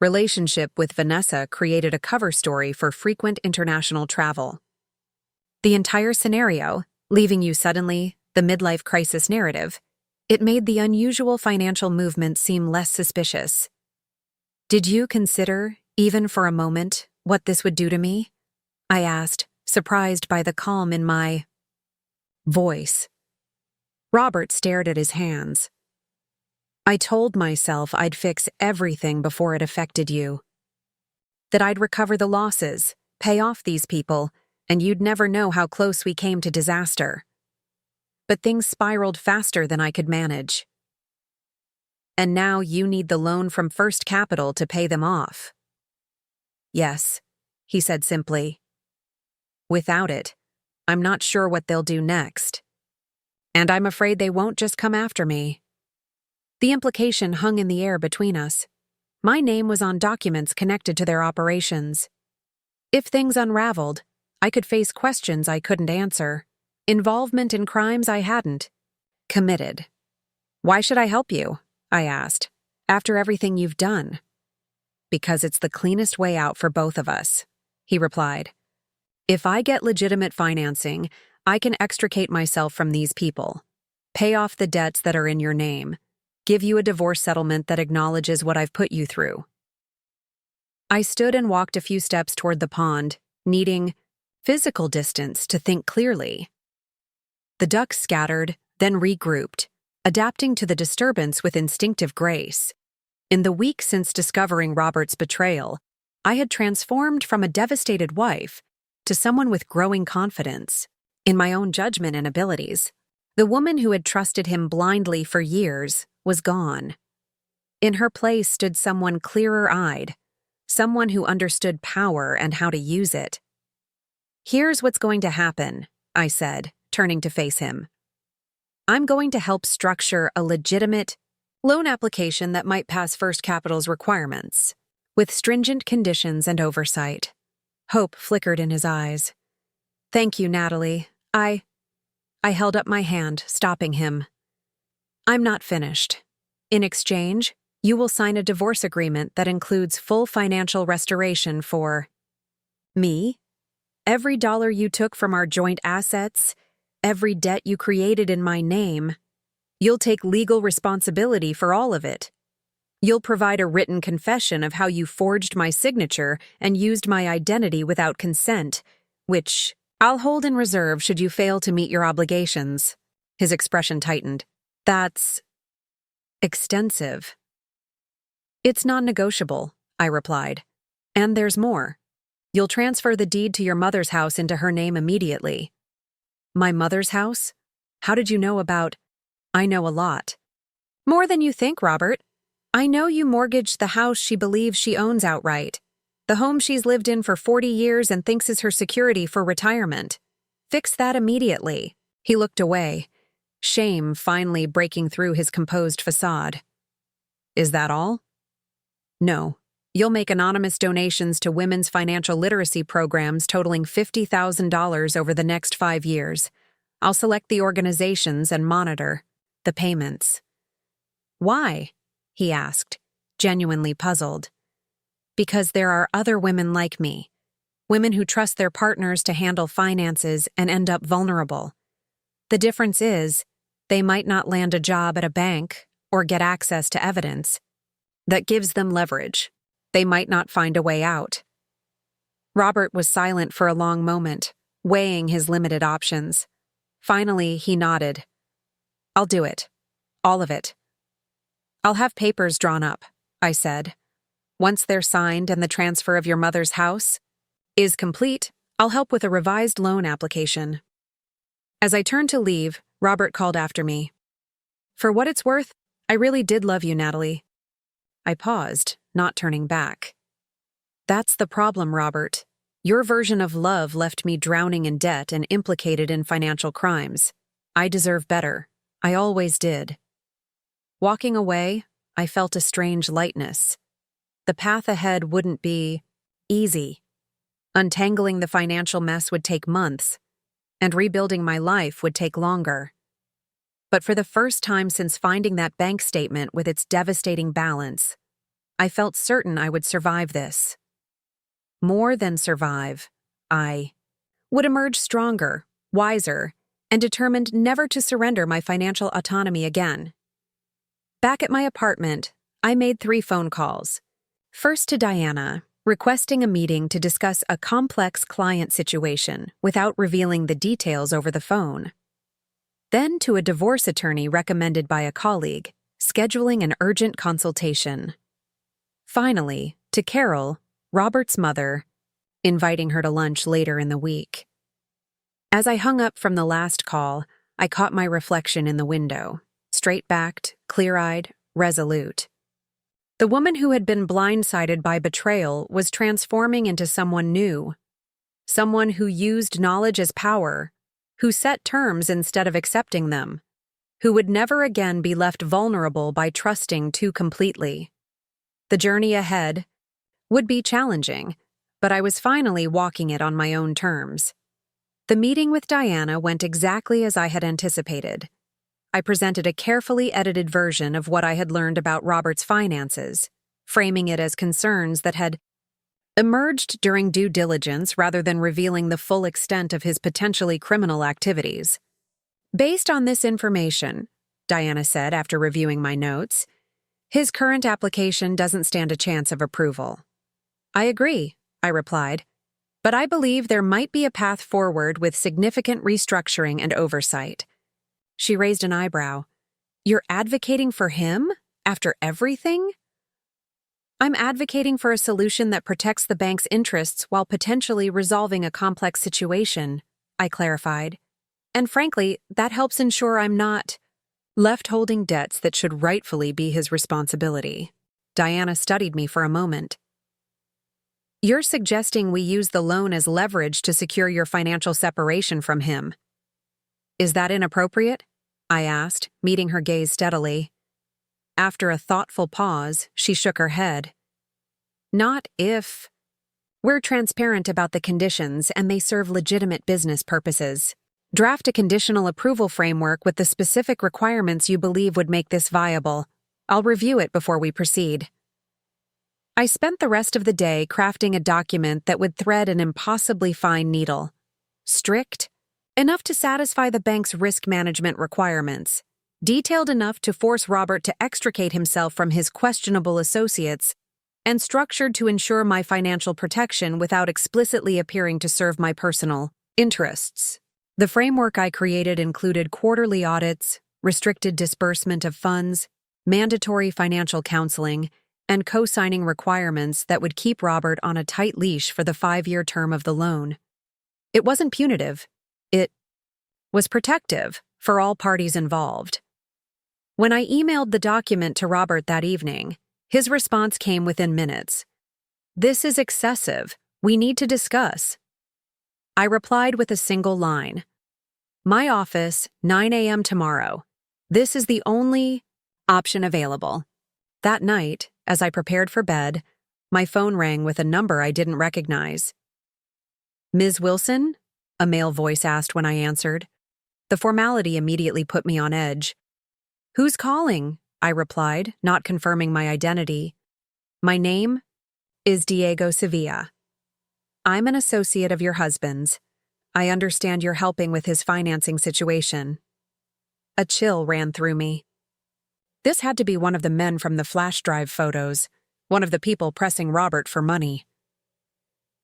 relationship with Vanessa created a cover story for frequent international travel. The entire scenario, leaving you suddenly, the midlife crisis narrative, it made the unusual financial movement seem less suspicious. "Did you consider, even for a moment, what this would do to me?" I asked, surprised by the calm in my voice. Robert stared at his hands. "I told myself I'd fix everything before it affected you. That I'd recover the losses, pay off these people, and you'd never know how close we came to disaster. But things spiraled faster than I could manage. And now you need the loan from First Capital to pay them off." "Yes," he said simply. "Without it, I'm not sure what they'll do next. And I'm afraid they won't just come after me." The implication hung in the air between us. My name was on documents connected to their operations. If things unraveled, I could face questions I couldn't answer, involvement in crimes I hadn't committed. "Why should I help you?" I asked, "after everything you've done?" "Because it's the cleanest way out for both of us," he replied. "If I get legitimate financing, I can extricate myself from these people, pay off the debts that are in your name, give you a divorce settlement that acknowledges what I've put you through." I stood and walked a few steps toward the pond, needing physical distance to think clearly. The ducks scattered, then regrouped, adapting to the disturbance with instinctive grace. In the week since discovering Robert's betrayal, I had transformed from a devastated wife to someone with growing confidence in my own judgment and abilities. The woman who had trusted him blindly for years was gone. In her place stood someone clearer-eyed, someone who understood power and how to use it. "Here's what's going to happen," I said, turning to face him. "I'm going to help structure a legitimate loan application that might pass First Capital's requirements, with stringent conditions and oversight." Hope flickered in his eyes. "Thank you, Natalie. I held up my hand, stopping him. "I'm not finished. In exchange, you will sign a divorce agreement that includes full financial restoration for me. Every dollar you took from our joint assets, every debt you created in my name, you'll take legal responsibility for all of it. You'll provide a written confession of how you forged my signature and used my identity without consent, which I'll hold in reserve should you fail to meet your obligations." His expression tightened. "That's extensive." "It's non-negotiable," I replied. "And there's more. You'll transfer the deed to your mother's house into her name immediately." "My mother's house? How did you know about—" "I know a lot. More than you think, Robert. I know you mortgaged the house she believes she owns outright. The home she's lived in for 40 years and thinks is her security for retirement. Fix that immediately." He looked away, shame finally breaking through his composed facade. "Is that all?" "No. You'll make anonymous donations to women's financial literacy programs totaling $50,000 over the next 5 years. I'll select the organizations and monitor the payments." "Why?" he asked, genuinely puzzled. "Because there are other women like me, women who trust their partners to handle finances and end up vulnerable. The difference is, they might not land a job at a bank or get access to evidence that gives them leverage. They might not find a way out." Robert was silent for a long moment, weighing his limited options. Finally, he nodded. "I'll do it. All of it." "I'll have papers drawn up," I said. "Once they're signed and the transfer of your mother's house is complete, I'll help with a revised loan application." As I turned to leave, Robert called after me. "For what it's worth, I really did love you, Natalie." I paused, not turning back. "That's the problem, Robert. Your version of love left me drowning in debt and implicated in financial crimes. I deserve better. I always did." Walking away, I felt a strange lightness. The path ahead wouldn't be easy. Untangling the financial mess would take months, and rebuilding my life would take longer. But for the first time since finding that bank statement with its devastating balance, I felt certain I would survive this. More than survive, I would emerge stronger, wiser, and determined never to surrender my financial autonomy again. Back at my apartment, I made 3 phone calls. First to Diana, requesting a meeting to discuss a complex client situation without revealing the details over the phone. Then to a divorce attorney recommended by a colleague, scheduling an urgent consultation. Finally, to Carol, Robert's mother, inviting her to lunch later in the week. As I hung up from the last call, I caught my reflection in the window, straight-backed, clear-eyed, resolute. The woman who had been blindsided by betrayal was transforming into someone new, someone who used knowledge as power, who set terms instead of accepting them, who would never again be left vulnerable by trusting too completely. The journey ahead would be challenging, but I was finally walking it on my own terms. The meeting with Diana went exactly as I had anticipated. I presented a carefully edited version of what I had learned about Robert's finances, framing it as concerns that had emerged during due diligence rather than revealing the full extent of his potentially criminal activities. "Based on this information," Diana said after reviewing my notes, "his current application doesn't stand a chance of approval." "I agree," I replied, "but I believe there might be a path forward with significant restructuring and oversight." She raised an eyebrow. "You're advocating for him? After everything?" I'm advocating for a solution that protects the bank's interests while potentially resolving a complex situation, I clarified. And frankly, that helps ensure I'm not left holding debts that should rightfully be his responsibility. Diana studied me for a moment. You're suggesting we use the loan as leverage to secure your financial separation from him. Is that inappropriate? I asked, meeting her gaze steadily. After a thoughtful pause, she shook her head. Not if. We're transparent about the conditions and they serve legitimate business purposes. Draft a conditional approval framework with the specific requirements you believe would make this viable. I'll review it before we proceed. I spent the rest of the day crafting a document that would thread an impossibly fine needle. Strict, enough to satisfy the bank's risk management requirements. Detailed enough to force Robert to extricate himself from his questionable associates, and structured to ensure my financial protection without explicitly appearing to serve my personal interests. The framework I created included quarterly audits, restricted disbursement of funds, mandatory financial counseling, and co-signing requirements that would keep Robert on a tight leash for the 5-year term of the loan. It wasn't punitive. It was protective for all parties involved. When I emailed the document to Robert that evening, his response came within minutes. "This is excessive. We need to discuss." I replied with a single line. "My office, 9 a.m. tomorrow. This is the only option available." That night, as I prepared for bed, my phone rang with a number I didn't recognize. "Ms. Wilson?" a male voice asked when I answered. The formality immediately put me on edge. "Who's calling?" I replied, not confirming my identity. "My name is Diego Sevilla. I'm an associate of your husband's. I understand you're helping with his financing situation." A chill ran through me. This had to be one of the men from the flash drive photos, one of the people pressing Robert for money.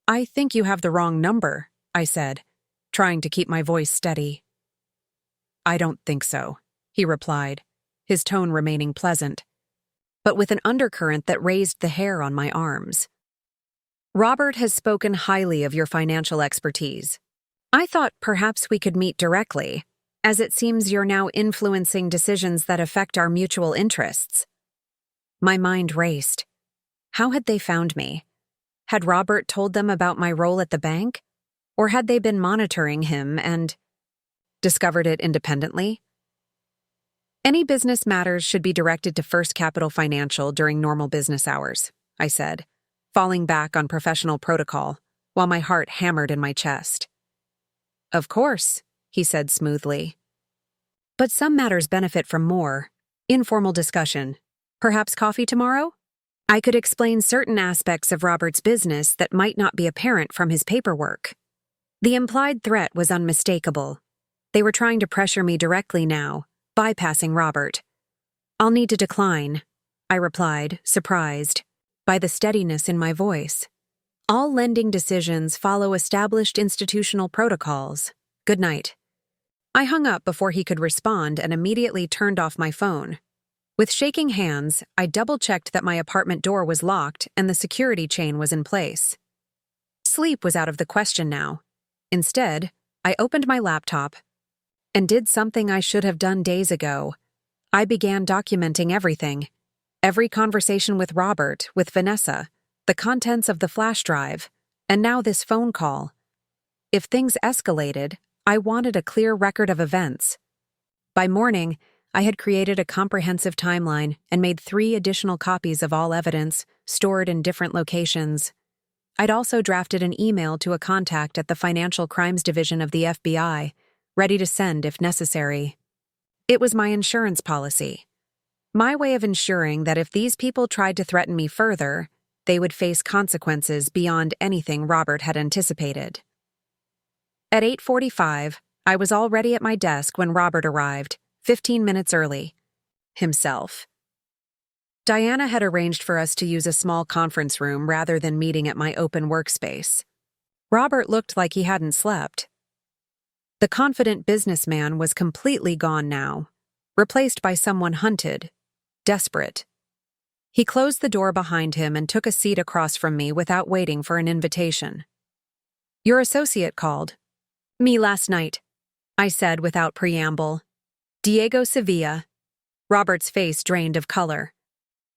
"I think you have the wrong number," I said, trying to keep my voice steady. "I don't think so," he replied, his tone remaining pleasant, but with an undercurrent that raised the hair on my arms. "Robert has spoken highly of your financial expertise. I thought perhaps we could meet directly, as it seems you're now influencing decisions that affect our mutual interests." My mind raced. How had they found me? Had Robert told them about my role at the bank? Or had they been monitoring him and discovered it independently? "Any business matters should be directed to First Capital Financial during normal business hours," I said, falling back on professional protocol, while my heart hammered in my chest. "Of course," he said smoothly. "But some matters benefit from more informal discussion. Perhaps coffee tomorrow? I could explain certain aspects of Robert's business that might not be apparent from his paperwork." The implied threat was unmistakable. They were trying to pressure me directly now, bypassing Robert. "I'll need to decline," I replied, surprised by the steadiness in my voice. "All lending decisions follow established institutional protocols. Good night." I hung up before he could respond and immediately turned off my phone. With shaking hands, I double-checked that my apartment door was locked and the security chain was in place. Sleep was out of the question now. Instead, I opened my laptop and did something I should have done days ago. I began documenting everything. Every conversation with Robert, with Vanessa, the contents of the flash drive, and now this phone call. If things escalated, I wanted a clear record of events. By morning, I had created a comprehensive timeline and made 3 additional copies of all evidence, stored in different locations. I'd also drafted an email to a contact at the Financial Crimes Division of the FBI, ready to send if necessary. It was my insurance policy. My way of ensuring that if these people tried to threaten me further, they would face consequences beyond anything Robert had anticipated. At 8:45, I was already at my desk when Robert arrived, 15 minutes early. Himself. Diana had arranged for us to use a small conference room rather than meeting at my open workspace. Robert looked like he hadn't slept. The confident businessman was completely gone now, replaced by someone hunted, desperate. He closed the door behind him and took a seat across from me without waiting for an invitation. "Your associate called me last night," I said without preamble. "Diego Sevilla." Robert's face drained of color.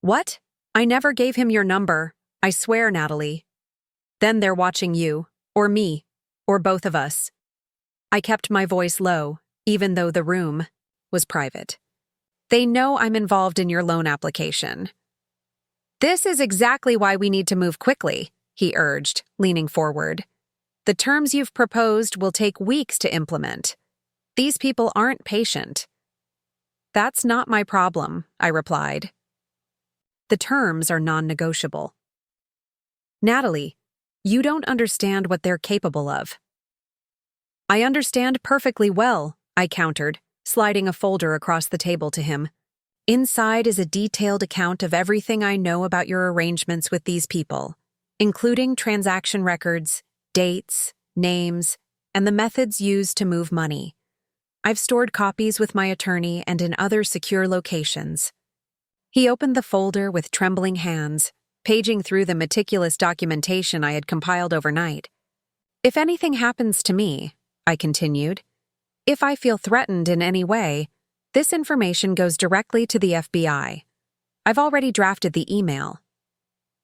"What? I never gave him your number. I swear, Natalie." "Then they're watching you, or me, or both of us." I kept my voice low, even though the room was private. "They know I'm involved in your loan application." "This is exactly why we need to move quickly," he urged, leaning forward. "The terms you've proposed will take weeks to implement. These people aren't patient." "That's not my problem," I replied. "The terms are non-negotiable." "Natalie, you don't understand what they're capable of." "I understand perfectly well," I countered, sliding a folder across the table to him. "Inside is a detailed account of everything I know about your arrangements with these people, including transaction records, dates, names, and the methods used to move money. I've stored copies with my attorney and in other secure locations." He opened the folder with trembling hands, paging through the meticulous documentation I had compiled overnight. "If anything happens to me," I continued, "if I feel threatened in any way, this information goes directly to the FBI. I've already drafted the email."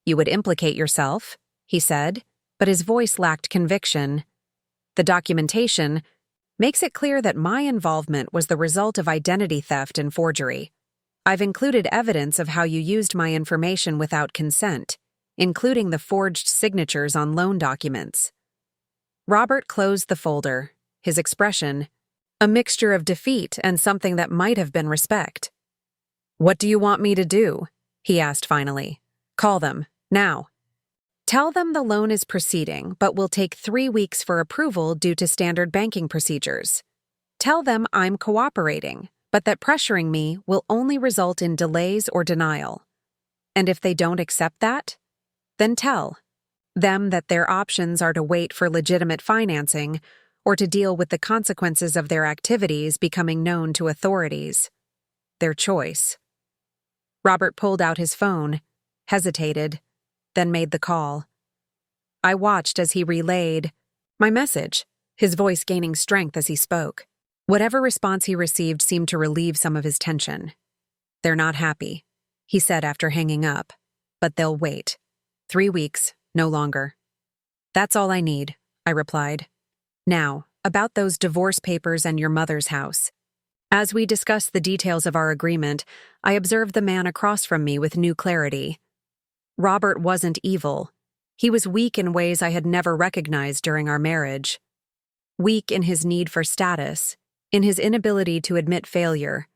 "You would implicate yourself," he said, but his voice lacked conviction. "The documentation makes it clear that my involvement was the result of identity theft and forgery. I've included evidence of how you used my information without consent, including the forged signatures on loan documents." Robert closed the folder, his expression a mixture of defeat and something that might have been respect. "What do you want me to do?" he asked finally. "Call them, now." "Tell them the loan is proceeding, but will take 3 weeks for approval due to standard banking procedures. Tell them I'm cooperating, but that pressuring me will only result in delays or denial. And if they don't accept that, then tell them that their options are to wait for legitimate financing or to deal with the consequences of their activities becoming known to authorities. Their choice." Robert pulled out his phone, hesitated, then made the call. I watched as he relayed my message, his voice gaining strength as he spoke. Whatever response he received seemed to relieve some of his tension. "They're not happy," he said after hanging up, "but they'll wait. 3 weeks, no longer." "That's all I need," I replied. "Now, about those divorce papers and your mother's house." As we discussed the details of our agreement, I observed the man across from me with new clarity. Robert wasn't evil. He was weak in ways I had never recognized during our marriage. Weak in his need for status, in his inability to admit failure,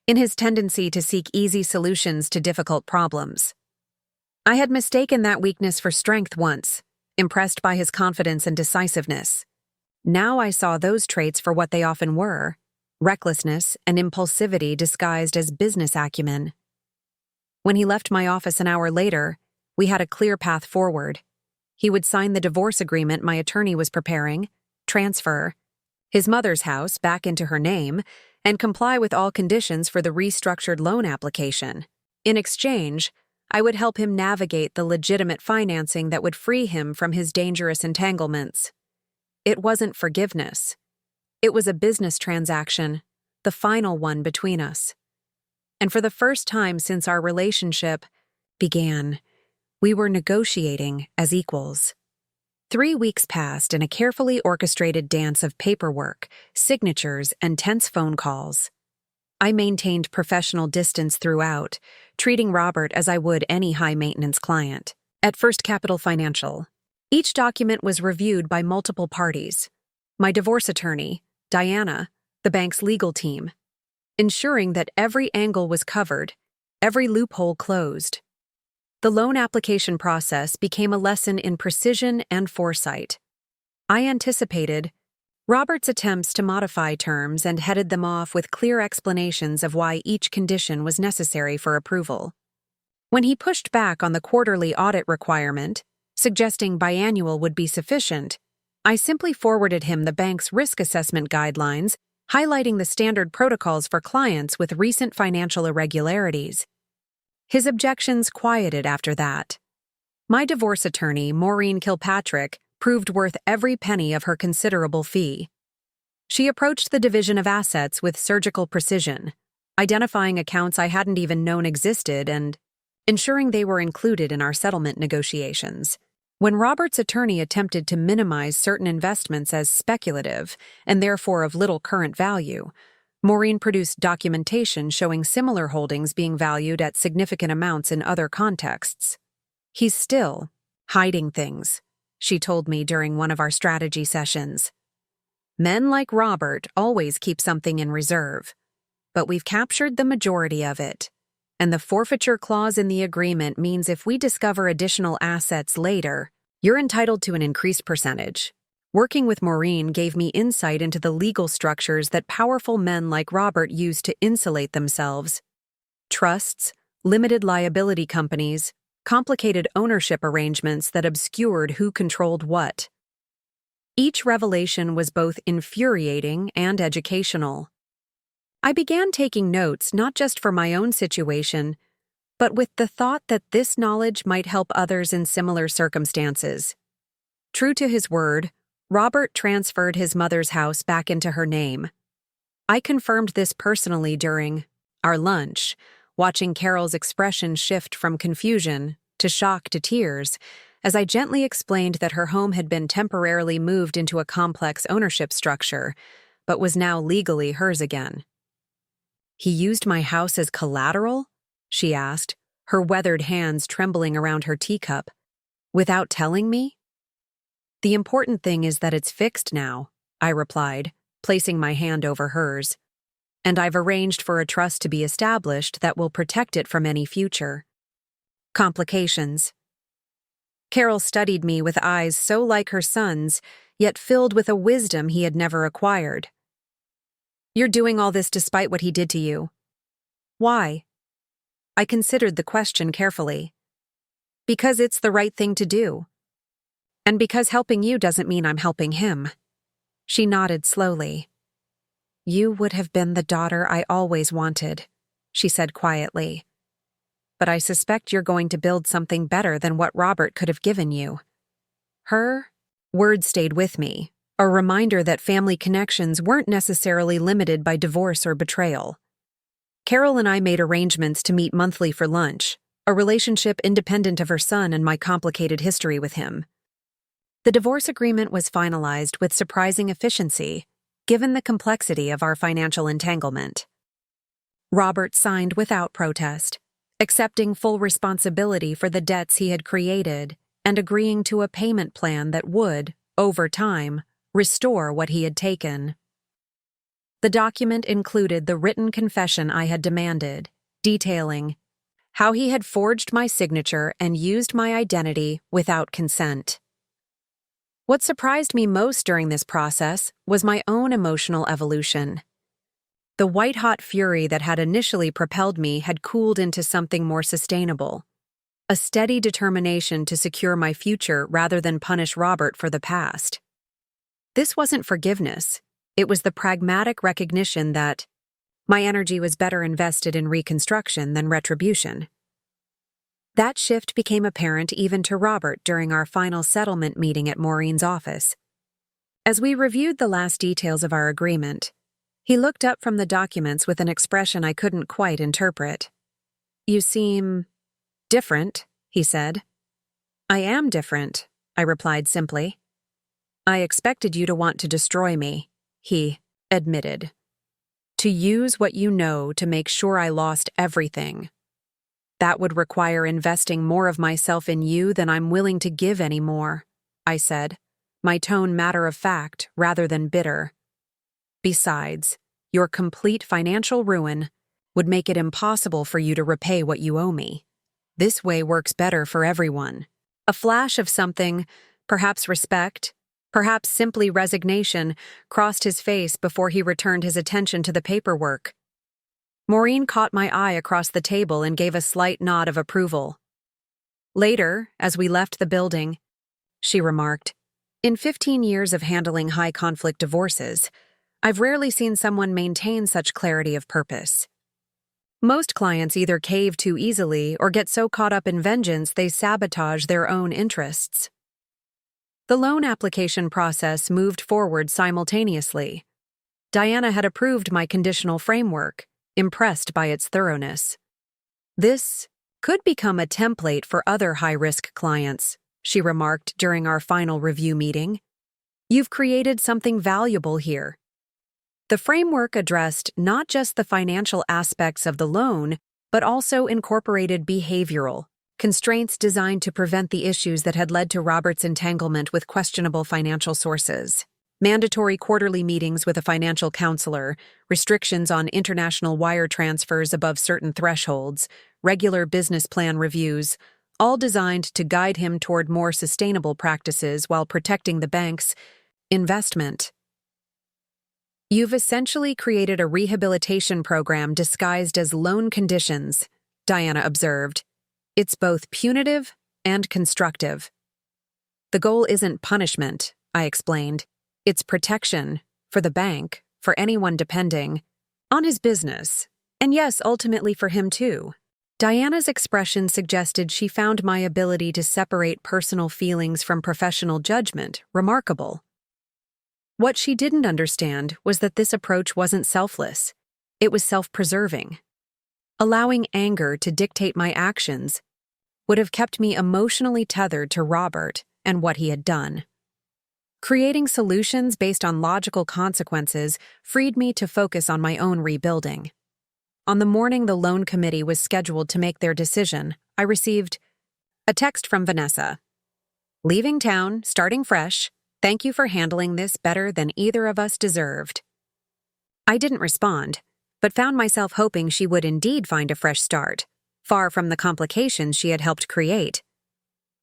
in his tendency to seek easy solutions to difficult problems. I had mistaken that weakness for strength once, impressed by his confidence and decisiveness. Now I saw those traits for what they often were: recklessness and impulsivity disguised as business acumen. When he left my office an hour later, we had a clear path forward. He would sign the divorce agreement my attorney was preparing, transfer his mother's house back into her name, and comply with all conditions for the restructured loan application. In exchange, I would help him navigate the legitimate financing that would free him from his dangerous entanglements. It wasn't forgiveness. It was a business transaction, the final one between us. And for the first time since our relationship began, we were negotiating as equals. 3 weeks passed in a carefully orchestrated dance of paperwork, signatures, and tense phone calls. I maintained professional distance throughout, treating Robert as I would any high-maintenance client. At First Capital Financial, each document was reviewed by multiple parties: my divorce attorney, Diana, the bank's legal team, ensuring that every angle was covered, every loophole closed. The loan application process became a lesson in precision and foresight. I anticipated Robert's attempts to modify terms and headed them off with clear explanations of why each condition was necessary for approval. When he pushed back on the quarterly audit requirement, suggesting biannual would be sufficient, I simply forwarded him the bank's risk assessment guidelines, highlighting the standard protocols for clients with recent financial irregularities. His objections quieted after that. My divorce attorney, Maureen Kilpatrick, proved worth every penny of her considerable fee. She approached the division of assets with surgical precision, identifying accounts I hadn't even known existed and ensuring they were included in our settlement negotiations. When Robert's attorney attempted to minimize certain investments as speculative and therefore of little current value, Maureen produced documentation showing similar holdings being valued at significant amounts in other contexts. "He's still hiding things," she told me during one of our strategy sessions. "Men like Robert always keep something in reserve, but we've captured the majority of it, and the forfeiture clause in the agreement means if we discover additional assets later, you're entitled to an increased percentage." Working with Maureen gave me insight into the legal structures that powerful men like Robert use to insulate themselves. Trusts, limited liability companies, complicated ownership arrangements that obscured who controlled what. Each revelation was both infuriating and educational. I began taking notes not just for my own situation, but with the thought that this knowledge might help others in similar circumstances. True to his word, Robert transferred his mother's house back into her name. I confirmed this personally during our lunch, watching Carol's expression shift from confusion to shock to tears, as I gently explained that her home had been temporarily moved into a complex ownership structure, but was now legally hers again. "He used my house as collateral?" she asked, her weathered hands trembling around her teacup. "Without telling me?" "The important thing is that it's fixed now," I replied, placing my hand over hers. "And I've arranged for a trust to be established that will protect it from any future complications." Carol studied me with eyes so like her son's, yet filled with a wisdom he had never acquired. "You're doing all this despite what he did to you. Why?" I considered the question carefully. "Because it's the right thing to do. And because helping you doesn't mean I'm helping him." She nodded slowly. "You would have been the daughter I always wanted," she said quietly. "But I suspect you're going to build something better than what Robert could have given you." Her words stayed with me, a reminder that family connections weren't necessarily limited by divorce or betrayal. Carol and I made arrangements to meet monthly for lunch, a relationship independent of her son and my complicated history with him. The divorce agreement was finalized with surprising efficiency, given the complexity of our financial entanglement. Robert signed without protest, accepting full responsibility for the debts he had created and agreeing to a payment plan that would, over time, restore what he had taken. The document included the written confession I had demanded, detailing how he had forged my signature and used my identity without consent. What surprised me most during this process was my own emotional evolution. The white-hot fury that had initially propelled me had cooled into something more sustainable, a steady determination to secure my future rather than punish Robert for the past. This wasn't forgiveness, it was the pragmatic recognition that my energy was better invested in reconstruction than retribution. That shift became apparent even to Robert during our final settlement meeting at Maureen's office. As we reviewed the last details of our agreement, he looked up from the documents with an expression I couldn't quite interpret. "You seem different," he said. "I am different," I replied simply. "I expected you to want to destroy me," he admitted. "To use what you know to make sure I lost everything. That would require investing more of myself in you than I'm willing to give anymore," I said, my tone matter of fact rather than bitter. "Besides, your complete financial ruin would make it impossible for you to repay what you owe me. This way works better for everyone." A flash of something, perhaps respect, perhaps simply resignation, crossed his face before he returned his attention to the paperwork. Maureen caught my eye across the table and gave a slight nod of approval. Later, as we left the building, she remarked, "In 15 years of handling high-conflict divorces, I've rarely seen someone maintain such clarity of purpose." Most clients either cave too easily or get so caught up in vengeance they sabotage their own interests. The loan application process moved forward simultaneously. Diana had approved my conditional framework, impressed by its thoroughness. This could become a template for other high-risk clients, she remarked during our final review meeting. You've created something valuable here. The framework addressed not just the financial aspects of the loan, but also incorporated behavioral constraints designed to prevent the issues that had led to Robert's entanglement with questionable financial sources. Mandatory quarterly meetings with a financial counselor, restrictions on international wire transfers above certain thresholds, regular business plan reviews, all designed to guide him toward more sustainable practices while protecting the bank's investment. You've essentially created a rehabilitation program disguised as loan conditions, Diana observed. It's both punitive and constructive. The goal isn't punishment, I explained. It's protection, for the bank, for anyone depending on his business, and yes, ultimately for him too. Diana's expression suggested she found my ability to separate personal feelings from professional judgment remarkable. What she didn't understand was that this approach wasn't selfless. It was self-preserving. Allowing anger to dictate my actions would have kept me emotionally tethered to Robert and what he had done. Creating solutions based on logical consequences freed me to focus on my own rebuilding. On the morning the loan committee was scheduled to make their decision, I received a text from Vanessa. Leaving town, starting fresh. Thank you for handling this better than either of us deserved. I didn't respond, but found myself hoping she would indeed find a fresh start, far from the complications she had helped create.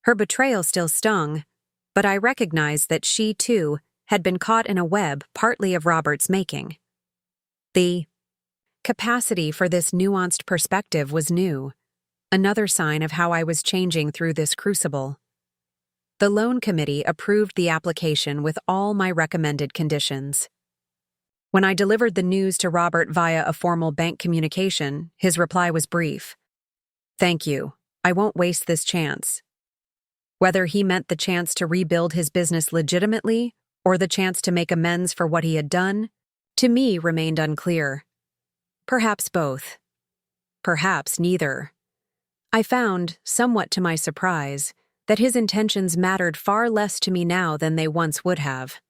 Her betrayal still stung, but I recognized that she, too, had been caught in a web partly of Robert's making. The capacity for this nuanced perspective was new, another sign of how I was changing through this crucible. The loan committee approved the application with all my recommended conditions. When I delivered the news to Robert via a formal bank communication, his reply was brief. Thank you. I won't waste this chance. Whether he meant the chance to rebuild his business legitimately or the chance to make amends for what he had done, to me remained unclear. Perhaps both. Perhaps neither. I found, somewhat to my surprise, that his intentions mattered far less to me now than they once would have.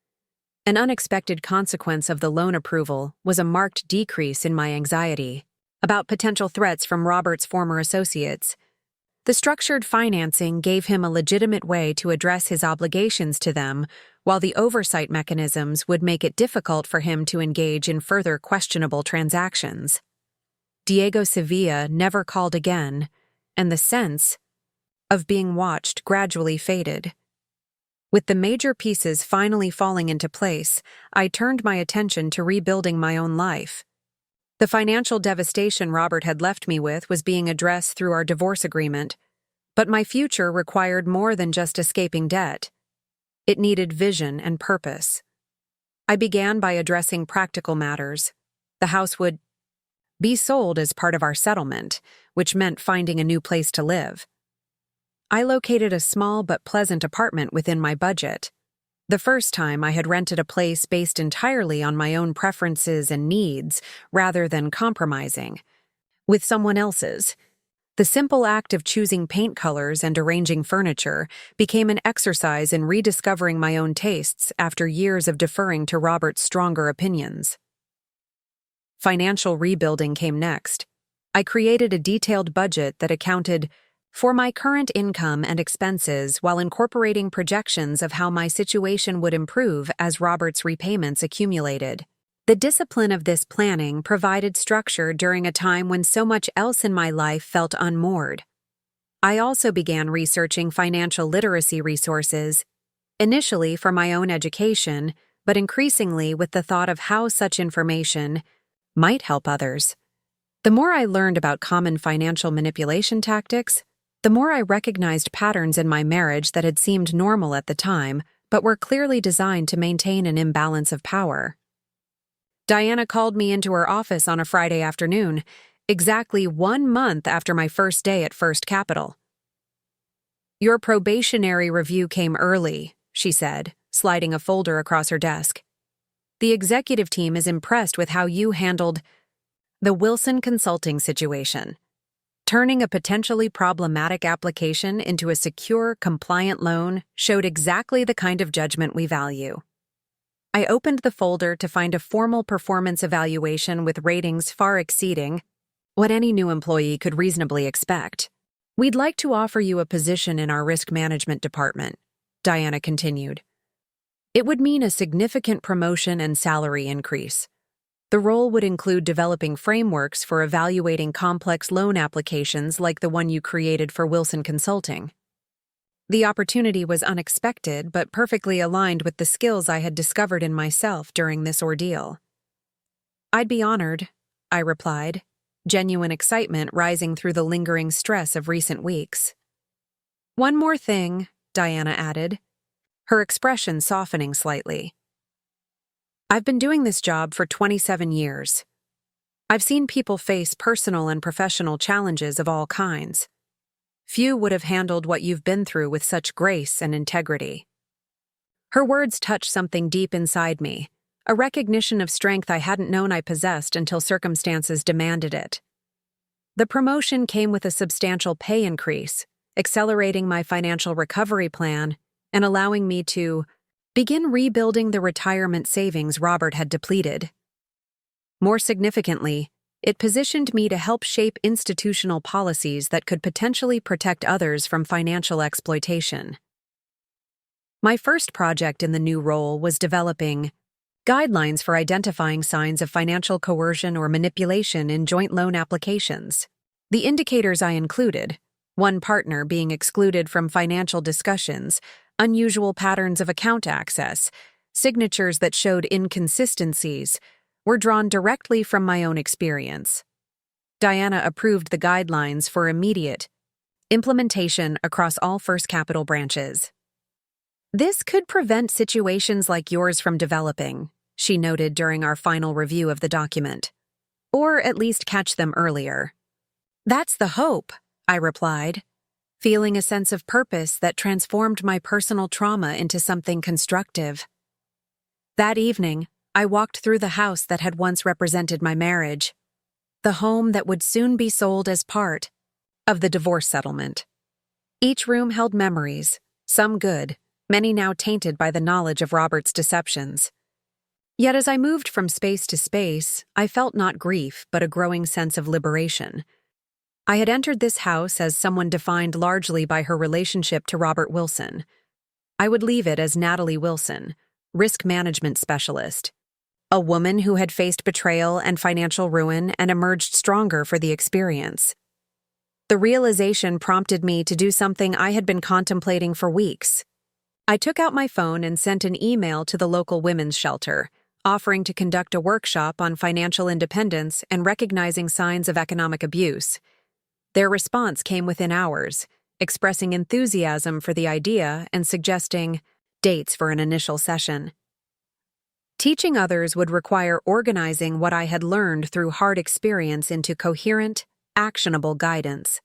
An unexpected consequence of the loan approval was a marked decrease in my anxiety about potential threats from Robert's former associates. The structured financing gave him a legitimate way to address his obligations to them, while the oversight mechanisms would make it difficult for him to engage in further questionable transactions. Diego Sevilla never called again, and the sense of being watched gradually faded. With the major pieces finally falling into place, I turned my attention to rebuilding my own life. The financial devastation Robert had left me with was being addressed through our divorce agreement, but my future required more than just escaping debt. It needed vision and purpose. I began by addressing practical matters. The house would be sold as part of our settlement, which meant finding a new place to live. I located a small but pleasant apartment within my budget. The first time I had rented a place based entirely on my own preferences and needs, rather than compromising with someone else's. The simple act of choosing paint colors and arranging furniture became an exercise in rediscovering my own tastes after years of deferring to Robert's stronger opinions. Financial rebuilding came next. I created a detailed budget that accounted for my current income and expenses while incorporating projections of how my situation would improve as Robert's repayments accumulated. The discipline of this planning provided structure during a time when so much else in my life felt unmoored. I also began researching financial literacy resources, initially for my own education, but increasingly with the thought of how such information might help others. The more I learned about common financial manipulation tactics, the more I recognized patterns in my marriage that had seemed normal at the time, but were clearly designed to maintain an imbalance of power. Diana called me into her office on a Friday afternoon, exactly 1 month after my first day at First Capital. "Your probationary review came early," she said, sliding a folder across her desk. "The executive team is impressed with how you handled the Wilson Consulting situation. Turning a potentially problematic application into a secure, compliant loan showed exactly the kind of judgment we value." I opened the folder to find a formal performance evaluation with ratings far exceeding what any new employee could reasonably expect. "We'd like to offer you a position in our risk management department," Diana continued. "It would mean a significant promotion and salary increase. The role would include developing frameworks for evaluating complex loan applications like the one you created for Wilson Consulting." The opportunity was unexpected but perfectly aligned with the skills I had discovered in myself during this ordeal. "I'd be honored," I replied, genuine excitement rising through the lingering stress of recent weeks. "One more thing," Diana added, her expression softening slightly. "I've been doing this job for 27 years. I've seen people face personal and professional challenges of all kinds. Few would have handled what you've been through with such grace and integrity." Her words touched something deep inside me, a recognition of strength I hadn't known I possessed until circumstances demanded it. The promotion came with a substantial pay increase, accelerating my financial recovery plan and allowing me to begin rebuilding the retirement savings Robert had depleted. More significantly, it positioned me to help shape institutional policies that could potentially protect others from financial exploitation. My first project in the new role was developing guidelines for identifying signs of financial coercion or manipulation in joint loan applications. The indicators I included, one partner being excluded from financial discussions, unusual patterns of account access, signatures that showed inconsistencies, were drawn directly from my own experience. Diana approved the guidelines for immediate implementation across all First Capital branches. "This could prevent situations like yours from developing," she noted during our final review of the document. "Or at least catch them earlier." "That's the hope," I replied, feeling a sense of purpose that transformed my personal trauma into something constructive. That evening, I walked through the house that had once represented my marriage, the home that would soon be sold as part of the divorce settlement. Each room held memories, some good, many now tainted by the knowledge of Robert's deceptions. Yet as I moved from space to space, I felt not grief but a growing sense of liberation. I had entered this house as someone defined largely by her relationship to Robert Wilson. I would leave it as Natalie Wilson, risk management specialist, a woman who had faced betrayal and financial ruin and emerged stronger for the experience. The realization prompted me to do something I had been contemplating for weeks. I took out my phone and sent an email to the local women's shelter, offering to conduct a workshop on financial independence and recognizing signs of economic abuse. Their response came within hours, expressing enthusiasm for the idea and suggesting dates for an initial session. Teaching others would require organizing what I had learned through hard experience into coherent, actionable guidance.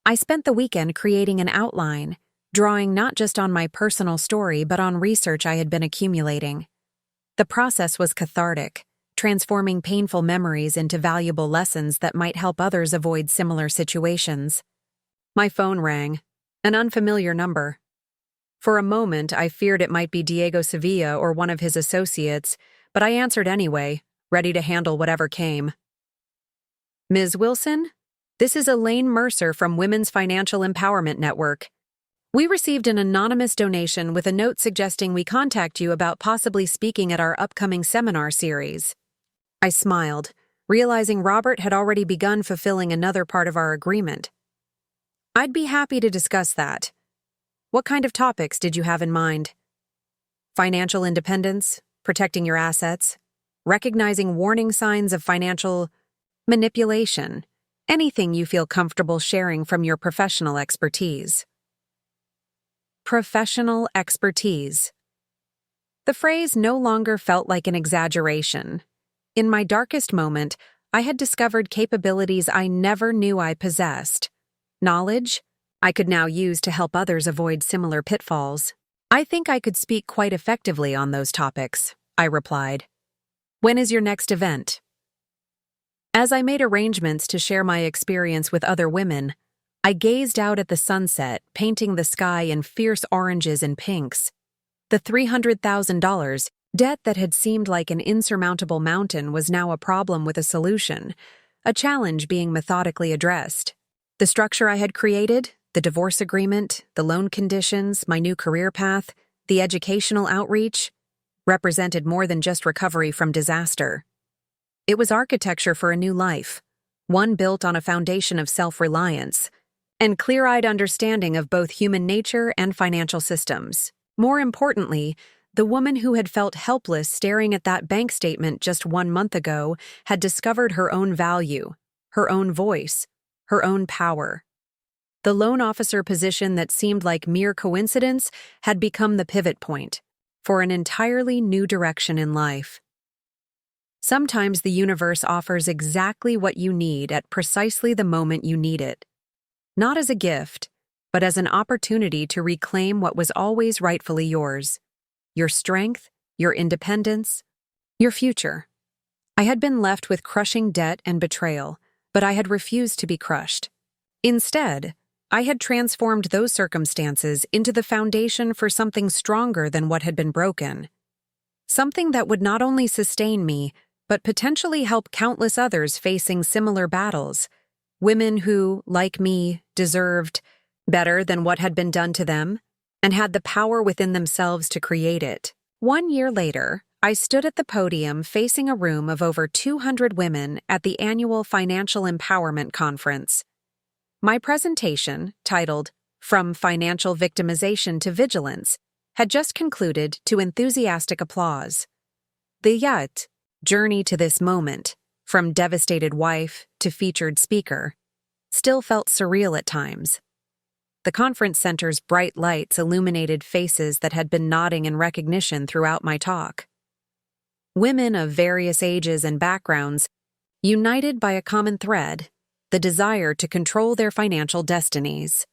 I spent the weekend creating an outline, drawing not just on my personal story but on research I had been accumulating. The process was cathartic, transforming painful memories into valuable lessons that might help others avoid similar situations. My phone rang, an unfamiliar number. For a moment, I feared it might be Diego Sevilla or one of his associates, but I answered anyway, ready to handle whatever came. "Ms. Wilson, this is Elaine Mercer from Women's Financial Empowerment Network. We received an anonymous donation with a note suggesting we contact you about possibly speaking at our upcoming seminar series." I smiled, realizing Robert had already begun fulfilling another part of our agreement. "I'd be happy to discuss that. What kind of topics did you have in mind?" "Financial independence, protecting your assets, recognizing warning signs of financial manipulation, anything you feel comfortable sharing from your professional expertise." Professional expertise. The phrase no longer felt like an exaggeration. In my darkest moment, I had discovered capabilities I never knew I possessed. Knowledge I could now use to help others avoid similar pitfalls. I think I could speak quite effectively on those topics, I replied. When is your next event? As I made arrangements to share my experience with other women, I gazed out at the sunset, painting the sky in fierce oranges and pinks. The $300,000 debt that had seemed like an insurmountable mountain was now a problem with a solution, a challenge being methodically addressed. The structure I had created, the divorce agreement, the loan conditions, my new career path, the educational outreach, represented more than just recovery from disaster. It was architecture for a new life, one built on a foundation of self-reliance and clear-eyed understanding of both human nature and financial systems. More importantly, the woman who had felt helpless staring at that bank statement just 1 month ago had discovered her own value, her own voice, her own power. The loan officer position that seemed like mere coincidence had become the pivot point for an entirely new direction in life. Sometimes the universe offers exactly what you need at precisely the moment you need it. Not as a gift, but as an opportunity to reclaim what was always rightfully yours. Your strength, your independence, your future. I had been left with crushing debt and betrayal, but I had refused to be crushed. Instead, I had transformed those circumstances into the foundation for something stronger than what had been broken. Something that would not only sustain me, but potentially help countless others facing similar battles. Women who, like me, deserved better than what had been done to them, and had the power within themselves to create it. 1 year later, I stood at the podium facing a room of over 200 women at the annual Financial Empowerment Conference. My presentation, titled From Financial Victimization to Vigilance, had just concluded to enthusiastic applause. The journey to this moment, from devastated wife to featured speaker, still felt surreal at times. The conference center's bright lights illuminated faces that had been nodding in recognition throughout my talk. Women of various ages and backgrounds, united by a common thread, the desire to control their financial destinies.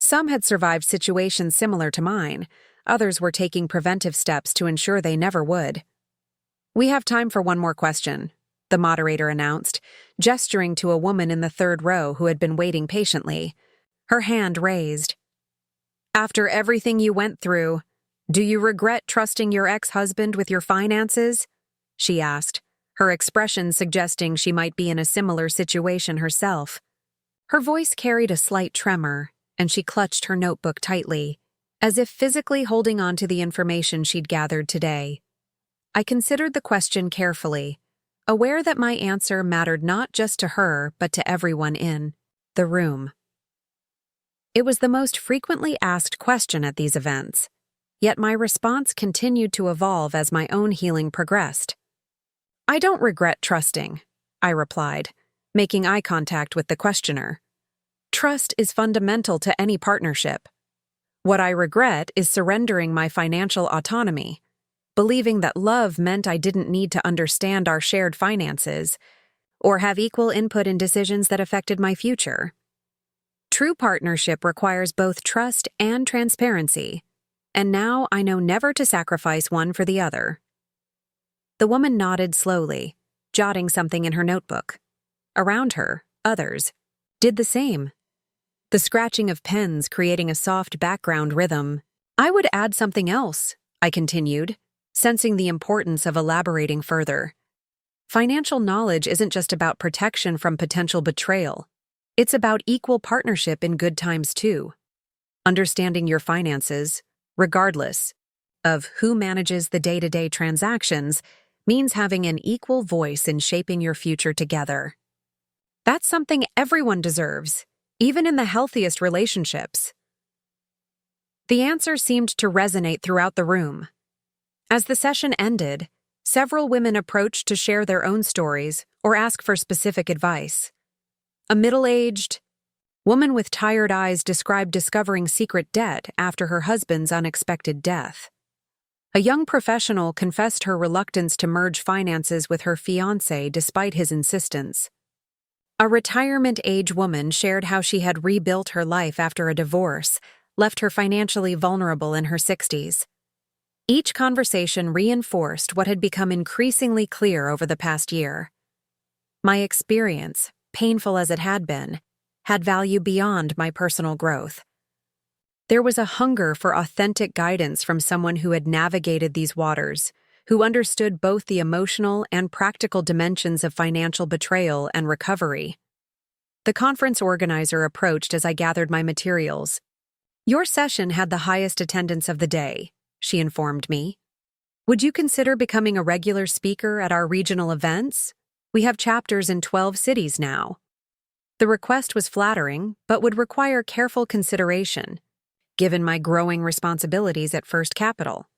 Some had survived situations similar to mine, others were taking preventive steps to ensure they never would. We have time for one more question, the moderator announced, gesturing to a woman in the third row who had been waiting patiently, her hand raised. After everything you went through, do you regret trusting your ex-husband with your finances? She asked, her expression suggesting she might be in a similar situation herself. Her voice carried a slight tremor, and she clutched her notebook tightly, as if physically holding on to the information she'd gathered today. I considered the question carefully, aware that my answer mattered not just to her but to everyone in the room. It was the most frequently asked question at these events, yet my response continued to evolve as my own healing progressed. I don't regret trusting, I replied, making eye contact with the questioner. Trust is fundamental to any partnership. What I regret is surrendering my financial autonomy, believing that love meant I didn't need to understand our shared finances or have equal input in decisions that affected my future. True partnership requires both trust and transparency, and now I know never to sacrifice one for the other. The woman nodded slowly, jotting something in her notebook. Around her, others did the same. The scratching of pens creating a soft background rhythm. I would add something else, I continued, sensing the importance of elaborating further. Financial knowledge isn't just about protection from potential betrayal. It's about equal partnership in good times too. Understanding your finances, regardless of who manages the day-to-day transactions, means having an equal voice in shaping your future together. That's something everyone deserves, even in the healthiest relationships. The answer seemed to resonate throughout the room. As the session ended, several women approached to share their own stories or ask for specific advice. A middle-aged woman with tired eyes described discovering secret debt after her husband's unexpected death. A young professional confessed her reluctance to merge finances with her fiancé despite his insistence. A retirement-age woman shared how she had rebuilt her life after a divorce, left her financially vulnerable in her 60s. Each conversation reinforced what had become increasingly clear over the past year. My experience, painful as it had been, had value beyond my personal growth. There was a hunger for authentic guidance from someone who had navigated these waters, who understood both the emotional and practical dimensions of financial betrayal and recovery. The conference organizer approached as I gathered my materials. "Your session had the highest attendance of the day," she informed me. "Would you consider becoming a regular speaker at our regional events? We have chapters in 12 cities now." The request was flattering, but would require careful consideration, given my growing responsibilities at First Capital.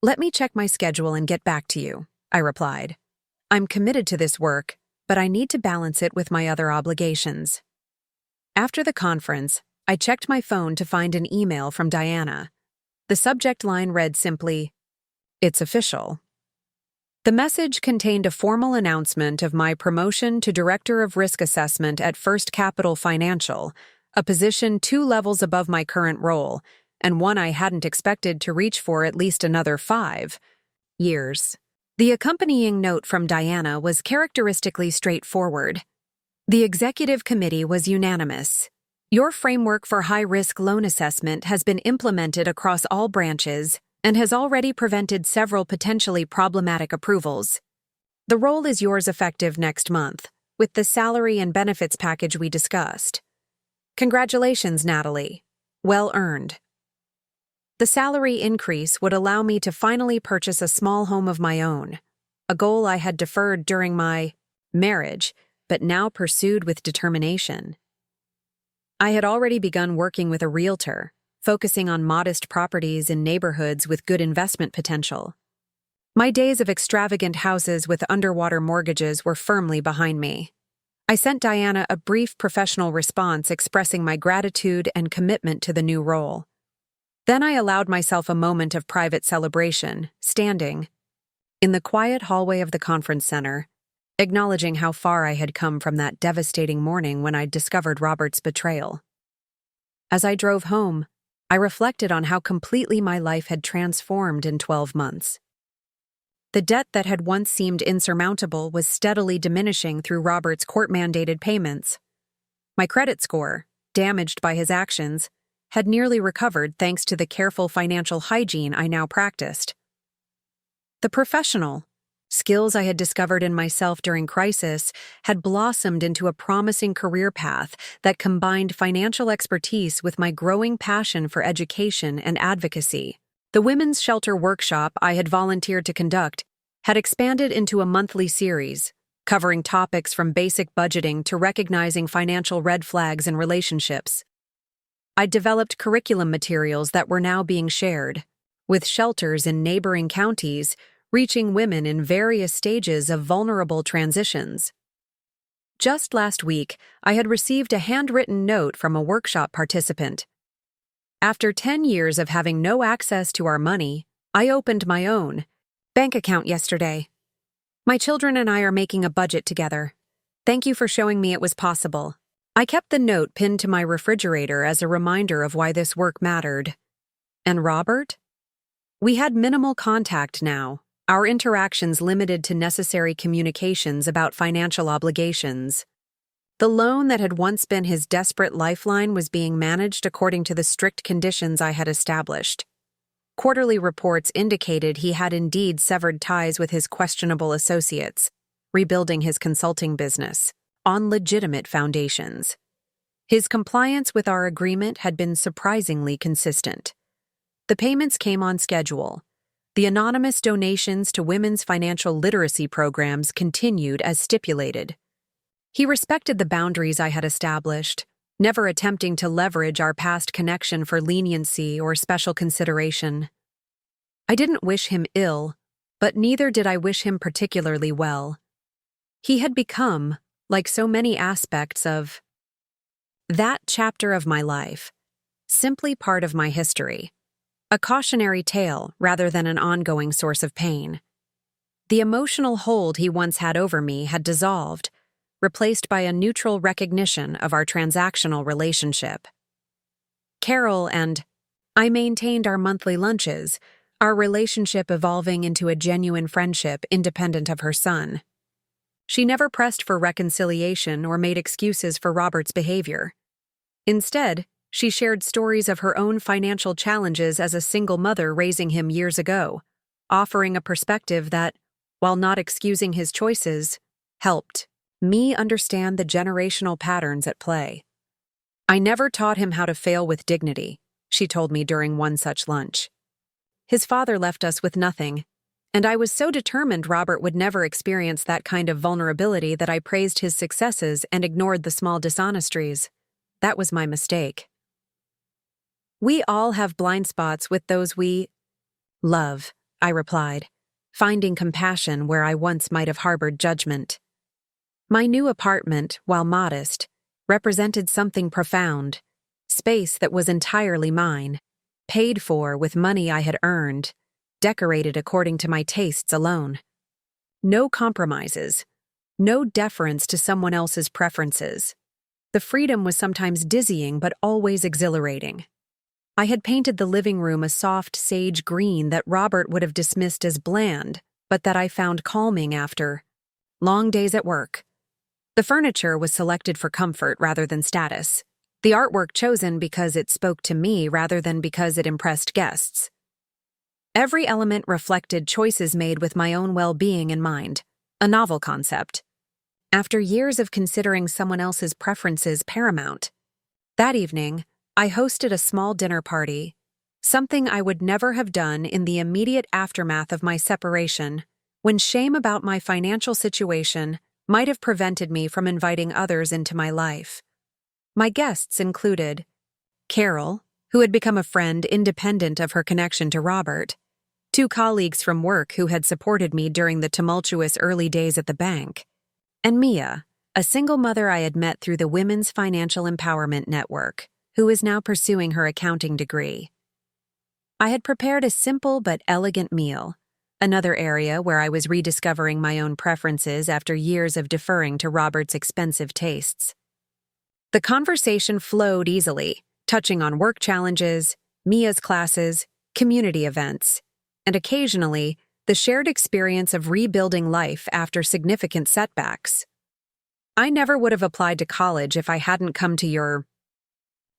"Let me check my schedule and get back to you," I replied. "I'm committed to this work, but I need to balance it with my other obligations." After the conference, I checked my phone to find an email from Diana. The subject line read simply, "It's official." The message contained a formal announcement of my promotion to Director of Risk Assessment at First Capital Financial, a position 2 levels above my current role, and one I hadn't expected to reach for at least another 5 years. The accompanying note from Diana was characteristically straightforward. The executive committee was unanimous. "Your framework for high-risk loan assessment has been implemented across all branches and has already prevented several potentially problematic approvals. The role is yours effective next month, with the salary and benefits package we discussed. Congratulations, Natalie. Well earned." The salary increase would allow me to finally purchase a small home of my own, a goal I had deferred during my marriage, but now pursued with determination. I had already begun working with a realtor, focusing on modest properties in neighborhoods with good investment potential. My days of extravagant houses with underwater mortgages were firmly behind me. I sent Diana a brief professional response expressing my gratitude and commitment to the new role. Then I allowed myself a moment of private celebration, standing in the quiet hallway of the conference center, acknowledging how far I had come from that devastating morning when I discovered Robert's betrayal. As I drove home, I reflected on how completely my life had transformed in 12 months. The debt that had once seemed insurmountable was steadily diminishing through Robert's court-mandated payments. My credit score, damaged by his actions, had nearly recovered thanks to the careful financial hygiene I now practiced. The professional skills I had discovered in myself during crisis had blossomed into a promising career path that combined financial expertise with my growing passion for education and advocacy. The women's shelter workshop I had volunteered to conduct had expanded into a monthly series, covering topics from basic budgeting to recognizing financial red flags in relationships. I'd developed curriculum materials that were now being shared, with shelters in neighboring counties reaching women in various stages of vulnerable transitions. Just last week, I had received a handwritten note from a workshop participant. "After 10 years of having no access to our money, I opened my own bank account yesterday. My children and I are making a budget together. Thank you for showing me it was possible." I kept the note pinned to my refrigerator as a reminder of why this work mattered. And Robert? We had minimal contact now, our interactions limited to necessary communications about financial obligations. The loan that had once been his desperate lifeline was being managed according to the strict conditions I had established. Quarterly reports indicated he had indeed severed ties with his questionable associates, rebuilding his consulting business on legitimate foundations. His compliance with our agreement had been surprisingly consistent. The payments came on schedule. The anonymous donations to women's financial literacy programs continued as stipulated. He respected the boundaries I had established, never attempting to leverage our past connection for leniency or special consideration. I didn't wish him ill, but neither did I wish him particularly well. He had become, like so many aspects of that chapter of my life, simply part of my history, a cautionary tale rather than an ongoing source of pain. The emotional hold he once had over me had dissolved, replaced by a neutral recognition of our transactional relationship. Carol and I maintained our monthly lunches, our relationship evolving into a genuine friendship independent of her son. She never pressed for reconciliation or made excuses for Robert's behavior. Instead, she shared stories of her own financial challenges as a single mother raising him years ago, offering a perspective that, while not excusing his choices, helped me understand the generational patterns at play. "I never taught him how to fail with dignity," she told me during one such lunch. "His father left us with nothing, and I was so determined Robert would never experience that kind of vulnerability that I praised his successes and ignored the small dishonesties. That was my mistake." "We all have blind spots with those we love," I replied, finding compassion where I once might have harbored judgment. My new apartment, while modest, represented something profound, space that was entirely mine, paid for with money I had earned, decorated according to my tastes alone. No compromises, no deference to someone else's preferences. The freedom was sometimes dizzying but always exhilarating. I had painted the living room a soft sage green that Robert would have dismissed as bland, but that I found calming after long days at work. The furniture was selected for comfort rather than status. The artwork chosen because it spoke to me rather than because it impressed guests. Every element reflected choices made with my own well-being in mind, a novel concept. After years of considering someone else's preferences paramount, that evening, I hosted a small dinner party, something I would never have done in the immediate aftermath of my separation, when shame about my financial situation might have prevented me from inviting others into my life. My guests included Carol, who had become a friend independent of her connection to Robert, 2 colleagues from work who had supported me during the tumultuous early days at the bank, and Mia, a single mother I had met through the Women's Financial Empowerment Network, who is now pursuing her accounting degree. I had prepared a simple but elegant meal, another area where I was rediscovering my own preferences after years of deferring to Robert's expensive tastes. The conversation flowed easily, touching on work challenges, Mia's classes, community events, and occasionally the shared experience of rebuilding life after significant setbacks. "I never would have applied to college if I hadn't come to your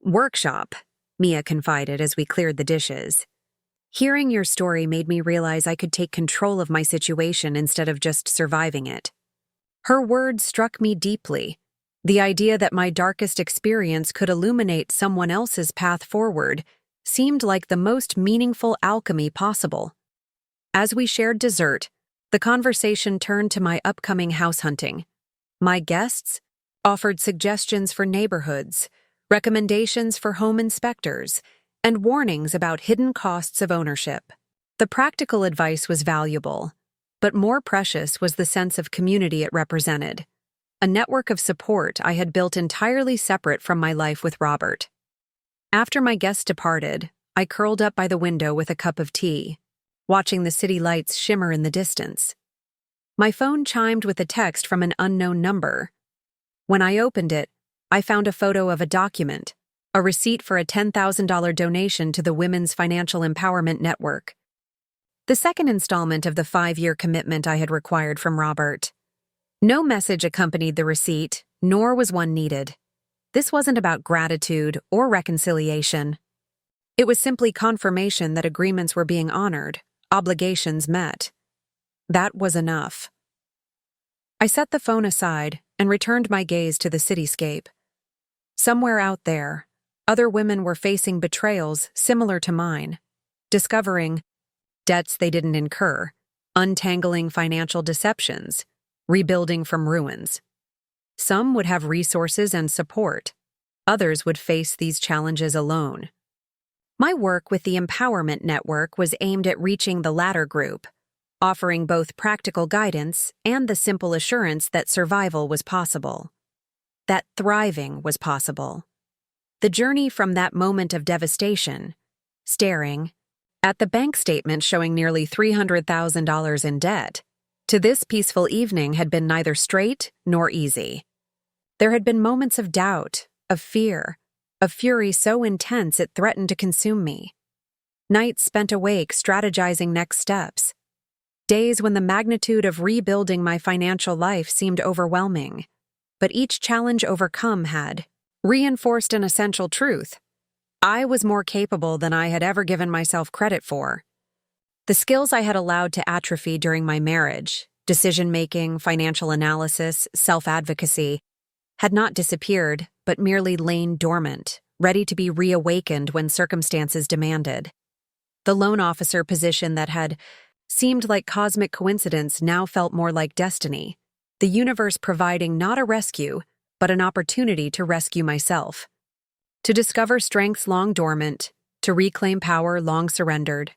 workshop," Mia confided as we cleared the dishes. "Hearing your story made me realize I could take control of my situation instead of just surviving it." Her words struck me deeply. The idea that my darkest experience could illuminate someone else's path forward seemed like the most meaningful alchemy possible. As we shared dessert, the conversation turned to my upcoming house hunting. My guests offered suggestions for neighborhoods, recommendations for home inspectors, and warnings about hidden costs of ownership. The practical advice was valuable, but more precious was the sense of community it represented, a network of support I had built entirely separate from my life with Robert. After my guests departed, I curled up by the window with a cup of tea, watching the city lights shimmer in the distance. My phone chimed with a text from an unknown number. When I opened it, I found a photo of a document, a receipt for a $10,000 donation to the Women's Financial Empowerment Network, the second installment of the 5-year commitment I had required from Robert. No message accompanied the receipt, nor was one needed. This wasn't about gratitude or reconciliation. It was simply confirmation that agreements were being honored, obligations met. That was enough. I set the phone aside and returned my gaze to the cityscape. Somewhere out there, other women were facing betrayals similar to mine, discovering debts they didn't incur, untangling financial deceptions, rebuilding from ruins. Some would have resources and support. Others would face these challenges alone. My work with the Empowerment Network was aimed at reaching the latter group, offering both practical guidance and the simple assurance that survival was possible, that thriving was possible. The journey from that moment of devastation, staring, At the bank statement showing nearly $300,000 in debt, to this peaceful evening had been neither straight nor easy. There had been moments of doubt, of fear, of fury so intense it threatened to consume me. Nights spent awake strategizing next steps. Days when the magnitude of rebuilding my financial life seemed overwhelming. But each challenge overcome had reinforced an essential truth. I was more capable than I had ever given myself credit for. The skills I had allowed to atrophy during my marriage, decision-making, financial analysis, self-advocacy, had not disappeared, but merely lain dormant, ready to be reawakened when circumstances demanded. The loan officer position that had seemed like cosmic coincidence now felt more like destiny, the universe providing not a rescue, but an opportunity to rescue myself. To discover strengths long dormant, to reclaim power long surrendered.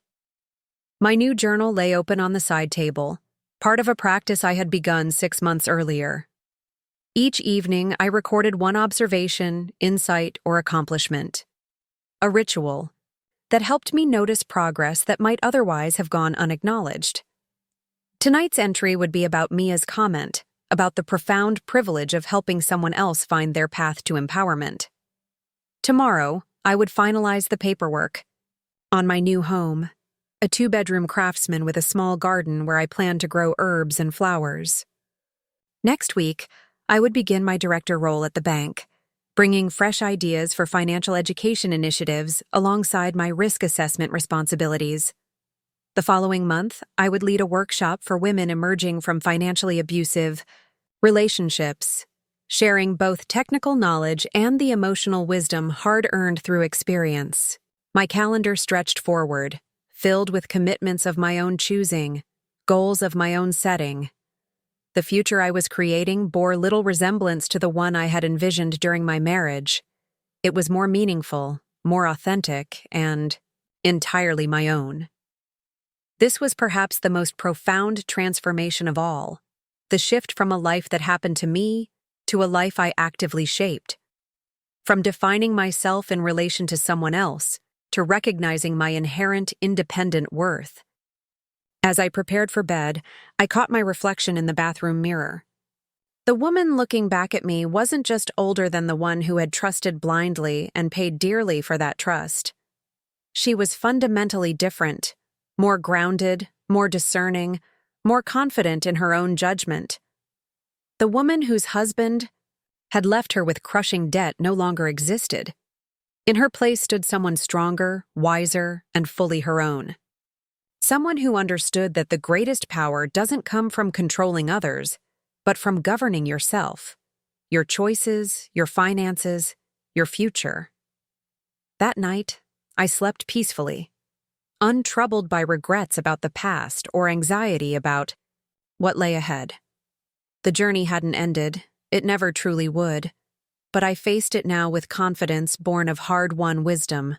My new journal lay open on the side table, part of a practice I had begun 6 months earlier. Each evening, I recorded one observation, insight, or accomplishment. A ritual that helped me notice progress that might otherwise have gone unacknowledged. Tonight's entry would be about Mia's comment, about the profound privilege of helping someone else find their path to empowerment. Tomorrow, I would finalize the paperwork. On my new home, a 2-bedroom craftsman with a small garden where I plan to grow herbs and flowers. Next week, I would begin my director role at the bank, bringing fresh ideas for financial education initiatives alongside my risk assessment responsibilities. The following month, I would lead a workshop for women emerging from financially abusive relationships, sharing both technical knowledge and the emotional wisdom hard-earned through experience. My calendar stretched forward, filled with commitments of my own choosing, goals of my own setting. The future I was creating bore little resemblance to the one I had envisioned during my marriage. It was more meaningful, more authentic, and entirely my own. This was perhaps the most profound transformation of all, the shift from a life that happened to me to a life I actively shaped. From defining myself in relation to someone else to recognizing my inherent independent worth. As I prepared for bed, I caught my reflection in the bathroom mirror. The woman looking back at me wasn't just older than the one who had trusted blindly and paid dearly for that trust. She was fundamentally different, more grounded, more discerning, more confident in her own judgment. The woman whose husband had left her with crushing debt no longer existed. In her place stood someone stronger, wiser, and fully her own. Someone who understood that the greatest power doesn't come from controlling others, but from governing yourself, your choices, your finances, your future. That night, I slept peacefully, untroubled by regrets about the past or anxiety about what lay ahead. The journey hadn't ended, it never truly would, but I faced it now with confidence born of hard-won wisdom.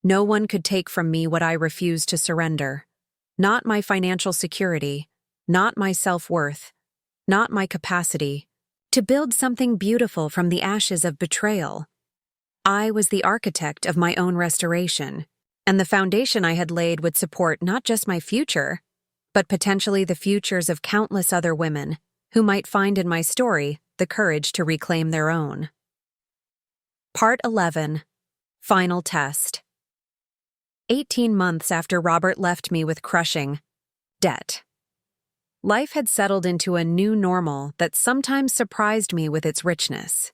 No one could take from me what I refused to surrender. Not my financial security, not my self-worth, not my capacity to build something beautiful from the ashes of betrayal. I was the architect of my own restoration, and the foundation I had laid would support not just my future, but potentially the futures of countless other women who might find in my story the courage to reclaim their own. Part 11. Final Test. 18 months after Robert left me with crushing debt. Life had settled into a new normal that sometimes surprised me with its richness.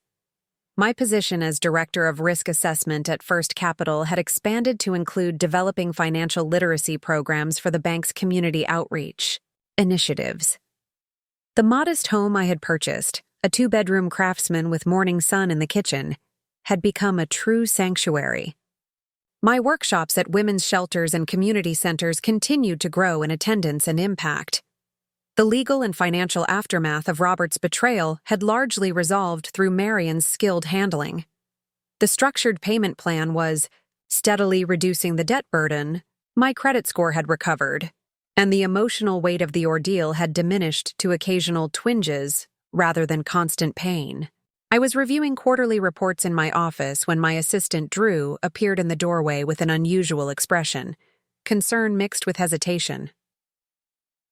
My position as Director of Risk Assessment at First Capital had expanded to include developing financial literacy programs for the bank's community outreach initiatives. The modest home I had purchased, a 2-bedroom craftsman with morning sun in the kitchen, had become a true sanctuary. My workshops at women's shelters and community centers continued to grow in attendance and impact. The legal and financial aftermath of Robert's betrayal had largely resolved through Marion's skilled handling. The structured payment plan was steadily reducing the debt burden, my credit score had recovered, and the emotional weight of the ordeal had diminished to occasional twinges rather than constant pain. I was reviewing quarterly reports in my office when my assistant Drew appeared in the doorway with an unusual expression. concern mixed with hesitation.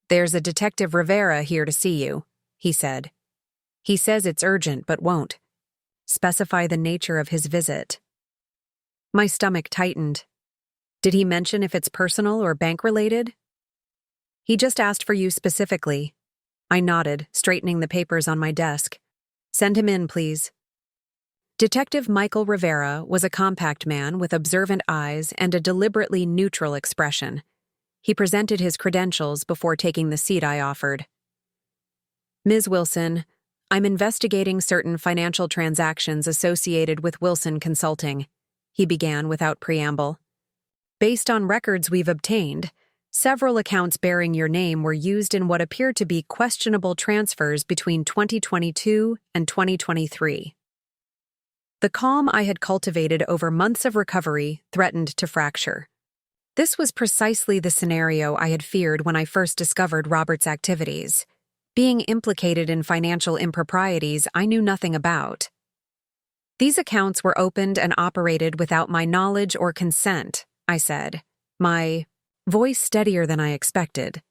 "There's a Detective Rivera here to see you," he said. "He says it's urgent but won't specify the nature of his visit." My stomach tightened. Did he mention if it's personal or bank-related? "He just asked for you specifically." I nodded, straightening the papers on my desk. "Send him in, please." Detective Michael Rivera was a compact man with observant eyes and a deliberately neutral expression. He presented his credentials before taking the seat I offered. "Ms. Wilson, I'm investigating certain financial transactions associated with Wilson Consulting," he began without preamble. "Based on records we've obtained, several accounts bearing your name were used in what appear to be questionable transfers between 2022 and 2023. The calm I had cultivated over months of recovery threatened to fracture. This was precisely the scenario I had feared when I first discovered Robert's activities, being implicated in financial improprieties I knew nothing about. "These accounts were opened and operated without my knowledge or consent," I said, my voice steadier than I expected.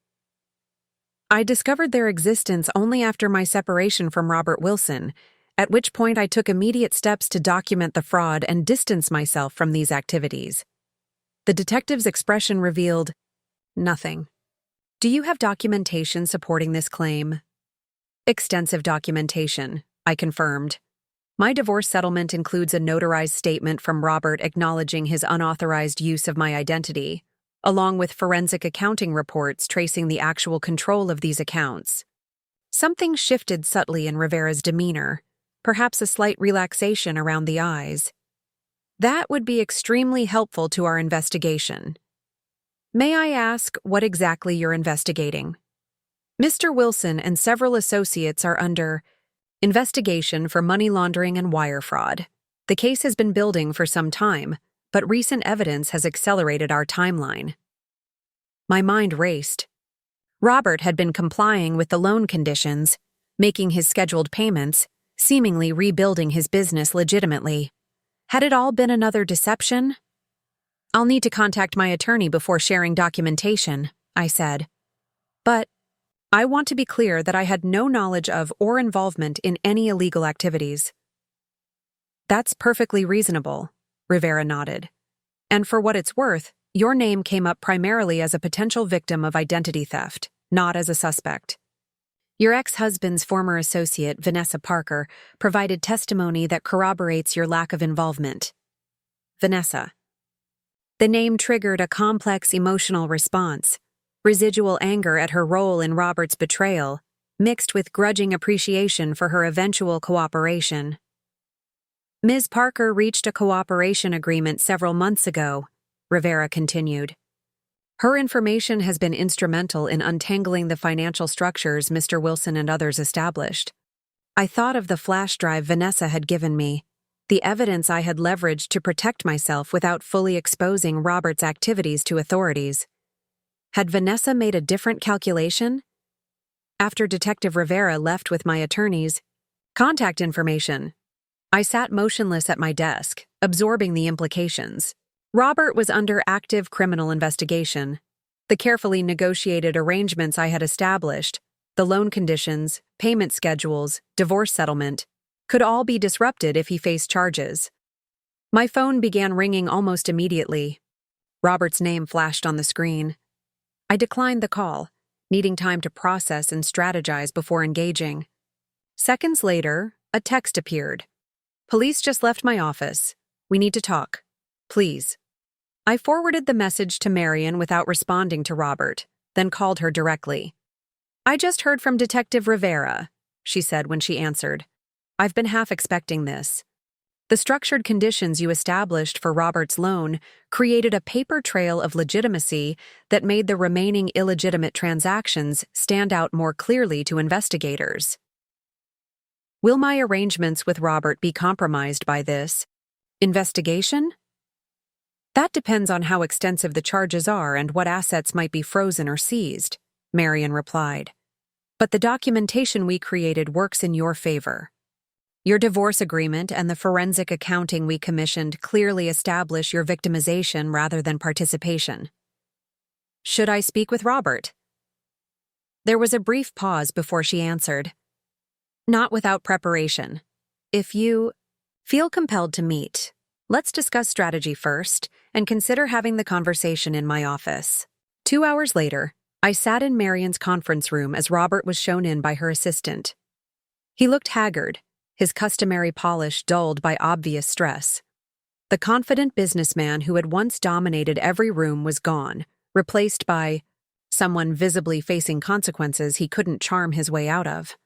"I discovered their existence only after my separation from Robert Wilson, at which point I took immediate steps to document the fraud and distance myself from these activities." The detective's expression revealed nothing. "Do you have documentation supporting this claim?" "Extensive documentation," I confirmed. "My divorce settlement includes a notarized statement from Robert acknowledging his unauthorized use of my identity, along with forensic accounting reports tracing the actual control of these accounts." Something shifted subtly in Rivera's demeanor, perhaps a slight relaxation around the eyes. "That would be extremely helpful to our investigation. May I ask what exactly you're investigating?" "Mr. Wilson and several associates are under investigation for money laundering and wire fraud. The case has been building for some time, but recent evidence has accelerated our timeline." My mind raced. Robert had been complying with the loan conditions, making his scheduled payments, seemingly rebuilding his business legitimately. Had it all been another deception? "I'll need to contact my attorney before sharing documentation," I said. "But I want to be clear that I had no knowledge of or involvement in any illegal activities." "That's perfectly reasonable," Rivera nodded. "And for what it's worth, your name came up primarily as a potential victim of identity theft, not as a suspect. Your ex-husband's former associate, Vanessa Parker, provided testimony that corroborates your lack of involvement." Vanessa. The name triggered a complex emotional response, residual anger at her role in Robert's betrayal, mixed with grudging appreciation for her eventual cooperation. "Ms. Parker reached a cooperation agreement several months ago," Rivera continued. "Her information has been instrumental in untangling the financial structures Mr. Wilson and others established. I thought of the flash drive Vanessa had given me, the evidence I had leveraged to protect myself without fully exposing Robert's activities to authorities. Had Vanessa made a different calculation? After Detective Rivera left with my attorneys, contact information, I sat motionless at my desk, absorbing the implications. Robert was under active criminal investigation. The carefully negotiated arrangements I had established, the loan conditions, payment schedules, divorce settlement, could all be disrupted if he faced charges. My phone began ringing almost immediately. Robert's name flashed on the screen. I declined the call, needing time to process and strategize before engaging. Seconds later, a text appeared. "Police just left my office. We need to talk. Please." I forwarded the message to Marion without responding to Robert, then called her directly. "I just heard from Detective Rivera," she said when she answered. "I've been half expecting this. The structured conditions you established for Robert's loan created a paper trail of legitimacy that made the remaining illegitimate transactions stand out more clearly to investigators. Will my arrangements with Robert be compromised by this investigation? That depends on how extensive the charges are and what assets might be frozen or seized," Marion replied. "But the documentation we created works in your favor. Your divorce agreement and the forensic accounting we commissioned clearly establish your victimization rather than participation. Should I speak with Robert? There was a brief pause before she answered. Not without preparation. If you feel compelled to meet, let's discuss strategy first and consider having the conversation in my office. 2 hours later, I sat in Marion's conference room as Robert was shown in by her assistant. He looked haggard, his customary polish dulled by obvious stress. The confident businessman who had once dominated every room was gone, replaced by someone visibly facing consequences he couldn't charm his way out of.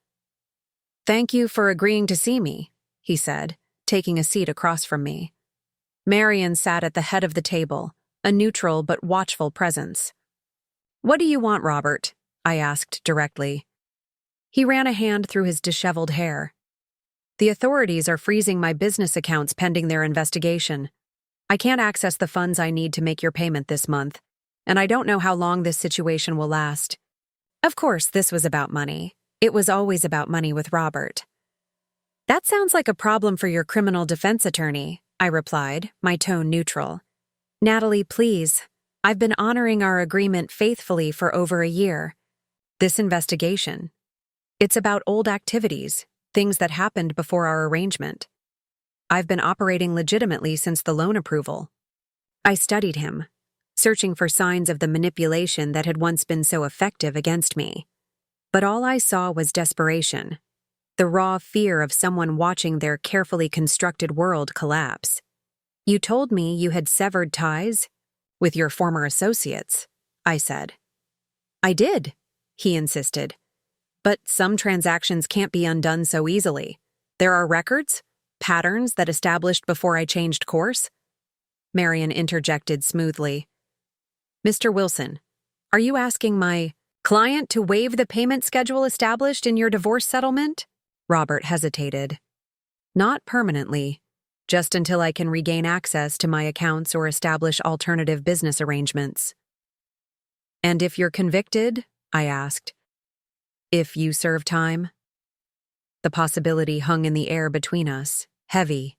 "Thank you for agreeing to see me," he said, taking a seat across from me. Marion sat at the head of the table, a neutral but watchful presence. "What do you want, Robert?" I asked directly. He ran a hand through his disheveled hair. "The authorities are freezing my business accounts pending their investigation. I can't access the funds I need to make your payment this month, and I don't know how long this situation will last." Of course, this was about money. It was always about money with Robert. "That sounds like a problem for your criminal defense attorney," I replied, my tone neutral. "Natalie, please. I've been honoring our agreement faithfully for over a year. This investigation, it's about old activities, things that happened before our arrangement. I've been operating legitimately since the loan approval." I studied him, searching for signs of the manipulation that had once been so effective against me. But all I saw was desperation, the raw fear of someone watching their carefully constructed world collapse. "You told me you had severed ties with your former associates," I said. "I did," he insisted. "But some transactions can't be undone so easily. There are records, patterns that established before I changed course." Marion interjected smoothly. "Mr. Wilson, are you asking my client to waive the payment schedule established in your divorce settlement?" Robert hesitated. "Not permanently, just until I can regain access to my accounts or establish alternative business arrangements." "And if you're convicted?" I asked. "If you serve time?" The possibility hung in the air between us, heavy,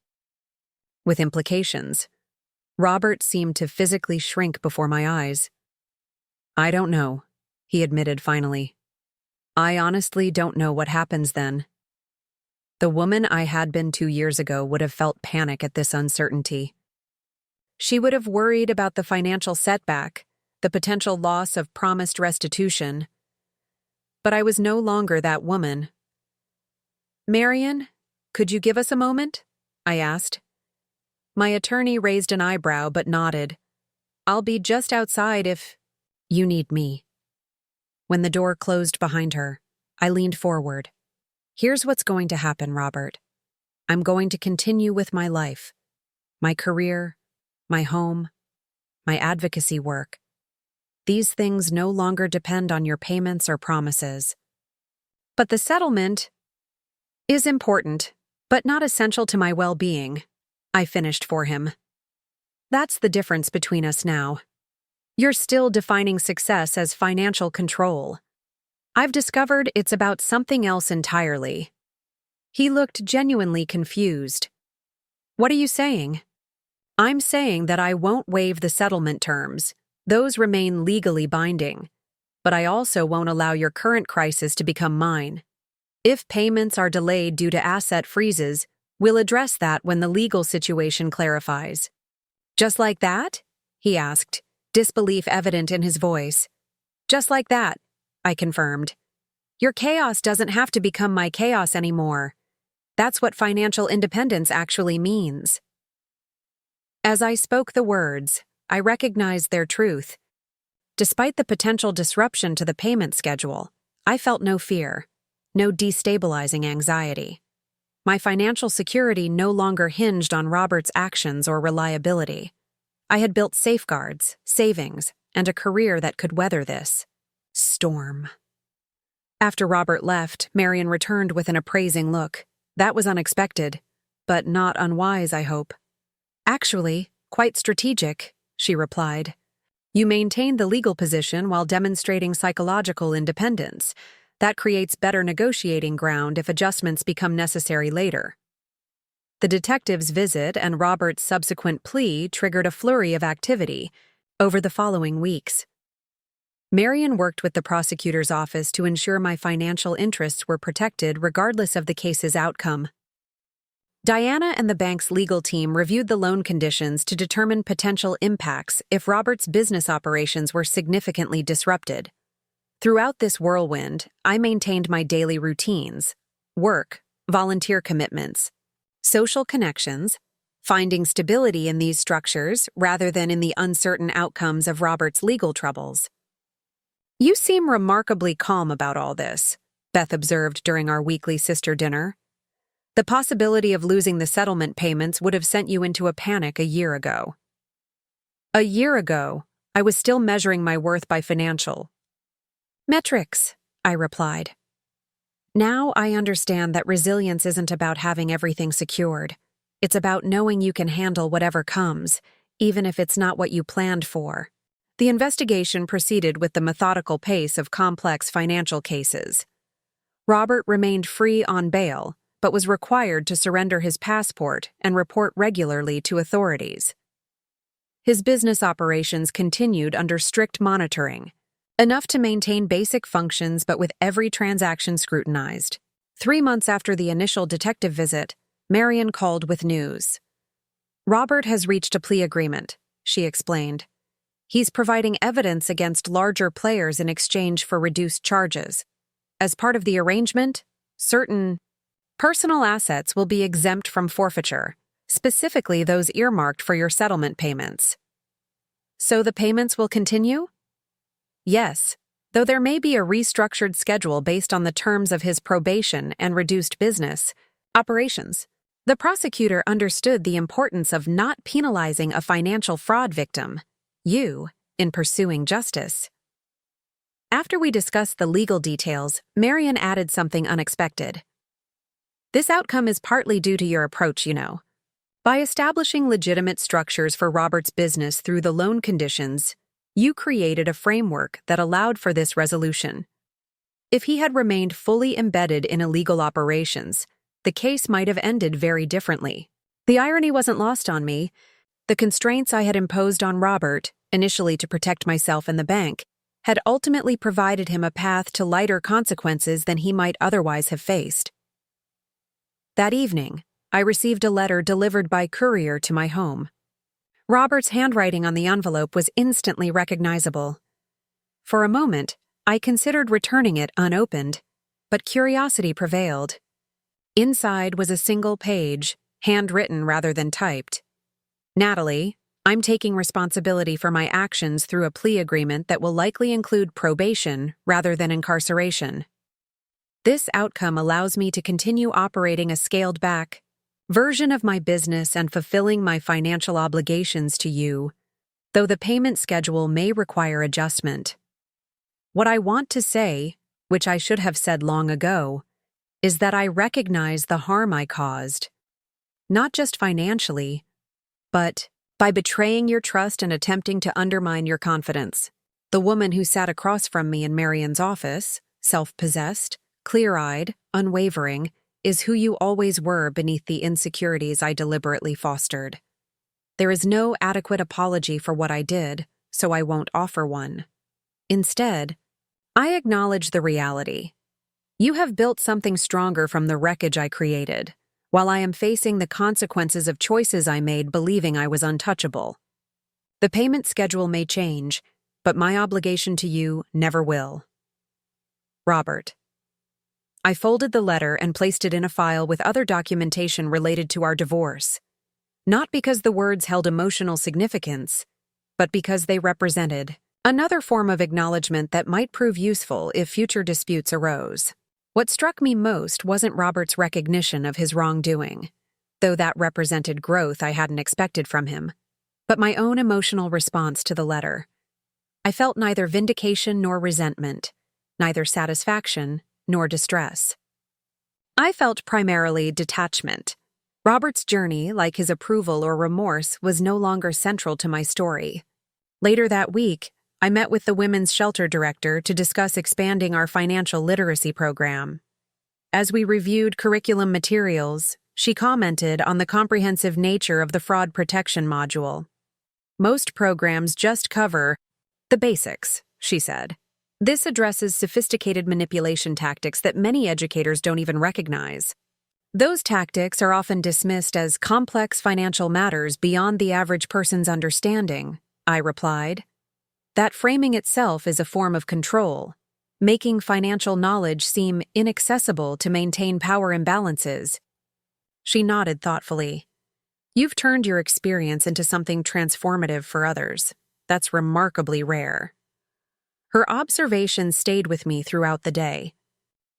with implications. Robert seemed to physically shrink before my eyes. "I don't know," he admitted finally. "I honestly don't know what happens then." The woman I had been 2 years ago would have felt panic at this uncertainty. She would have worried about the financial setback, the potential loss of promised restitution. But I was no longer that woman. "Marion, could you give us a moment?" I asked. My attorney raised an eyebrow but nodded. "I'll be just outside if you need me." When the door closed behind her, I leaned forward. "Here's what's going to happen, Robert. I'm going to continue with my life, my career, my home, my advocacy work. These things no longer depend on your payments or promises. But the settlement is important, but not essential to my well-being," I finished for him. "That's the difference between us now. You're still defining success as financial control. I've discovered it's about something else entirely." He looked genuinely confused. "What are you saying?" "I'm saying that I won't waive the settlement terms. Those remain legally binding. But I also won't allow your current crisis to become mine. If payments are delayed due to asset freezes, we'll address that when the legal situation clarifies." "Just like that?" he asked, disbelief evident in his voice. "Just like that," I confirmed. "Your chaos doesn't have to become my chaos anymore. That's what financial independence actually means." As I spoke the words, I recognized their truth. Despite the potential disruption to the payment schedule, I felt no fear, no destabilizing anxiety. My financial security no longer hinged on Robert's actions or reliability. I had built safeguards, savings, and a career that could weather this storm. After Robert left, Marion returned with an appraising look. That was unexpected, but not unwise, I hope. "Actually, quite strategic," she replied. "You maintain the legal position while demonstrating psychological independence. That creates better negotiating ground if adjustments become necessary later." The detective's visit and Robert's subsequent plea triggered a flurry of activity over the following weeks. Marion worked with the prosecutor's office to ensure my financial interests were protected regardless of the case's outcome. Diana and the bank's legal team reviewed the loan conditions to determine potential impacts if Robert's business operations were significantly disrupted. Throughout this whirlwind, I maintained my daily routines: work, volunteer commitments, social connections, finding stability in these structures rather than in the uncertain outcomes of Robert's legal troubles. "You seem remarkably calm about all this," Beth observed during our weekly sister dinner. "The possibility of losing the settlement payments would have sent you into a panic a year ago." "A year ago, I was still measuring my worth by financial metrics," I replied. "Now I understand that resilience isn't about having everything secured. It's about knowing you can handle whatever comes, even if it's not what you planned for." The investigation proceeded with the methodical pace of complex financial cases. Robert remained free on bail, but was required to surrender his passport and report regularly to authorities. His business operations continued under strict monitoring, enough to maintain basic functions but with every transaction scrutinized. 3 months after the initial detective visit, Marion called with news. "Robert has reached a plea agreement," she explained. "He's providing evidence against larger players in exchange for reduced charges. As part of the arrangement, certain personal assets will be exempt from forfeiture, specifically those earmarked for your settlement payments." "So the payments will continue?" "Yes, though there may be a restructured schedule based on the terms of his probation and reduced business operations." The prosecutor understood the importance of not penalizing a financial fraud victim, in pursuing justice. After we discussed the legal details, Marion added something unexpected. "This outcome is partly due to your approach, By establishing legitimate structures for Robert's business through the loan conditions, you created a framework that allowed for this resolution. If he had remained fully embedded in illegal operations, the case might have ended very differently." The irony wasn't lost on me. The constraints I had imposed on Robert, initially to protect myself and the bank, had ultimately provided him a path to lighter consequences than he might otherwise have faced. That evening, I received a letter delivered by courier to my home. Robert's handwriting on the envelope was instantly recognizable. For a moment, I considered returning it unopened, but curiosity prevailed. Inside was a single page, handwritten rather than typed. "Natalie, I'm taking responsibility for my actions through a plea agreement that will likely include probation rather than incarceration. This outcome allows me to continue operating a scaled-back version of my business and fulfilling my financial obligations to you, though the payment schedule may require adjustment. What I want to say, which I should have said long ago, is that I recognize the harm I caused, not just financially, but by betraying your trust and attempting to undermine your confidence." The woman who sat across from me in Marion's office, self-possessed, clear-eyed, unwavering, is who you always were beneath the insecurities I deliberately fostered. There is no adequate apology for what I did, so I won't offer one. Instead, I acknowledge the reality. You have built something stronger from the wreckage I created, while I am facing the consequences of choices I made believing I was untouchable. The payment schedule may change, but my obligation to you never will. Robert. I folded the letter and placed it in a file with other documentation related to our divorce, not because the words held emotional significance, but because they represented another form of acknowledgement that might prove useful if future disputes arose. What struck me most wasn't Robert's recognition of his wrongdoing, though that represented growth I hadn't expected from him, but my own emotional response to the letter. I felt neither vindication nor resentment, neither satisfaction nor distress. I felt primarily detachment. Robert's journey, like his approval or remorse, was no longer central to my story. Later that week, I met with the women's shelter director to discuss expanding our financial literacy program. As we reviewed curriculum materials, she commented on the comprehensive nature of the fraud protection module. Most programs just cover the basics, she said. This addresses sophisticated manipulation tactics that many educators don't even recognize. Those tactics are often dismissed as complex financial matters beyond the average person's understanding, I replied. That framing itself is a form of control, making financial knowledge seem inaccessible to maintain power imbalances. She nodded thoughtfully. You've turned your experience into something transformative for others. That's remarkably rare. Her observation stayed with me throughout the day.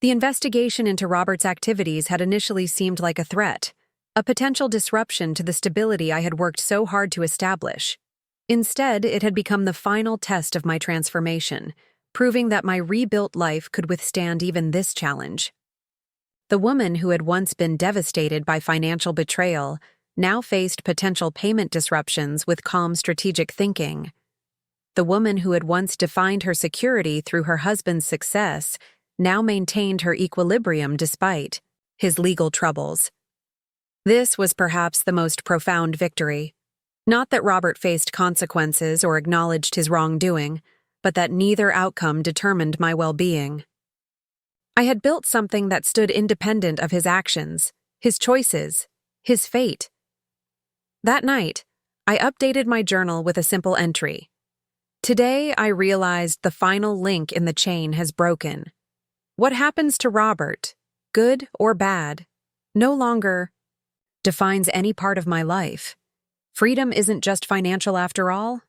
The investigation into Robert's activities had initially seemed like a threat, a potential disruption to the stability I had worked so hard to establish. Instead, it had become the final test of my transformation, proving that my rebuilt life could withstand even this challenge. The woman who had once been devastated by financial betrayal now faced potential payment disruptions with calm strategic thinking. The woman who had once defined her security through her husband's success now maintained her equilibrium despite his legal troubles. This was perhaps the most profound victory. Not that Robert faced consequences or acknowledged his wrongdoing, but that neither outcome determined my well-being. I had built something that stood independent of his actions, his choices, his fate. That night, I updated my journal with a simple entry. Today, I realized the final link in the chain has broken. What happens to Robert, good or bad, no longer defines any part of my life. Freedom isn't just financial after all.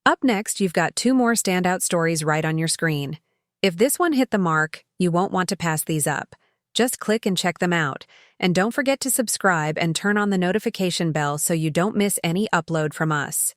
Up next, you've got 2 more standout stories right on your screen. If this one hit the mark, you won't want to pass these up. Just click and check them out. And don't forget to subscribe and turn on the notification bell so you don't miss any upload from us.